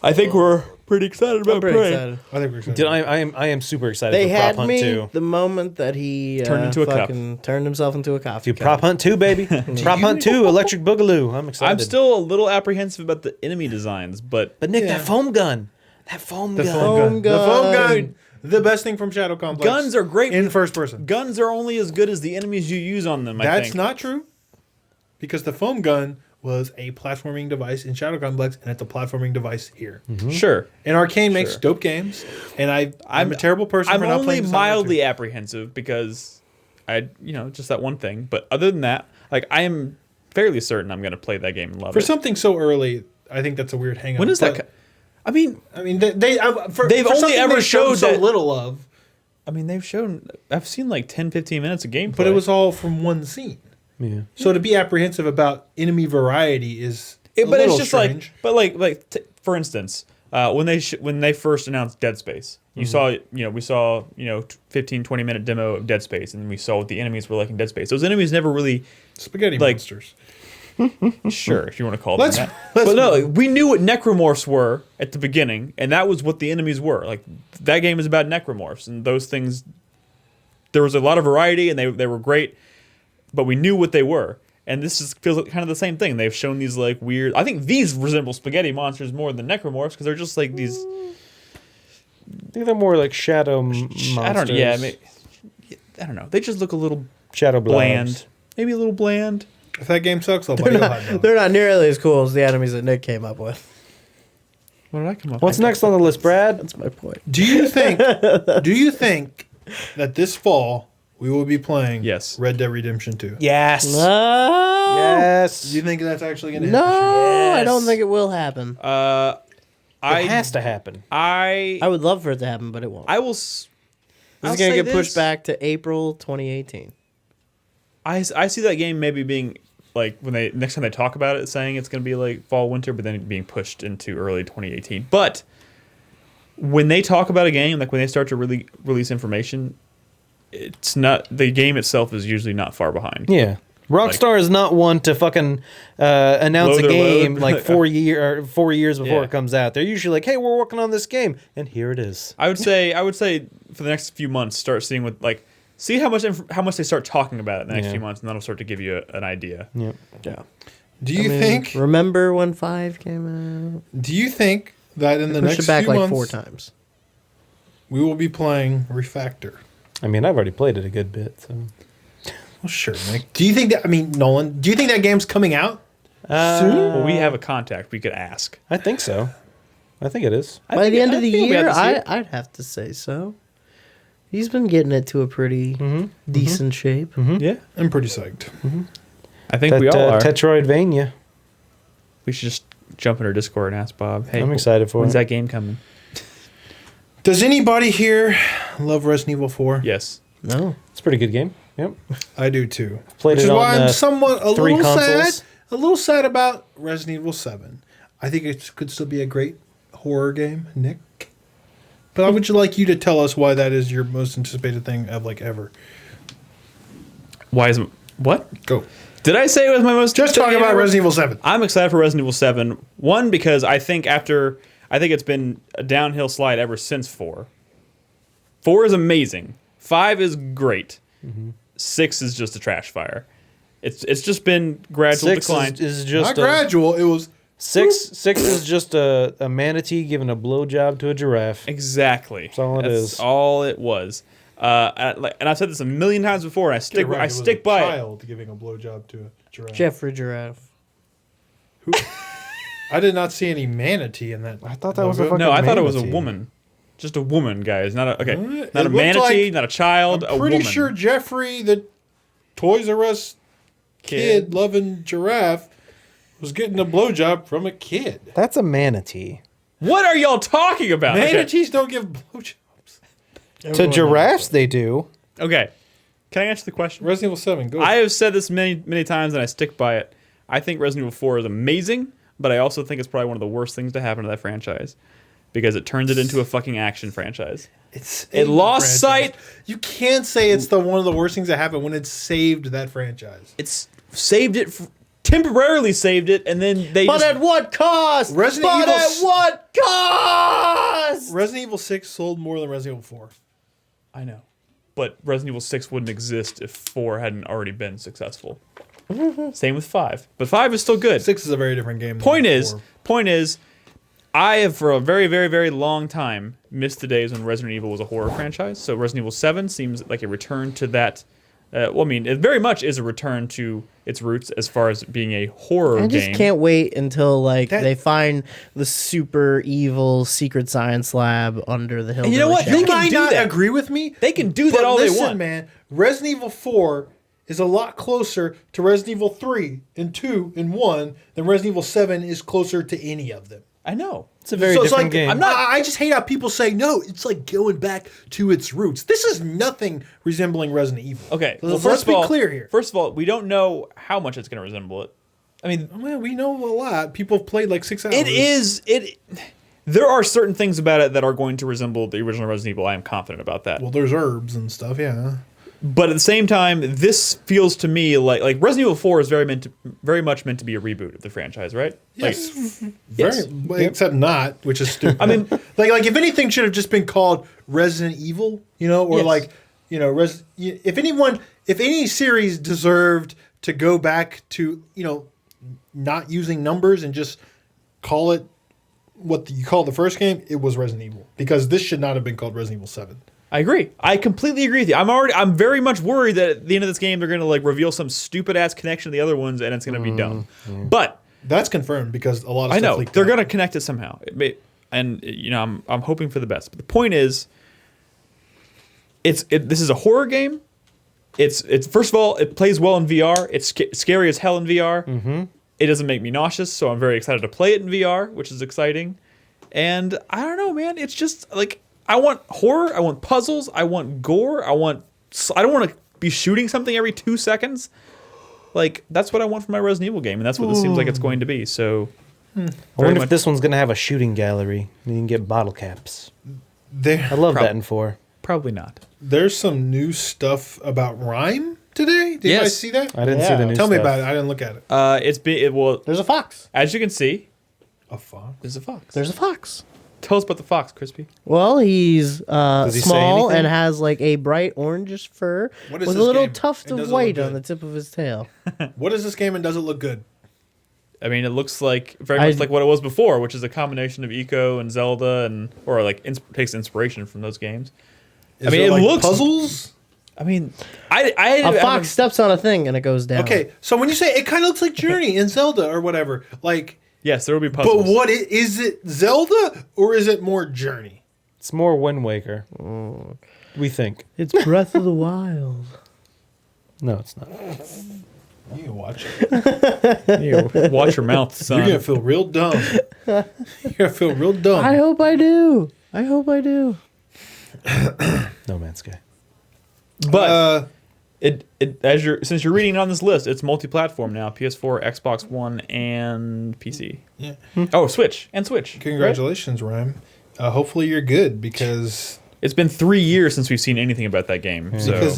I think we're pretty excited about I'm pretty Prey. excited. I think we're excited. Dude, I am super excited They for Prop had Hunt me 2. the moment that he Turned into a cup. fucking turned himself into a coffee Dude, cup. Prop Hunt 2, baby. Prop Hunt 2, Electric Boogaloo. I'm excited. I'm still a little apprehensive about the enemy designs, but But Nick, Yeah. that foam gun. That foam the gun. foam gun. The foam gun. gun. The best thing from Shadow Complex. guns are great. in first person. Guns are only as good as the enemies you use on them. I That's think. not true. Because the foam gun was a platforming device in Shadow Complex, and it's a platforming device here. Sure. And Arcane makes Sure. dope games, and I'm a terrible person I'm for not only playing Dishonored mildly 2. apprehensive because just that one thing. But other than that, like I am fairly certain I'm going to play that game and love For it. something so early, I think that's a weird hang up. When is that? I mean, They've They've for only something ever they've shown showed so that- little of, they've shown. I've seen like 10, 15 minutes of gameplay. but it was all from one scene. Yeah. So to be apprehensive about enemy variety is a but it's little just strange. for instance, when they first announced Dead Space, you saw we saw 15, 20 minute demo of Dead Space, and we saw what the enemies were like in Dead Space. Those enemies never really Spaghetti like- monsters. sure if you want to call Let's- them that. let's- But no, we knew what necromorphs were at the beginning, and that was what the enemies were. Like that game is about necromorphs, and those things. There was a lot of variety, and they were great, but we knew what they were. And this just feels like kind of the same thing. They've shown these like weird. I think these resemble spaghetti monsters more than necromorphs because they're just like these. I think they're more like shadow monsters. I don't. Yeah, I don't know. They just look a little shadow bland. blobs. Maybe a little bland. If that game sucks, I'll buy you a hot dog. They're not nearly as cool as the enemies that Nick came up with. What did I come up? What's with? next on the list, Brad? That's my point. Do you think that this fall we will be playing Yes. Red Dead Redemption 2? Yes. No, Yes. Do you think that's actually going to no, happen? I don't think it will happen. It has to happen. I would love for it to happen, but it won't. I will. This is going to get pushed back to April 2018. I see that game maybe being like when they next time they talk about it, saying it's going to be like fall winter, but then it being pushed into early 2018. But when they talk about a game, like when they start to really release information, it's not the game itself is usually not far behind. Yeah. Rockstar is not one to fucking announce a Blow their game load. like 4 years before Yeah. it comes out. They're usually like, "Hey, we're working on this game," and here it is. I would say for the next few months, start seeing what like see how much they start talking about it in the next Yeah. few months, and that'll start to give you an idea. Yep. Yeah. Do you think? Remember when 5 came out? Do you think that in the Pushed next it back few like months 4 times. we will be playing Refactor? I mean, I've already played it a good bit, so. Well, sure, Nick. Do you think that? I mean, Nolan. Do you think that game's coming out soon? Well, we have a contact we could ask. I think so. I think it is. I By think the it- end I of the think we have year, to see it. I'd have to say so. He's been getting it to a pretty decent shape. Yeah, I'm pretty psyched. I think That we all are. Tetroidvania. We should just jump in our Discord and ask Bob. Hey, I'm excited for when's it. that game coming? Does anybody here love Resident Evil 4? Yes. No. It's a pretty good game. Yep. I do too. Played Which it is why on, I'm somewhat a 3 little consoles. sad. A little sad about Resident Evil 7. I think it could still be a great horror game, Nick. But I would like you to tell us why that is your most anticipated thing of like ever. Why is what? Go. Did I say it was my most? Just talking about Resident Evil 7. I'm excited for Resident Evil 7. One, because I think it's been a downhill slide ever since 4. 4 is amazing. 5 is great. 6 is just a trash fire. It's just been gradual 6 decline. is just Not gradual. It was 6 is just a manatee giving a blowjob to a giraffe. Exactly. That's all it is. All it was. And I've said this a million times before, and I stick by it. child giving a blowjob to a giraffe. Jeffrey Giraffe. I did not see any manatee in that. I thought that was a logo. fucking No, I thought it was a manatee. woman. Just a woman, guys. Not a It not a looked manatee, like- not a child, I'm a pretty woman. sure Jeffrey, the Toys R Us kid loving giraffe, was getting a blowjob from a kid. That's a manatee. What are y'all talking about? Manatees don't give blowjobs. To giraffes, they do. Okay. Can I answer the question? Resident Evil 7, go. I have said this many times, and I stick by it. I think Resident Evil 4 is amazing, but I also think it's probably one of the worst things to happen to that franchise because it turns it into a fucking action franchise. It lost sight. You can't say it's one of the worst things that happened when it saved that franchise. It's saved it, temporarily saved it, and then they But just... at what cost? Resident but Evil at what cost? Resident Evil 6 sold more than Resident Evil 4. I know. But Resident Evil 6 wouldn't exist if 4 hadn't already been successful. Same with 5. But 5 is still good. 6 is a very different game. than Point 4. is, I have for a very, very, very long time missed the days when Resident Evil was a horror franchise. So Resident Evil 7 seems like a return to that. Well, I mean, it very much is a return to its roots as far as being a horror I just game. can't wait until That- they find the super evil secret science lab under the hill. And you know what? You They can might do not that. agree with me. They can do that but all listen, they want. man. Resident Evil 4 is a lot closer to Resident Evil 3 and 2 and 1 than Resident Evil 7 is closer to any of them. I know. It's a very it's different like, game. I just hate how people say, no, it's like going back to its roots. This is nothing resembling Resident Evil. Okay. Well, Let's first be of all, clear here. First of all, we don't know how much it's going to resemble it. I mean, Well, we know a lot. People have played like 6 hours. There are certain things about it that are going to resemble the original Resident Evil. I am confident about that. Well, there's herbs and stuff, yeah. But at the same time, this feels to me like Resident Evil 4 is very much meant to be a reboot of the franchise, right? Yes. Yes. Very, except not, which is stupid. I mean, like if anything should have just been called Resident Evil, or Yes. if any series deserved to go back to, not using numbers and just call it what you call the first game, it was Resident Evil. Because this should not have been called Resident Evil 7. I agree. I completely agree with you. I'm very much worried that at the end of this game they're going to like reveal some stupid ass connection to the other ones and it's going to be dumb. But That's confirmed because a lot of I stuff know leaked they're out. going to connect it somehow. I'm hoping for the best. But the point is, this is a horror game. It's first of all, it plays well in VR. It's scary as hell in VR. Mm-hmm. It doesn't make me nauseous, so I'm very excited to play it in VR, which is exciting. And I don't know, man. It's just like I want horror. I want puzzles. I want gore. I don't want to be shooting something every 2 seconds. Like that's what I want from my Resident Evil game, and that's what this seems like it's going to be. So. I wonder if this one's gonna have a shooting gallery. You can get bottle caps. I love that in 4. Probably not. There's some new stuff about Rhyme today. Did you guys see that? I didn't see the new Tell stuff. me about it. I didn't look at it. Well, There's a fox. as you can see, A fox. there's a fox. There's a fox. Tell us about the fox, Crispy. Well, he's he say small anything? and has like a bright orangish fur What is with a this little game? tuft It of doesn't white look on good. the tip of his tail. What is this game and does it look good? I mean, it looks like very much like what it was before, which is a combination of Eco and Zelda, or like takes inspiration from those games. Is mean, there, it like, looks- puzzles. I mean, I A fox steps on a thing and it goes down. Okay, so when you say it kind of looks like Journey in Zelda or whatever, like, Yes, there will be puzzles. but what is it? Zelda or is it more Journey? It's more Wind Waker. We think. It's Breath of the Wild. No, it's not. You can watch it. You watch your mouth, son. You're gonna feel real dumb. You're gonna feel real dumb. I hope I do. I hope I do. No Man's Sky. But since you're reading on this list, it's multi-platform now: PS4, Xbox One, and PC. Yeah. Oh, Switch and Switch. right? Congratulations, Rhyme. Hopefully you're good because It's been 3 years since we've seen anything about that game. So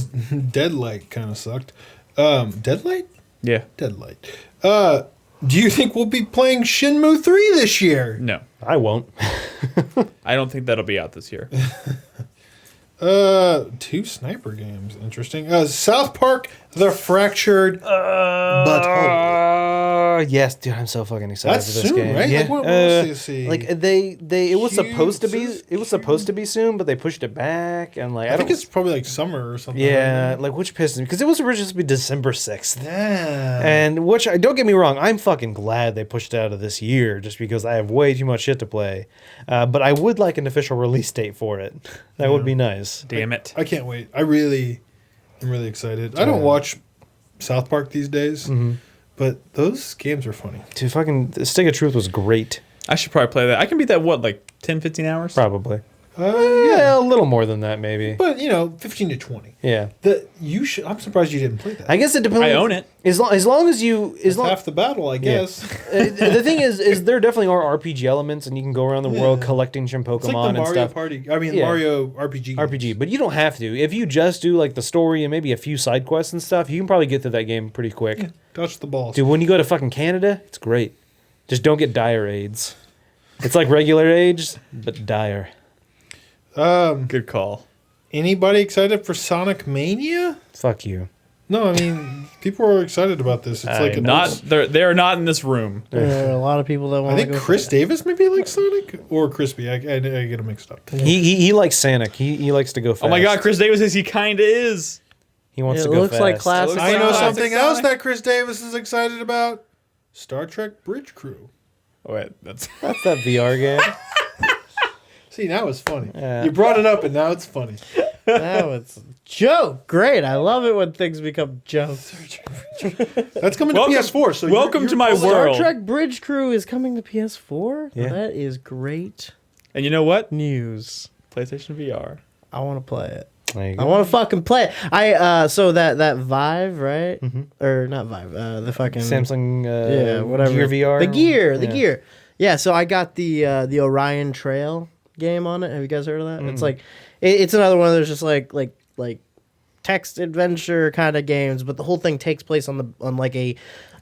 Deadlight kind of sucked. Deadlight? yeah, Deadlight. Do you think we'll be playing Shenmue 3 this year? no, I won't. Uh, I don't think that'll be out this year. 2 sniper games. Interesting. South Park: The Fractured Butthole. Yes, dude, I'm so fucking excited That's for this soon, game. right? Yeah. Like, what else do you see? Like it was supposed to be. Cute. It was supposed to be soon, but they pushed it back, and like I think it's probably like summer or something. yeah, like which pisses me because it was originally supposed to be December 6th. Yeah. And which don't get me wrong, I'm fucking glad they pushed it out of this year just because I have way too much shit to play. But I would like an official release date for it. That would be nice. Damn it! I can't wait. I'm really excited. I don't watch South Park these days, but those games are funny. Dude, fucking Stick of Truth was great. I should probably play that. I can beat that like 10, 15 hours. Probably. Yeah, Yeah, a little more than that, maybe. but 15 to 20. Yeah. You should. I'm surprised you didn't play that. I guess it depends. I own it. As long as you Half the battle, I guess. the thing is there definitely are RPG elements, and you can go around the world collecting some Pokemon It's like the and Mario stuff. Party. I mean, Yeah. Mario RPG. RPG, but you don't have to. If you just do like the story and maybe a few side quests and stuff, you can probably get through that game pretty quick. Touch the balls. Dude, when you go to fucking Canada, it's great. Just don't get dire AIDS. It's like regular AIDS, but dire. Good call. Anybody excited for Sonic Mania? Fuck you. No, I mean people are excited about this. It's like They're not in this room. There are a lot of people that I want to think go. Chris Davis maybe likes Sonic or Crispy. I get them mixed up. He likes Sonic. He likes to go fast. Oh my God, Chris Davis says he kind of is. He wants It to go looks fast. like classic. Looks I know Classic something else Sonic. that Chris Davis is excited about. Star Trek Bridge Crew. Oh wait, that's That's that VR game. See, now it's funny. Yeah. You brought it up and now it's funny. Now it's joke. Great. I love it when things become jokes. That's coming to PS4. So welcome to my close. world. Star Trek Bridge Crew is coming to PS4. Yeah. That is great and you know what? news. PlayStation VR. I want to play it. There you I go. want to fucking play it. So that Vive, right? Or not Vive, the fucking Samsung yeah, whatever. Gear VR. The gear. Yeah. Gear. Yeah, so I got the Orion Trail game on it. Have you guys heard of that? It's like it's another one of those just like text adventure kind of games, but the whole thing takes place on like a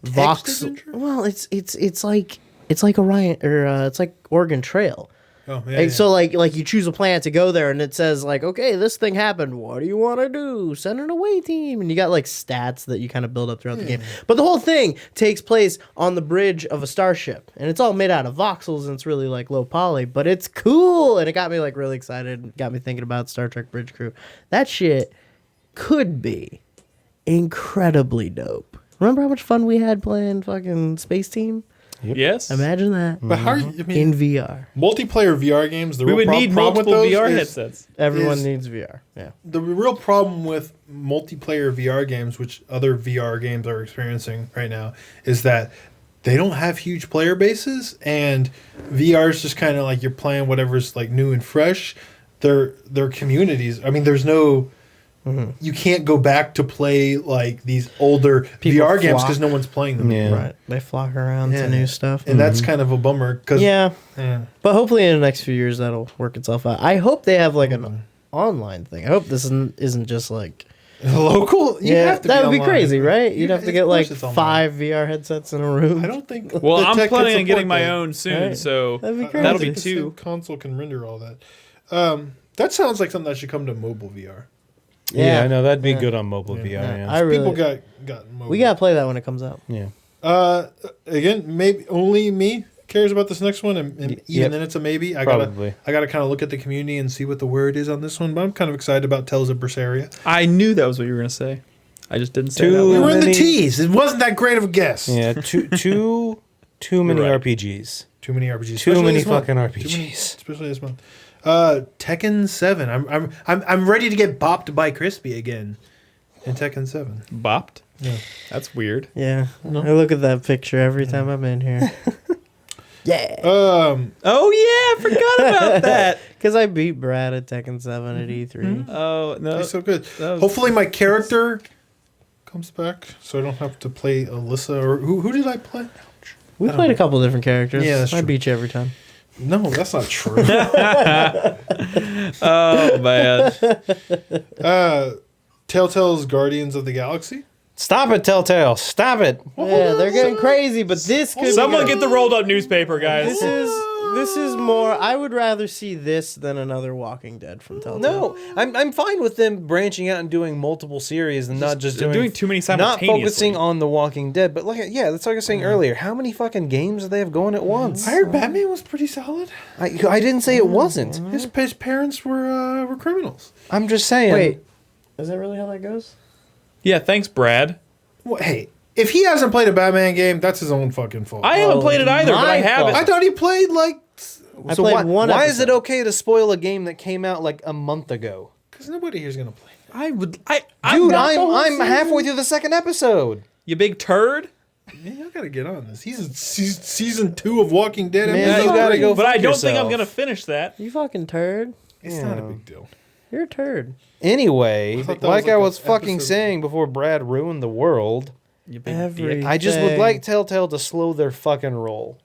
Vox. adventure? Well, it's like Orion or it's like Oregon Trail. Oh, yeah, And yeah. so like you choose a planet to go there, and it says like, okay, this thing happened. What do you want to do? Send an away team, and you got like stats that you kind of build up throughout the game. But the whole thing takes place on the bridge of a starship, and it's all made out of voxels, and it's really like low poly, but it's cool, and it got me like really excited. And got me thinking about Star Trek Bridge Crew. That shit could be incredibly dope. Remember how much fun we had playing fucking Space Team? Yes. Imagine that But how are you, I mean, in VR. multiplayer VR games, the We real would need problem with multiple those VR is- headsets. Everyone is- needs VR. Yeah. The real problem with multiplayer VR games, which other VR games are experiencing right now, is that they don't have huge player bases, and VR is just kind of like you're playing whatever's like new and fresh. Their communities. I mean, there's no. You can't go back to play like these older People VR games flock. because no one's playing them. Yeah. Right. They flock around Yeah. to new stuff. And that's kind of a bummer. Cause, Yeah. yeah. But hopefully in the next few years that'll work itself out. I hope they have like an online thing. I hope this isn't just like Local? You have to that would be online. crazy, right? You'd Yeah, have to of get like course it's online. 5 VR headsets in a room. I don't think. Well, the I'm tech can planning on support getting my that. own soon, Right. so That'd be I crazy. don't that'll be think the same two. console can render all that. That sounds like something that should come to mobile VR. Yeah, I know that'd be Yeah. good on mobile VR. Yeah. Yeah. I really, People got mobile. we gotta play that when it comes out. yeah. Again, maybe only me cares about this next one, and even Yep. then it's a maybe. Probably. I gotta kind of look at the community and see what the word is on this one. But I'm kind of excited about Tales of Berseria. I knew that was what you were gonna say. I just didn't say Two- that. We loud. were in the many- tease. It wasn't that great of a guess. Yeah. Too many right. RPGs. Too many RPGs. Too especially many this month. fucking Too many- RPGs. especially this month. Tekken 7. I'm ready to get bopped by Crispy again. In Tekken 7. Bopped. Yeah. That's weird. Yeah. I look at that picture every time I'm in here. Yeah. Oh yeah, I forgot about that. Because I beat Brad at Tekken 7 at E3. Oh no. He's so good. that was- Hopefully my character comes back, so I don't have to play Alyssa or who did I play? We I don't played know. a couple different characters. Yeah, that's I true. beat you every time. No, that's not true. Oh man. Telltale's Guardians of the Galaxy. Stop it, Telltale. Stop it. Yeah, they're getting crazy, but this could Someone be get the rolled up newspaper, guys. This is more. I would rather see this than another Walking Dead from Telltale. No, I'm fine with them branching out and doing multiple series and not just they're doing too many not simultaneously. focusing on The Walking Dead. But like, yeah, that's like I was saying earlier. How many fucking games do they have going at once? I heard Batman was pretty solid. I didn't say it wasn't. His parents were criminals. I'm just saying. Wait, is that really how that goes? Yeah, thanks, Brad. Well, hey, if he hasn't played a Batman game, that's his own fucking fault. I haven't Well, played it either, but I my have fault. I it. thought he played like I So played why, one why is it episode. okay to spoil a game that came out like a month ago? because nobody here's gonna play. I would. Dude, not the whole I'm season. halfway through the second episode. You big turd. Man, y'all gotta get on this. He's season 2 of Walking Dead. Man, episode you gotta three. go But I fuck don't think I'm yourself. gonna finish that. You fucking turd. It's not a big deal. You're a turd. Anyway, thought that like was I like was a fucking episode. saying before Brad ruined the world, You big Every- dick. I just would Dang. like Telltale to slow their fucking roll.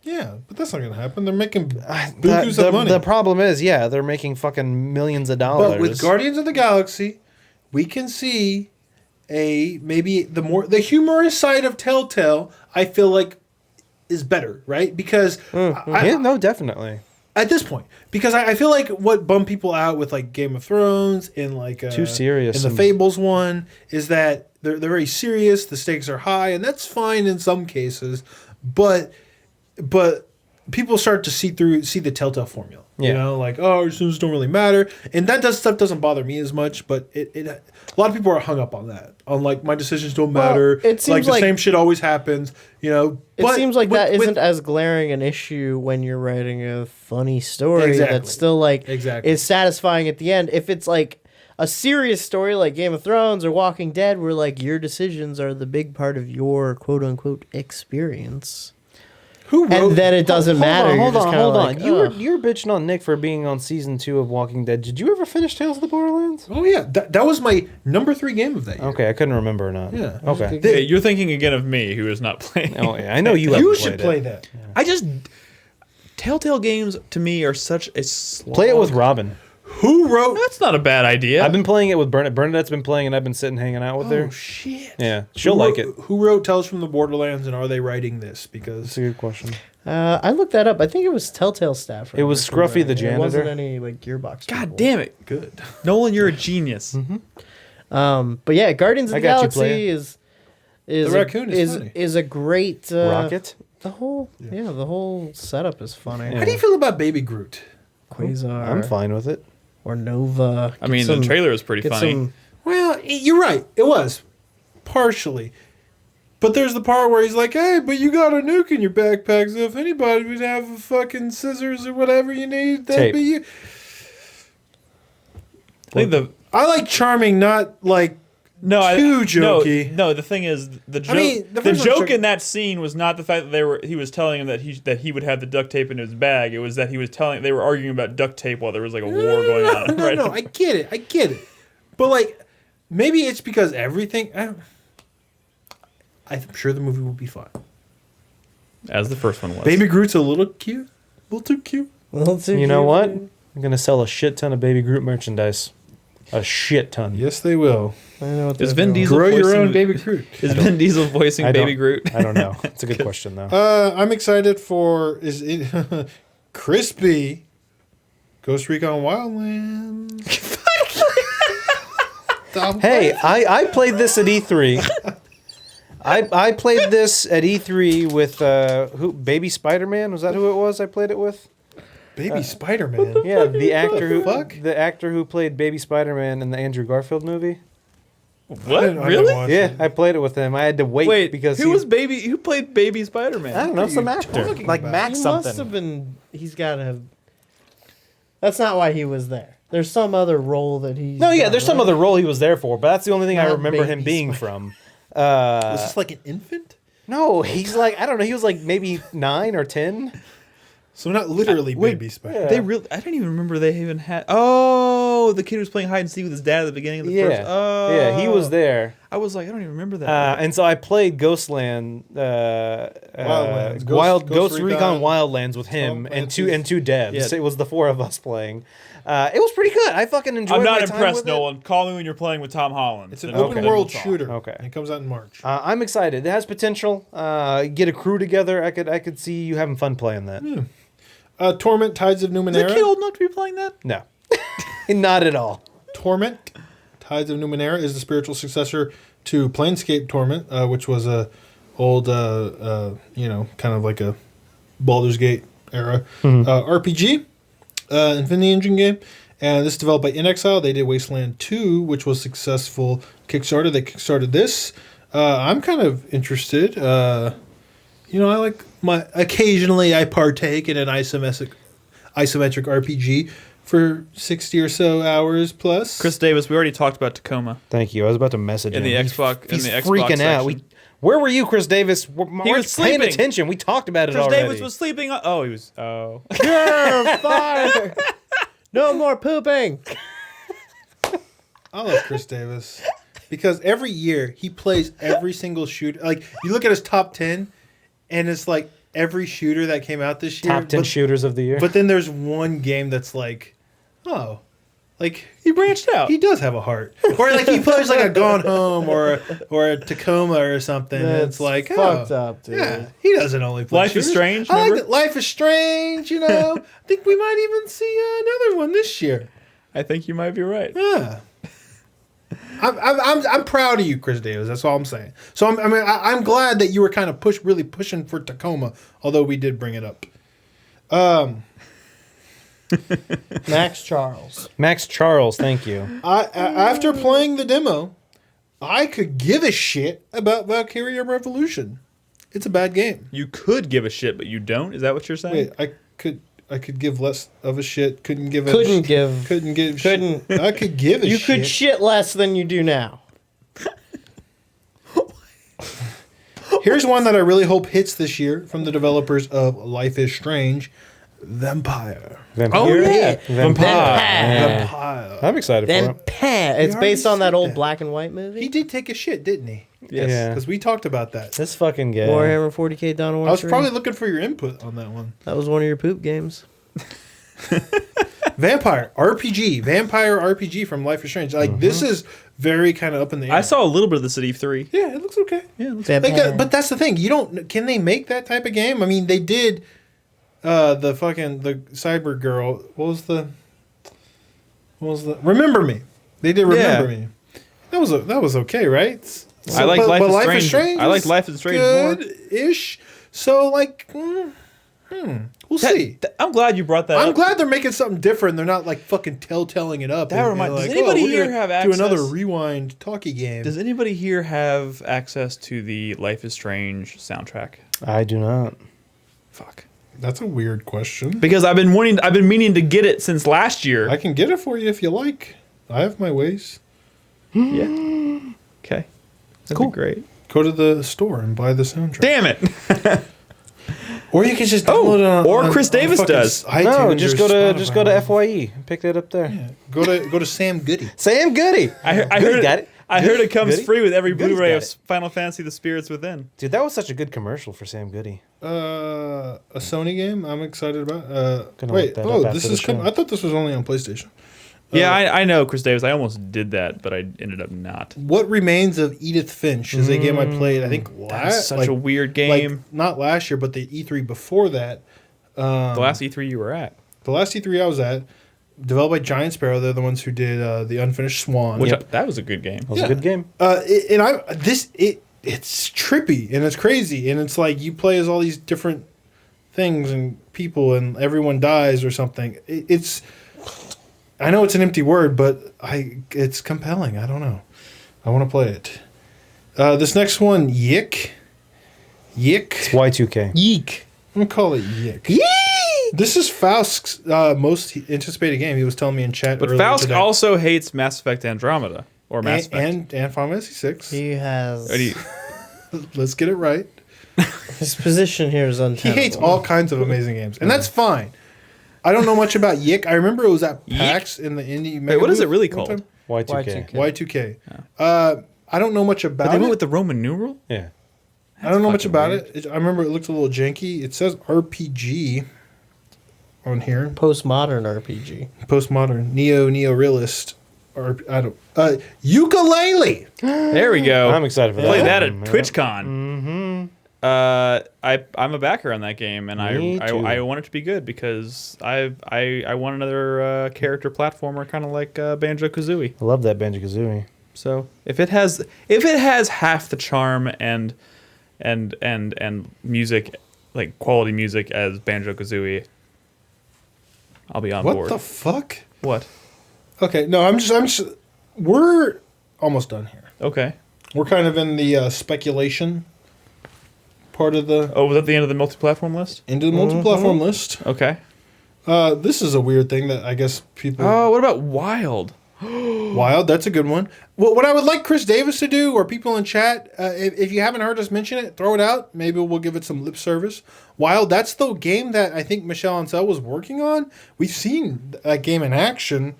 Yeah, but that's not gonna happen. They're making The, bukus of money. the problem is, yeah, they're making fucking millions of dollars. But with Guardians of the Galaxy, we can see maybe the humorous side of Telltale. I feel like is better, right? Because yeah, no, definitely. at this point, because I feel like what bummed people out with like Game of Thrones and like Too serious and the and- Fables one is that they're very serious. The stakes are high, and that's fine in some cases, but people start to see the Telltale formula. You Yeah. know, like, oh, our decisions don't really matter. And stuff doesn't bother me as much, but a lot of people are hung up on that. On like, my decisions don't matter. it seems like the like- same shit always happens, you know. It But seems like with- that with- isn't as glaring an issue when you're writing a funny story Exactly. that's still like Exactly. is satisfying at the end. If it's like a serious story like Game of Thrones or Walking Dead, where like your decisions are the big part of your quote unquote experience, who wrote and then it doesn't matter. You're Hold just on, kinda hold like, on. You "Ugh." were bitching on Nick for being on season 2 of Walking Dead. Did you ever finish Tales of the Borderlands? Oh yeah, that was my number 3 game of that year. Okay, I couldn't remember or not. Yeah. Okay. Hey, you're thinking again of me, who is not playing. Oh yeah, I know you. You haven't should played play it. that. I just Telltale games to me are such a slog. Play it with Robin. Who wrote? That's not a bad idea. I've been playing it with Bernadette. Bernadette's been playing, and I've been sitting hanging out with her. Oh shit! Yeah, she'll Who like wrote- it. Who wrote Tales from the Borderlands, and are they writing this? Because That's a good question. I looked that up. I think it was Telltale staff. It was Scruffy the It wasn't janitor. any like Gearbox. God people. damn it, good. Nolan, you're a genius. But yeah, Guardians of I the got you, Galaxy player. is The raccoon is funny. is a great Rocket. The whole the whole setup is funny. Yeah. How do you feel about Baby Groot? Quasar. I'm fine with it. Or Nova. I mean, the trailer was pretty funny. Well, you're right. It was partially, but there's the part where he's like, "Hey, but you got a nuke in your backpack, so if anybody would have a fucking scissors or whatever you need, that'd Tape. be you." I think I like charming, not like too jokey. No, the thing is, the joke, mean, the the first one's joke joke- in that scene was not the fact that he was telling him that he would have the duct tape in his bag. It was that he was telling they were arguing about duct tape while there was like a war going on. Right? No, I get it. But like, maybe it's because everything. I'm sure the movie will be fun. As the first one was. Baby Groot's a little cute, a little too cute. You know what? I'm gonna sell a shit ton of Baby Groot merchandise. A shit ton. Yes, they will. I know what Is they're Vin doing. Diesel Grow your voicing- own Baby Groot. Is Vin Diesel voicing I Baby don't- Groot? I don't know. It's a good question though. I'm excited for Crispy Ghost Recon Wildlands. Hey, I played this at E3. I played this at E3 with who? Baby Spider-Man. Was that who it was? I played it with. Baby Spider-Man. Yeah, the actor fuck? who played Baby Spider-Man in the Andrew Garfield movie. What? I didn't Really? watch Yeah, it. I played it with him. I had to wait because who played Baby Spider-Man? I don't know, some you actor talking like about? Max He something. must have been. He's got to have. That's not why he was there. There's some other role that he. No, yeah, there's some other role he was there for, but that's the only thing I Not remember him Baby being from. Was this like an infant? No, he's like, I don't know, he was like maybe 9 or 10. So not literally Wait, Baby Spider-Man. yeah. They really? I didn't even remember they even had. Oh, the kid who was playing hide and seek with his dad at the beginning of the Yeah, first. Oh, yeah, he was there. I was like, I don't even remember that. And so I played Ghostland, Wildlands. Ghost Ghost Recon Recon Wildlands with him Tom and two Clancy's- devs. Yeah. It was the 4 of us playing. It was pretty good. I fucking enjoyed. I'm not my time impressed, with it. Nolan. Call me when you're playing with Tom Holland. It's an Then open we'll world talk. shooter. Okay. It comes out in March. I'm excited. It has potential. Get a crew together. I could see you having fun playing that. Torment Tides of Is the Numenera. kid old enough to be playing that? No, not at all. Torment Tides of Numenera is the spiritual successor to Planescape Torment, which was a old, kind of like a Baldur's Gate era RPG, Infinity Engine game. And this is developed by In Exile. They did Wasteland 2, which was successful Kickstarter. They kickstarted this. I'm kind of interested. I like occasionally I partake in an isometric RPG for 60 or so hours plus. Chris Davis, we already talked about Tacoma Thank you. I was about to message in him. the Xbox. He's in the Xbox freaking out. section. Where were you, Chris Davis? He was paying sleeping. attention. We talked about it Chris already. Davis was sleeping. Oh, he was. Oh. You're fired. No more pooping. I love Chris Davis because every year he plays every single shooter. Like you look at his top 10, and it's like every shooter that came out this year. Top 10 shooters of the year. But then there's one game that's like, oh, like He branched out. he does have a heart, or like he plays like a Gone Home or a Tacoma or something. and it's like fucked oh, up, dude. yeah, he doesn't only play Life is shooters. Strange, I like remember? that. Life is Strange. I think we might even see another one this year. I think you might be right. Yeah. I'm proud of you, Chris Davis. That's all I'm saying. So I'm glad that you were kind of really pushing for Tacoma, although we did bring it up. Max Charles. Max Charles, thank you. After playing the demo, I could give a shit about Valkyria Revolution. It's a bad game. You could give a shit, but you don't. Is that what you're saying? Wait, I could give less of a shit. Couldn't give. Couldn't give. Shit. I could give a You shit. could shit less than you do now. Here's one that I really hope hits this year from the developers of Life is Strange, Vampire. Vampire. Oh, yeah. Vampire. Vampire. I'm excited for Then it. It's already based on that said old that. black and white movie. He did take a shit, didn't he? Yes. Yeah. Because we talked about that. This fucking guy. Warhammer 40k Dawn of War I was 3. probably looking for your input on that one. That was one of your poop games. Vampire RPG from Life is Strange. Like this is very kind of up in the air. I saw a little bit of the City of 3. Yeah, it looks okay. Yeah, it looks Vampire. But that's the thing. Can they make that type of game? I mean, they did the cyber girl. What was the Remember Me. They did Remember Me. That was okay, right? I like Life is Strange. I like Life is Strange more. Good-ish. So like we'll see. I'm glad you brought that I'm up. glad they're making something different. They're not like fucking telling it up. That and reminds- like, does anybody we're here gonna have do access- another rewind talkie game? Does anybody here have access to the Life is Strange soundtrack? I do not. Fuck. That's a weird question. Because I've been meaning to get it since last year. I can get it for you if you like. I have my ways. Yeah. Okay. That'd Cool. be great. Go to the store and buy the soundtrack. Damn it. Or you can just download it on. or Chris on Davis fucking does. iTunes No, or just go to Spotify. FYE and pick that up there. Yeah. Go to Sam Goody. Sam Goody. I heard got it. I heard it comes Goody? free with every Goody's Blu-ray got of it. Final Fantasy: The Spirits Within. Dude, that was such a good commercial for Sam Goody. A Sony game I'm excited about. Gonna Wait, look that up this after is the coming. show. I thought this was only on PlayStation. Yeah, I know, Chris Davis. I almost did that, but I ended up not. What Remains of Edith Finch is a game I played. I think That's such a weird game. Like, not last year, but the E3 before that. The last E3 you were at. The last E3 I was at, developed by Giant Sparrow. They're the ones who did the Unfinished Swan. Which that was a good game. That was a good game. It's trippy and it's crazy and it's like you play as all these different things and people and everyone dies or something. I know it's an empty word, but it's compelling. I don't know. I want to play it. This next one, Yick. It's Y2K. Yeek. I'm gonna call it Yick. This is Faust's most anticipated game. He was telling me in chat. But earlier Faust today. also hates Mass Effect Andromeda or Mass Effect. and Final Fantasy 6. He has What do you- Let's get it right. his position here is He untenable. hates all kinds of amazing games, and that's fine. I don't know much about Yick. I remember it was at PAX in the indie. Wait, what is it really one called? time. Y2K. Y2K. I don't know much But about they it. went with the Roman numeral? Yeah. I don't know much fucking about weird. it. I remember it looked a little janky. It says RPG on here. Postmodern RPG. Postmodern, neo-realist, or I don't. Ukulele. There we go. I'm excited for that. Play that at Yeah. TwitchCon. I'm a backer on that game, and Me too. I want it to be good because I want another character platformer, kind of like Banjo-Kazooie. I love that Banjo-Kazooie. So if it has half the charm and music, like quality music as Banjo-Kazooie, I'll be on What board. the fuck? What? Okay, no, I'm just. We're almost done here. Okay. We're kind of in the speculation part of the Oh, was that the end of the multi-platform list? into the multi-platform list. Okay. This is a weird thing that I guess people. Oh, what about Wild? Wild, that's a good one. Well, what I would like Chris Davis to do, or people in chat, if you haven't heard us mention it, throw it out. Maybe we'll give it some lip service. Wild, that's the game that I think Michel Ancel was working on. We've seen that game in action.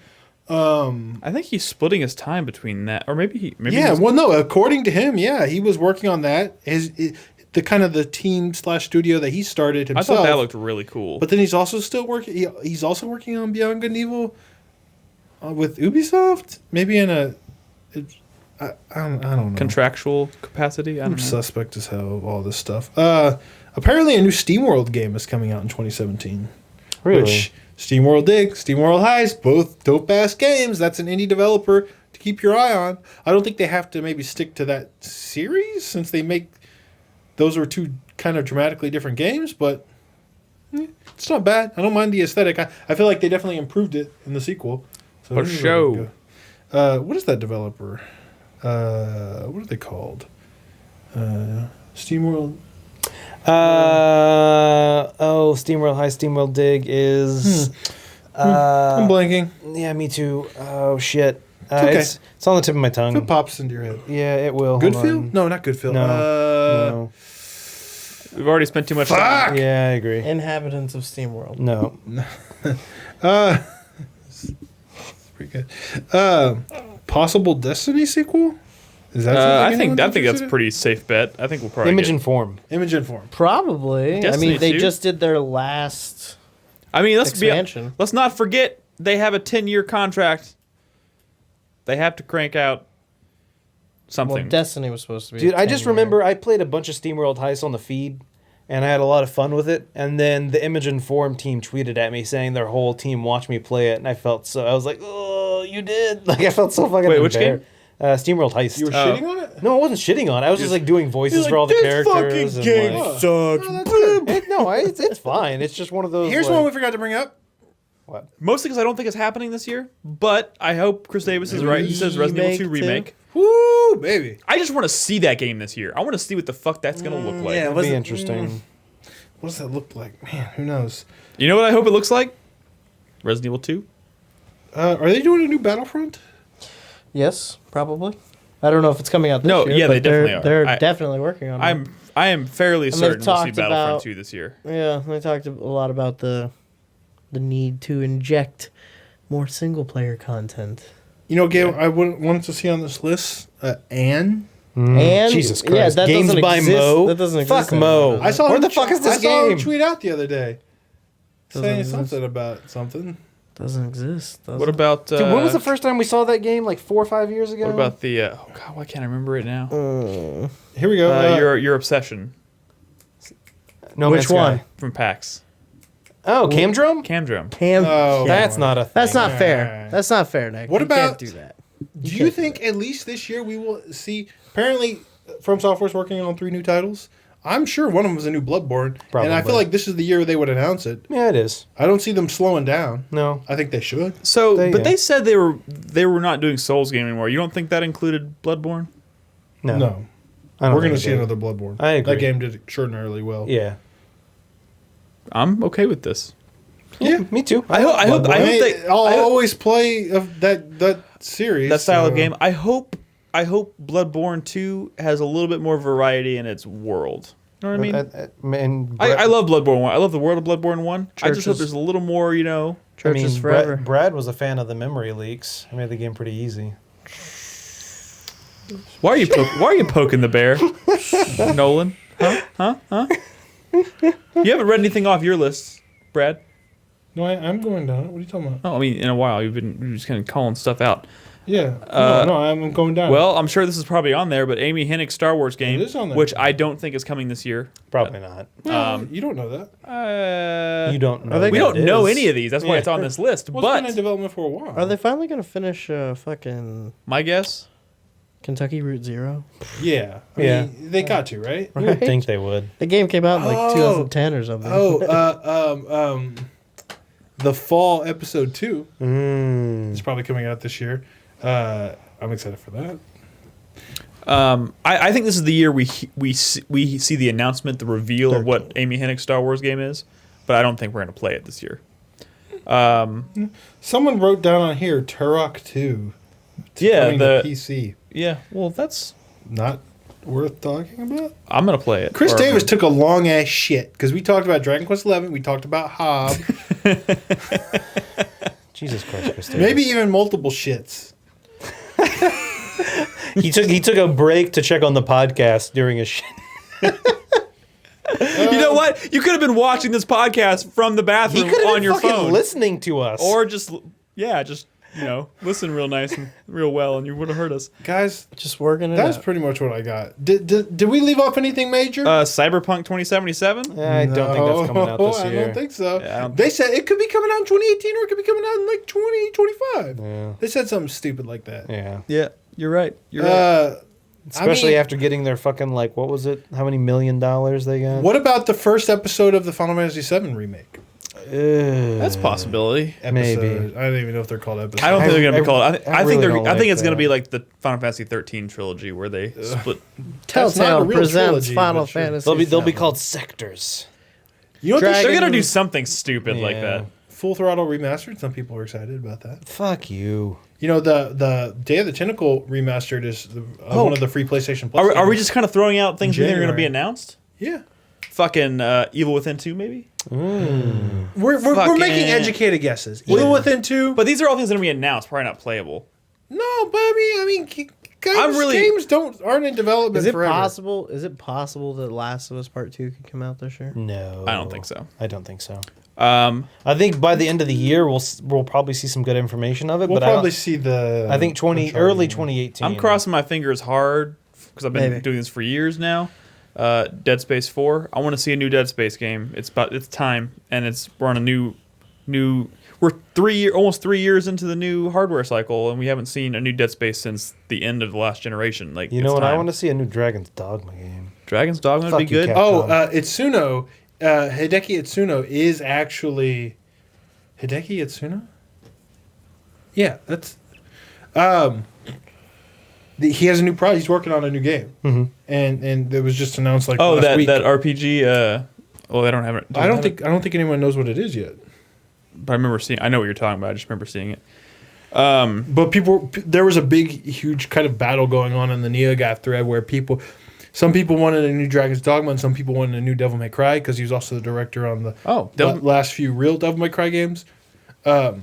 I think he's splitting his time between that, or maybe Yeah, he's- well, no, according to him, yeah, he was working on that. The kind of the team / studio that he started I himself. thought that looked really cool. But then he's also still working. He's also working on Beyond Good and Evil with Ubisoft. Maybe in a. I don't know. Contractual capacity, I I'm don't know. suspect as hell of all this stuff. Apparently, a new SteamWorld game is coming out in 2017. Really? Which SteamWorld Dig, SteamWorld Heist, both dope ass games. That's an indie developer to keep your eye on. I don't think they have to maybe stick to that series since they make those are two kind of dramatically different games, but it's not bad. I don't mind the aesthetic. I feel like they definitely improved it in the sequel. So For this is sure. really good. What is that developer? What are they called? SteamWorld. SteamWorld High, SteamWorld Dig is. I'm blanking. Yeah, me too. Oh shit. okay. It's on the tip of my If tongue. it pops into your head. Yeah, it will. Hold Goodfield? on. No, not Goodfield. No. We've already spent too much Fuck! time. Yeah, I agree. Inhabitants of SteamWorld. No. It's pretty good. Possible Destiny sequel? Is that something I think anyone's that's interested a in? pretty safe bet. I think we'll probably Image get- and form. Image and Form. Probably. Destiny I mean, they 2? just did their last I mean, expansion. let's not forget they have a 10-year contract. They have to crank out something. Well, Destiny was supposed to be. Dude, I just 10-year. remember I played a bunch of SteamWorld Heist on the feed, and I had a lot of fun with it. And then the Imogen Forum team tweeted at me saying their whole team watched me play it, and I was like, oh, you did. Like, I felt so fucking Wait, which embarrassed. SteamWorld Heist. You were shitting on it? No, I wasn't shitting on it. I was just like doing voices for all the characters. Fucking and, game like, sucks. Oh, that's good. it's fine. It's just one of those. Here's like, one we forgot to bring up. What? Mostly because I don't think it's happening this year, but I hope Chris Davis is right. He says Resident Evil 2 remake. Woo, baby. I just want to see that game this year. I want to see what the fuck that's going to look like. yeah. That'd be interesting. What does that look like? Man, who knows? You know what I hope it looks like? Resident Evil 2. Are they doing a new Battlefront? Yes, probably. I don't know if it's coming out this No, year. yeah, but they definitely are. They're definitely working on it. I am fairly they've certain we'll see talked Battlefront about- 2 this year. Yeah, they talked a lot about the need to inject more single player content. You know, Gabe, I wanted to see on this list, Anne. And Jesus yeah, Christ. that Games doesn't by exist. Mo? That doesn't Fuck exist anymore, Mo. does it? I saw Where him the fuck is this I saw him game? tweet out the other day saying exist. something about something. Doesn't exist. Doesn't. What about Dude, when was the first time we saw that game? Like 4 or 5 years ago? what about the oh god, why can't I remember it now? Here we go. Your obsession No Which Man's Sky. one? from PAX. Oh, Camdrum? Camdrum. Oh, That's not a thing. That's not fair. That's not fair, Nick. What You about- can't do that? Do you think at least this year we will see? Apparently, From Software's working on 3 new titles. I'm sure one of them is a new Bloodborne, and I feel Probably. like this is the year they would announce it. Yeah, it is. I don't see them slowing down. No. I think they should. So, They- but they said they were not doing Souls game anymore. You don't think that included Bloodborne? No. No, I don't we're going to think see it another Bloodborne. I agree. That game did extraordinarily well. Yeah. I'm okay with this. Yeah. Me too. I hope they I'll I hope- always play that series. that style of so- game. I hope Bloodborne 2 has a little bit more variety in its world. You know what I mean? I love Bloodborne 1. I love the world of Bloodborne 1. I just hope Churches. there's a little more, you know. Churches forever. Brad was a fan of the memory leaks. I made the game pretty easy. Why are you poking the bear, Nolan? Huh? You haven't read anything off your list, Brad? No, I'm going down. What are you talking about? Oh, I mean, in a while you're just kind of calling stuff out. Yeah. No, I'm going down. Well, I'm sure this is probably on there, but Amy Hennig's Star Wars game, It is on there. which I don't think is coming this year. Probably not. Well, you don't know that. You don't know. they We what don't it know is. any of these. That's why Yeah. it's on this list. Well, it's been in But development for a while. Are they finally going to finish fucking my guess, Kentucky Route Zero? Yeah. I Yeah. mean, they got to, right? You would think they would. The game came out in like Oh. 2010 or something. The fall episode 2 Mm. is probably coming out this year. I'm excited for that. I think this is the year we see the announcement, the reveal of what Amy Hennig's Star Wars game is. But I don't think we're going to play it this year. Someone wrote down on here Turok 2. Yeah, Coming to PC. yeah. Well, that's Not worth talking about. I'm going to play it. Chris Or- Davis took a long ass shit because we talked about Dragon Quest XI. We talked about Hob. Jesus Christ, Christine. Maybe even multiple shits. he took a break to check on the podcast during his shit. You know what? You could have been watching this podcast from the He bathroom could have on been your fucking phone, listening to us. or just listen real nice and real well, and you would have heard us. Guys, Just working it that's out. pretty much what I got. Did we leave off anything major? Cyberpunk 2077. I don't think that's coming out this year. I don't think so. Yeah, I don't They said it could be coming out in 2018 or it could be coming out in like 2025. Yeah. They said something stupid like that. Yeah. Yeah, you're right. You're right. Especially I mean, after getting their fucking, like, what was it? How many $1 million they got? What about the first episode of the Final Fantasy VII remake? That's a possibility. Maybe. Episode. I don't even know if they're called episodes. I don't think they're gonna be called. I really think don't I think like it's gonna that. be like the Final Fantasy 13 trilogy where they split. That's not a Telltale real presents trilogy, Final but sure. Fantasy. They'll be VII. called sectors. You know what? Dragon- They're gonna do something stupid like Yeah. that. Full Throttle remastered. Some people are excited about that. Fuck you. You know, the Day of the Tentacle remastered is one of the free PlayStation Plus. Are we games. just kind of throwing out things we think are gonna be January. announced? Yeah. Fucking Evil Within 2 maybe. We're Fucking- making educated guesses. Evil Within 2. But these are all things that are gonna be announced, probably not playable. No, but I mean, games, I'm really- games aren't in development Is it forever. possible? Is it possible that Last of Us Part 2 could come out this year? No. I don't think so. I don't think so. I think by the end of the year we'll probably see some good information of it. We'll but probably see the. I think early 2018. I'm crossing my fingers hard because I've been doing this for years now. Dead Space 4. I want to see a new Dead Space game. It's time, and we're on a new. We're almost 3 years into the new hardware cycle, and we haven't seen a new Dead Space since the end of the last generation. Like, you know what? I want to see a new Dragon's Dogma game. Dragon's Dogma would be good. Itsuno, Hideki Itsuno is actually Hideki Itsuno. Yeah, that's. He has a new project. He's working on a new game, and it was just announced like last week. that RPG. They don't have it. I don't think anyone knows what it is yet. But I remember seeing. I know what you're talking about. I just remember seeing it. But there was a big, huge kind of battle going on in the NeoGAF thread where some people wanted a new Dragon's Dogma and some people wanted a new Devil May Cry because he was also the director on the last few real Devil May Cry games, 2,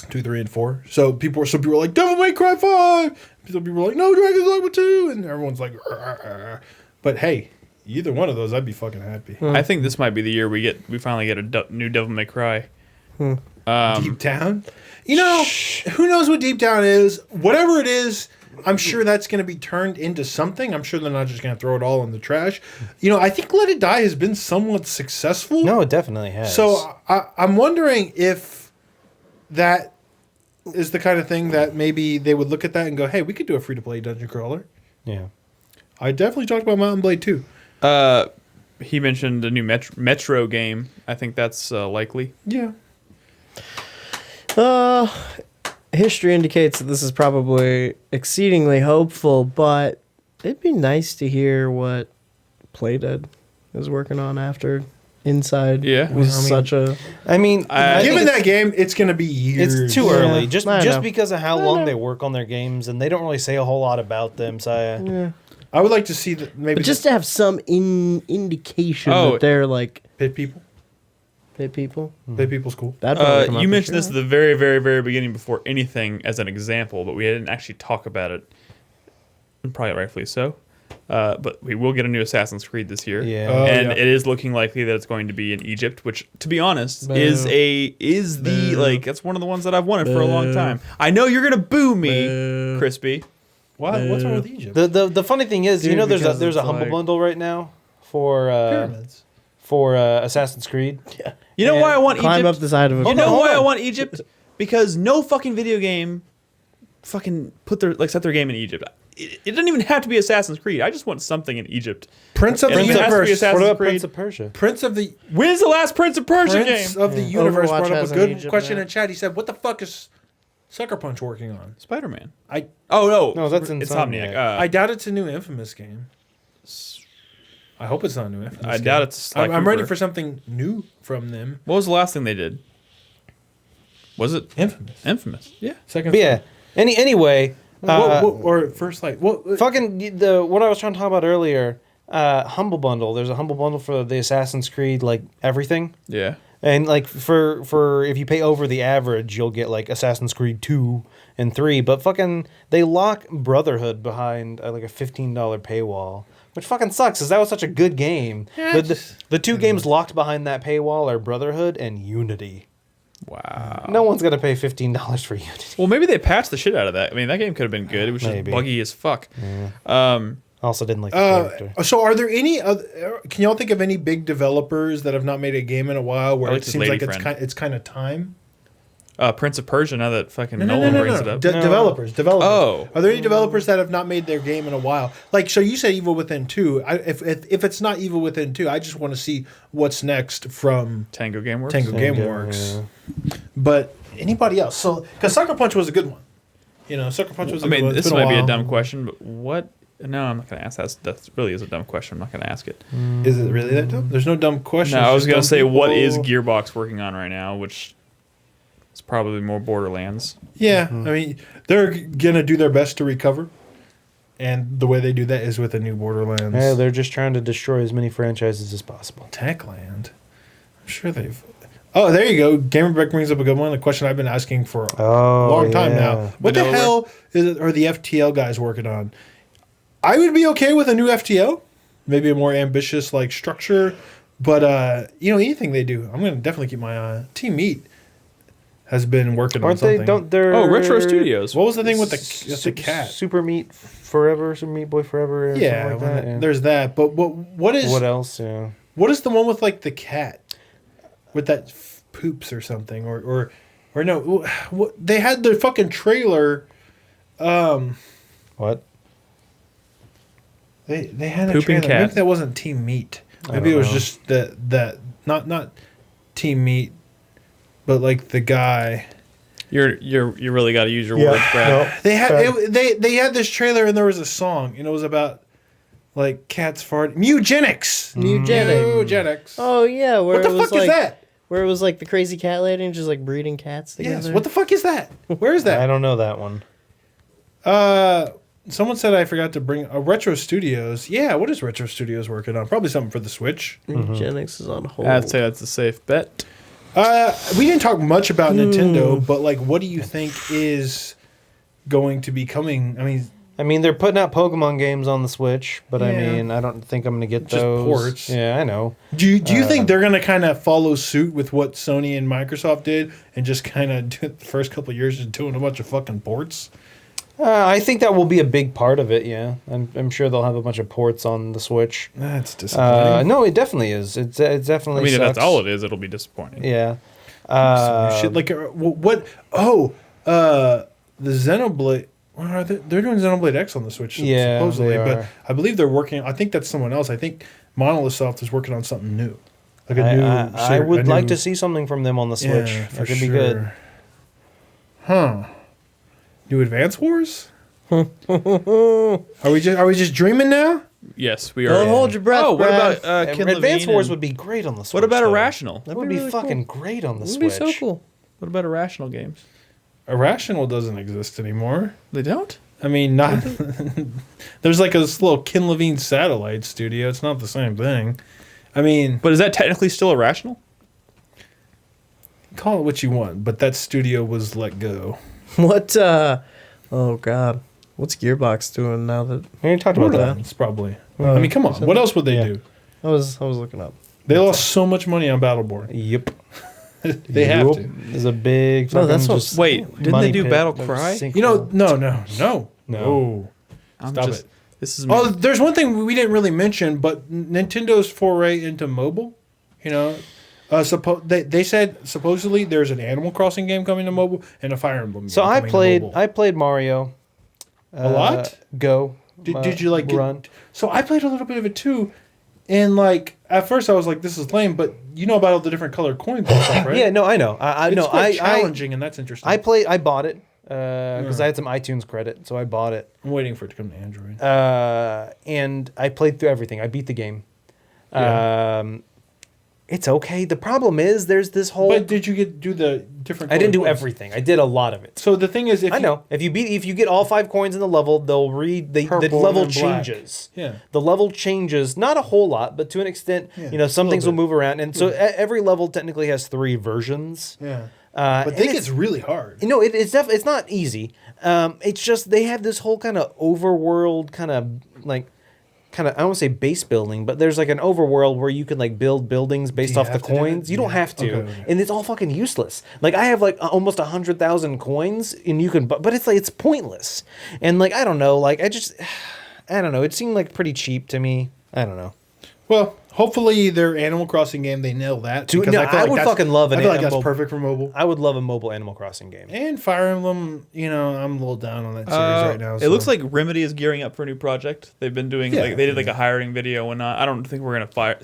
3, and 4. So some people were like Devil May Cry 5. Some people were like no Dragon's Dogma 2, and everyone's like. Arr. But hey, either one of those, I'd be fucking happy. I think this might be the year we finally get a new Devil May Cry. Deep Down? Who knows what Deep Down is? Whatever it is, I'm sure that's going to be turned into something. I'm sure they're not just going to throw it all in the trash. I think Let It Die has been somewhat successful. No, it definitely has. So I'm wondering if that is the kind of thing that maybe they would look at that and go, hey, we could do a free-to-play dungeon crawler. Yeah. I definitely talked about Mountain Blade 2. He mentioned a new Metro game. I think that's likely. Yeah. History indicates that this is probably exceedingly hopeful, but it'd be nice to hear what Playdead is working on after Inside. Yeah. Was such a... I mean, given that game, it's going to be years. It's too early. Just know. because of how long they work on their games, and they don't really say a whole lot about them. So I would like to see that maybe... But just to have some indication that they're like... Pit people? Pit people? Pit people's cool. You mentioned this at the very, very, very beginning before anything as an example, but we didn't actually talk about it. And probably rightfully so. But we will get a new Assassin's Creed this year. Yeah. It is looking likely that it's going to be in Egypt, which, to be honest, that's one of the ones that I've wanted for a long time. I know you're gonna boo me, Crispy. What? What's wrong with Egypt? The funny thing is, Dude, there's a humble bundle right now for Pyramids. For Assassin's Creed. Yeah. You know why I want Climb Egypt? up the side of a... You know why I want Egypt? Because no fucking video game fucking set their game in Egypt. It doesn't even have to be Assassin's Creed. I just want something in Egypt. Prince of the And it has to be Universe. Assassin's What about Creed. Prince of Persia? Prince of the When's the last Prince of Persia Prince game? of the Universe Overwatch brought up has a an good Egypt question map. in chat. He said, "What the fuck is Sucker Punch working on?" Spider-Man. I No, that's Insomniac. I doubt it's a new Infamous game. I hope it's not a new Infamous. I game. doubt it's. Sly I'm ready Cooper. for something new from them. What was the last thing they did? Was it Infamous. Infamous? Yeah. Second. But yeah. Anyway. Or First Light. Fucking what I was trying to talk about earlier. Humble bundle. There's a humble bundle for the Assassin's Creed, like everything. Yeah. And like for if you pay over the average, you'll get like Assassin's Creed 2 and 3. But fucking they lock Brotherhood behind like a $15 paywall, which fucking sucks because that was such a good game. Yeah, The two games locked behind that paywall are Brotherhood and Unity. Wow. No one's gonna pay $15 for Unity. Well, maybe they patched the shit out of that. I mean, that game could have been good. It was just Maybe. buggy as fuck. Also didn't like the character. So are there any other? Can y'all think of any big developers that have not made a game in a while where I like it this seems lady like friend. it's kind of time? Prince of Persia. Now that fucking Nolan brings it up. Developers. Oh. Are there any developers that have not made their game in a while? Like, so you said Evil Within 2. If it's not Evil Within 2, I just want to see what's next from Tango Gameworks. Tango Gameworks. But anybody else? So, because Sucker Punch was a good one. Sucker Punch was a good one. It's this been might be a while. dumb question, but what? No, I'm not going to ask that. That really is a dumb question. I'm not going to ask it. Is it really that dumb? There's no dumb question. No, I was going to say, what is Gearbox working on right now? Which is probably more Borderlands. Yeah, I mean, they're going to do their best to recover. And the way they do that is with a new Borderlands. Yeah, they're just trying to destroy as many franchises as possible. Techland. I'm sure they've... Oh, there you go. Gamerbeck brings up a good one. A question I've been asking for a long time now. What the hell are the FTL guys working on? I would be okay with a new FTL. Maybe a more ambitious structure. But anything they do, I'm gonna definitely keep my eye on. Team Meat has been working on Aren't something. they? Don't they're Retro Studios. What was the thing with the cat? Super Meat Forever, Super Meat Boy Forever. Or Yeah, something like that, yeah. there's that. But what is What else? Yeah. what is the one with like the cat with that poops or something or no? What they had the fucking trailer. What? They had a Pooping trailer. cat. Maybe that wasn't Team Meat. Maybe it don't was know. just that not Team Meat, but like the guy. You really got to use your words, Brad. They had they had this trailer and there was a song and it was about like cats fart eugenics. Eugenics. Oh yeah, where What the it was fuck like, is that? Where it was like the crazy cat lady and just like breeding cats together. Yes. What the fuck is that? Where is I that? don't know that one. Someone said I forgot to bring Retro Studios. Yeah, what is Retro Studios working on? Probably something for the Switch. Eugenics is on hold. I'd say that's a safe bet. We didn't talk much about Nintendo, but like, what do you think is going to be coming? I mean, they're putting out Pokemon games on the Switch, but I Yeah. mean, I don't think I'm going to get Just those. ports. Yeah, I know. Do you think they're going to kind of follow suit with what Sony and Microsoft did and just kind of do the first couple of years just doing a bunch of fucking ports? I think that will be a big part of it. Yeah, I'm sure they'll have a bunch of ports on the Switch. That's disappointing. No, it definitely is. It definitely. I mean, if sucks. that's all it is, it'll be disappointing. Yeah. Shit, like what? The Xenoblade. Well, are they, they're doing Xenoblade X on the Switch Yeah, supposedly, they but are. I believe they're working. I think that's someone else. I think Monolith Soft is working on something new, like a new. I would like to see something from them on the Switch. Yeah, That could be good. Huh? New Advance Wars? Are we just dreaming now? Yes, we are. Don't hold your breath, Oh, what Brad. about Ken Advance Levine Wars and- would be great on the Switch. What about though. Irrational? That would be really fucking great on the It'd be Switch. so cool. What about Irrational games? Irrational doesn't exist anymore. They don't? I mean, not. There's like this little Ken Levine satellite studio. It's not the same thing. I mean, But is that technically still Irrational? call it what you want, but that studio was let go. What? Oh God, what's Gearbox doing now that We already talked about that. Borderlands, probably. I mean, come on. What else would they Yeah. do? I was looking up? They lost so much money on Battleborn. Yep. They have to. There's a big. No, that's fucking what- just Wait, didn't money they do pit. Battle Like Cry? sinkhole. You know, no. No. Stop it. This is Oh, there's one thing we didn't really mention, but Nintendo's foray into mobile. You know, they said supposedly there's an Animal Crossing game coming to mobile and a Fire Emblem. So game I coming to played. mobile. I played Mario. A lot? Go. Did you like run? So I played a little bit of it too, and like at first I was like, "This is lame," but you know about all the different colored coins and stuff, right? Yeah, no, I know. I It's know. quite challenging, and that's interesting. I bought it because I had some iTunes credit, so I bought it. I'm waiting for it to come to Android. And I played through everything. I beat the game. Yeah. It's okay. The problem is there's this whole. But did you do the different? I didn't do colored coins? everything. I did a lot of it. So the thing is, I know. If you get all 5 coins in the level, they'll read the Purple level and black. changes. Yeah. The level changes, not a whole lot, but to an extent, Yeah, some a things will little move around. And so every level technically has 3 versions. Yeah. But But I think it's really hard. No, it's not easy. It's just they have this whole kind of overworld kind of I don't want to say base building, but there's like an overworld where you can like build buildings based you off the have to do coins. that? You don't Yeah. have to, Okay. and it's all fucking useless. Like I have like almost 100,000 coins, and you can, but it's like it's pointless. And like I don't know, like I don't know. It seemed like pretty cheap to me. I don't know. Well, hopefully their Animal Crossing game they nail that. Dude, because no, feel I would that's- fucking love an I feel like Animal- that's perfect for mobile. I would love a mobile Animal Crossing game. And Fire Emblem, I'm a little down on that series right now. It looks like Remedy is gearing up for a new project. They've been doing Yeah. like they did like a hiring video and I don't think we're gonna fire.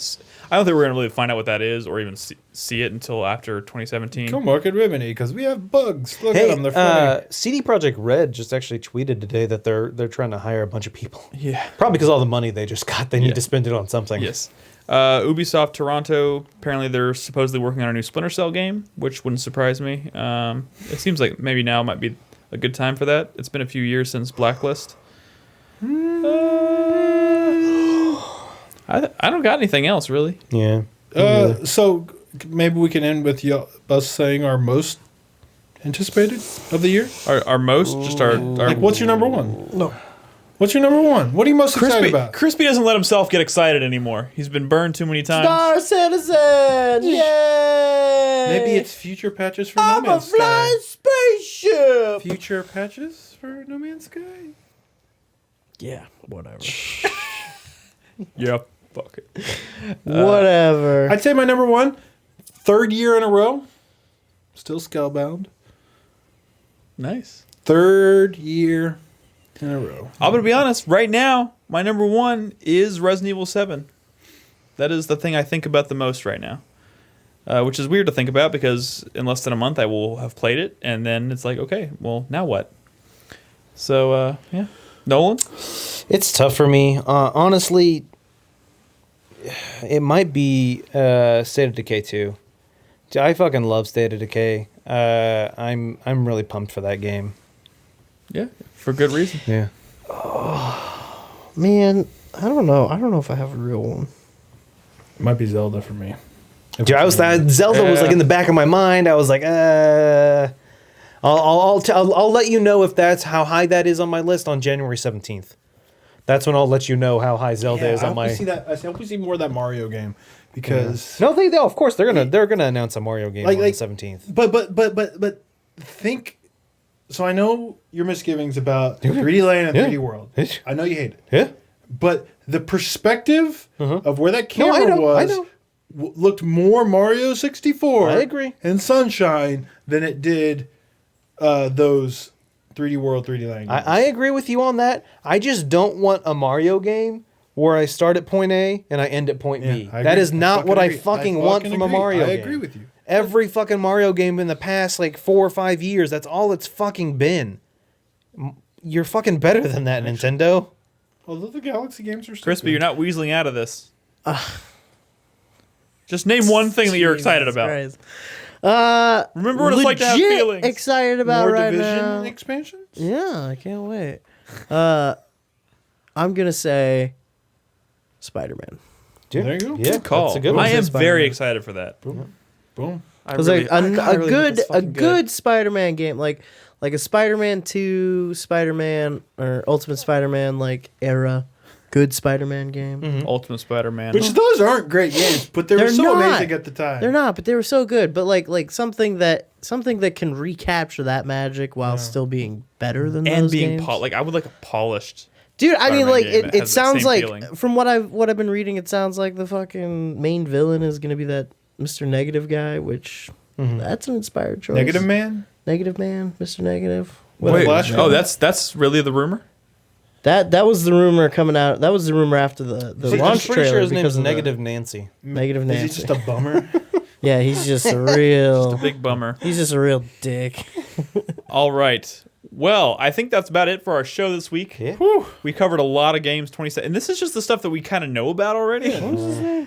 I don't think we're gonna really find out what that is or even see it until after 2017. come work at Remedy because we have bugs. Look at Hey, them; they're funny. CD Projekt Red just actually tweeted today that they're trying to hire a bunch of people. Yeah. Probably because all the money they just got, they Yeah. need to spend it on something. Yes. Ubisoft Toronto, apparently they're supposedly working on a new Splinter Cell game, which wouldn't surprise me. It seems like maybe now might be a good time for that. It's been a few years since Blacklist. I don't got anything else, really. Yeah. So maybe we can end with us saying our most anticipated of the year. Our most, just our Like, what's your number one? No. What's your number one? What are you most excited Crispy, about? Crispy doesn't let himself get excited anymore. He's been burned too many times. Star Citizen! Yay! Maybe it's future patches for I'm No a Man's Sky. flying spaceship! Future patches for No Man's Sky? Yeah, whatever. Yep. Fuck it. Whatever. I'd say my number one, third year in a row, still Scalebound. Nice. Third year in a row. I'm gonna be honest. Right now, my number one is Resident Evil 7. That is the thing I think about the most right now, which is weird to think about because in less than a month I will have played it, and then it's like, okay, well now what? So yeah, Nolan. It's tough for me. Honestly, it might be State of Decay 2. I fucking love State of Decay. I'm really pumped for that game. Yeah, for good reason. Yeah. Man, I don't know. I don't know if I have a real one. Might be Zelda for me. Dude, Zelda was like in the back of my mind. I was like, I'll let you know if that's how high that is on my list on January 17th. That's when I'll let you know how high Zelda is on my. I hope we see more of that Mario game because. No, they'll of course they're gonna announce a Mario game on the 17th. But think. So I know your misgivings about 3D Land and 3D World. I know you hate it. Yeah. But the perspective of where that camera I was know. Looked more Mario 64 I agree. and Sunshine than it did those 3D World, 3D Land games. I agree with you on that. I just don't want a Mario game where I start at point A and I end at point B. I That agree. is not what I agree. fucking want from a Mario game. I agree with you. Every fucking Mario game in the past like 4 or 5 years, that's all it's fucking been. You're fucking better than that, Nintendo. Although the Galaxy games are still Crispy, good. you're not weaseling out of this. Just name one thing that you're excited about. Christ. Remember what it's like to have Legit feelings. excited about More right Division now. expansions? Yeah, I can't wait. I'm gonna say Spider-Man. There you go. Yeah, Good call. That's a good one. I am Spider-Man. very excited for that. Boom. I Because really- like I kinda a really good think it's fucking good Spider-Man game, like a Spider-Man 2, Spider-Man or Ultimate Spider-Man like era, good Spider-Man game. Ultimate Spider-Man. Which those aren't great games, but they were They're so not. amazing at the time. They're not, but they were so good. But like something that can recapture that magic while still being better than and those being games. like I would like a polished. Dude, I mean, Spider-Man like game that it has that sounds same like feeling. from what I've been reading, it sounds like the fucking main villain is gonna be that Mr. Negative guy, which that's an inspired choice. Negative Man? Negative Man, Mr. Negative. Wait, Flash oh, game? that's really the rumor. That was the rumor coming out. That was the rumor after the I'm launch pretty trailer. sure his name because is of the Negative Nancy. Negative Is Nancy. he just a bummer? Yeah, he's just a real. Big bummer. He's just a real dick. All right. Well, I think that's about it for our show this week. Yeah. Whew. We covered a lot of games. 27, and this is just the stuff that we kind of know about already.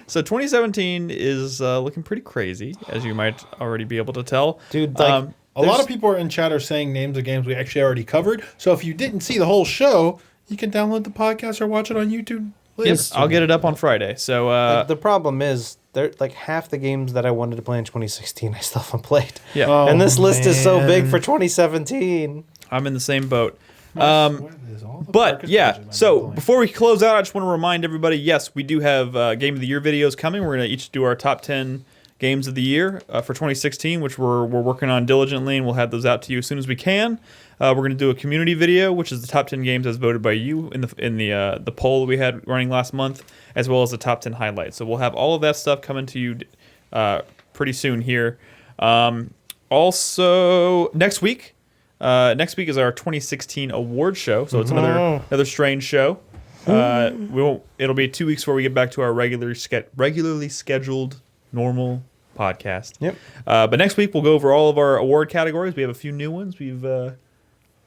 So 2017 is looking pretty crazy, as you might already be able to tell. Dude, like, A lot of people in chat are saying names of games we actually already covered. So if you didn't see the whole show, you can download the podcast or watch it on YouTube. Yes, I'll get it up on Friday. So the problem is, they're like half the games that I wanted to play in 2016, I still haven't played. yeah, Oh, And this list is so big man. for 2017. I'm in the same boat. Where is all the But Parker yeah, Station I've so been playing? before we close out, I just want to remind everybody, yes, we do have Game of the Year videos coming. We're going to each do our top 10 games of the year for 2016, which we're working on diligently, and we'll have those out to you as soon as we can. We're going to do a community video, which is the top 10 games as voted by you in the poll that we had running last month, as well as the top 10 highlights. So we'll have all of that stuff coming to you pretty soon here. Also, next week is our 2016 award show, so it's another strange show. It'll be 2 weeks before we get back to our regularly scheduled normal podcast. Yep. But next week we'll go over all of our award categories. We have a few new ones. We've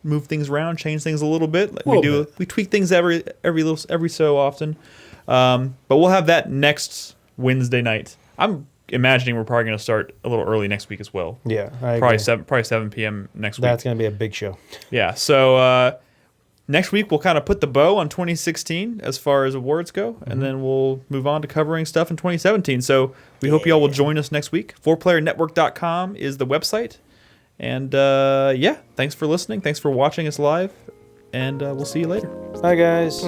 moved things around, changed things a little bit. We tweak things every so often. But we'll have that next Wednesday night. I'm imagining we're probably going to start a little early next week as well. Yeah, I Probably agree. 7 p.m. next week. That's going to be a big show. Yeah. So next week we'll kind of put the bow on 2016 as far as awards go, and then we'll move on to covering stuff in 2017. So we hope you all will join us next week. 4playernetwork.com is the website. And yeah, thanks for listening. Thanks for watching us live. and we'll see you later. Bye, guys.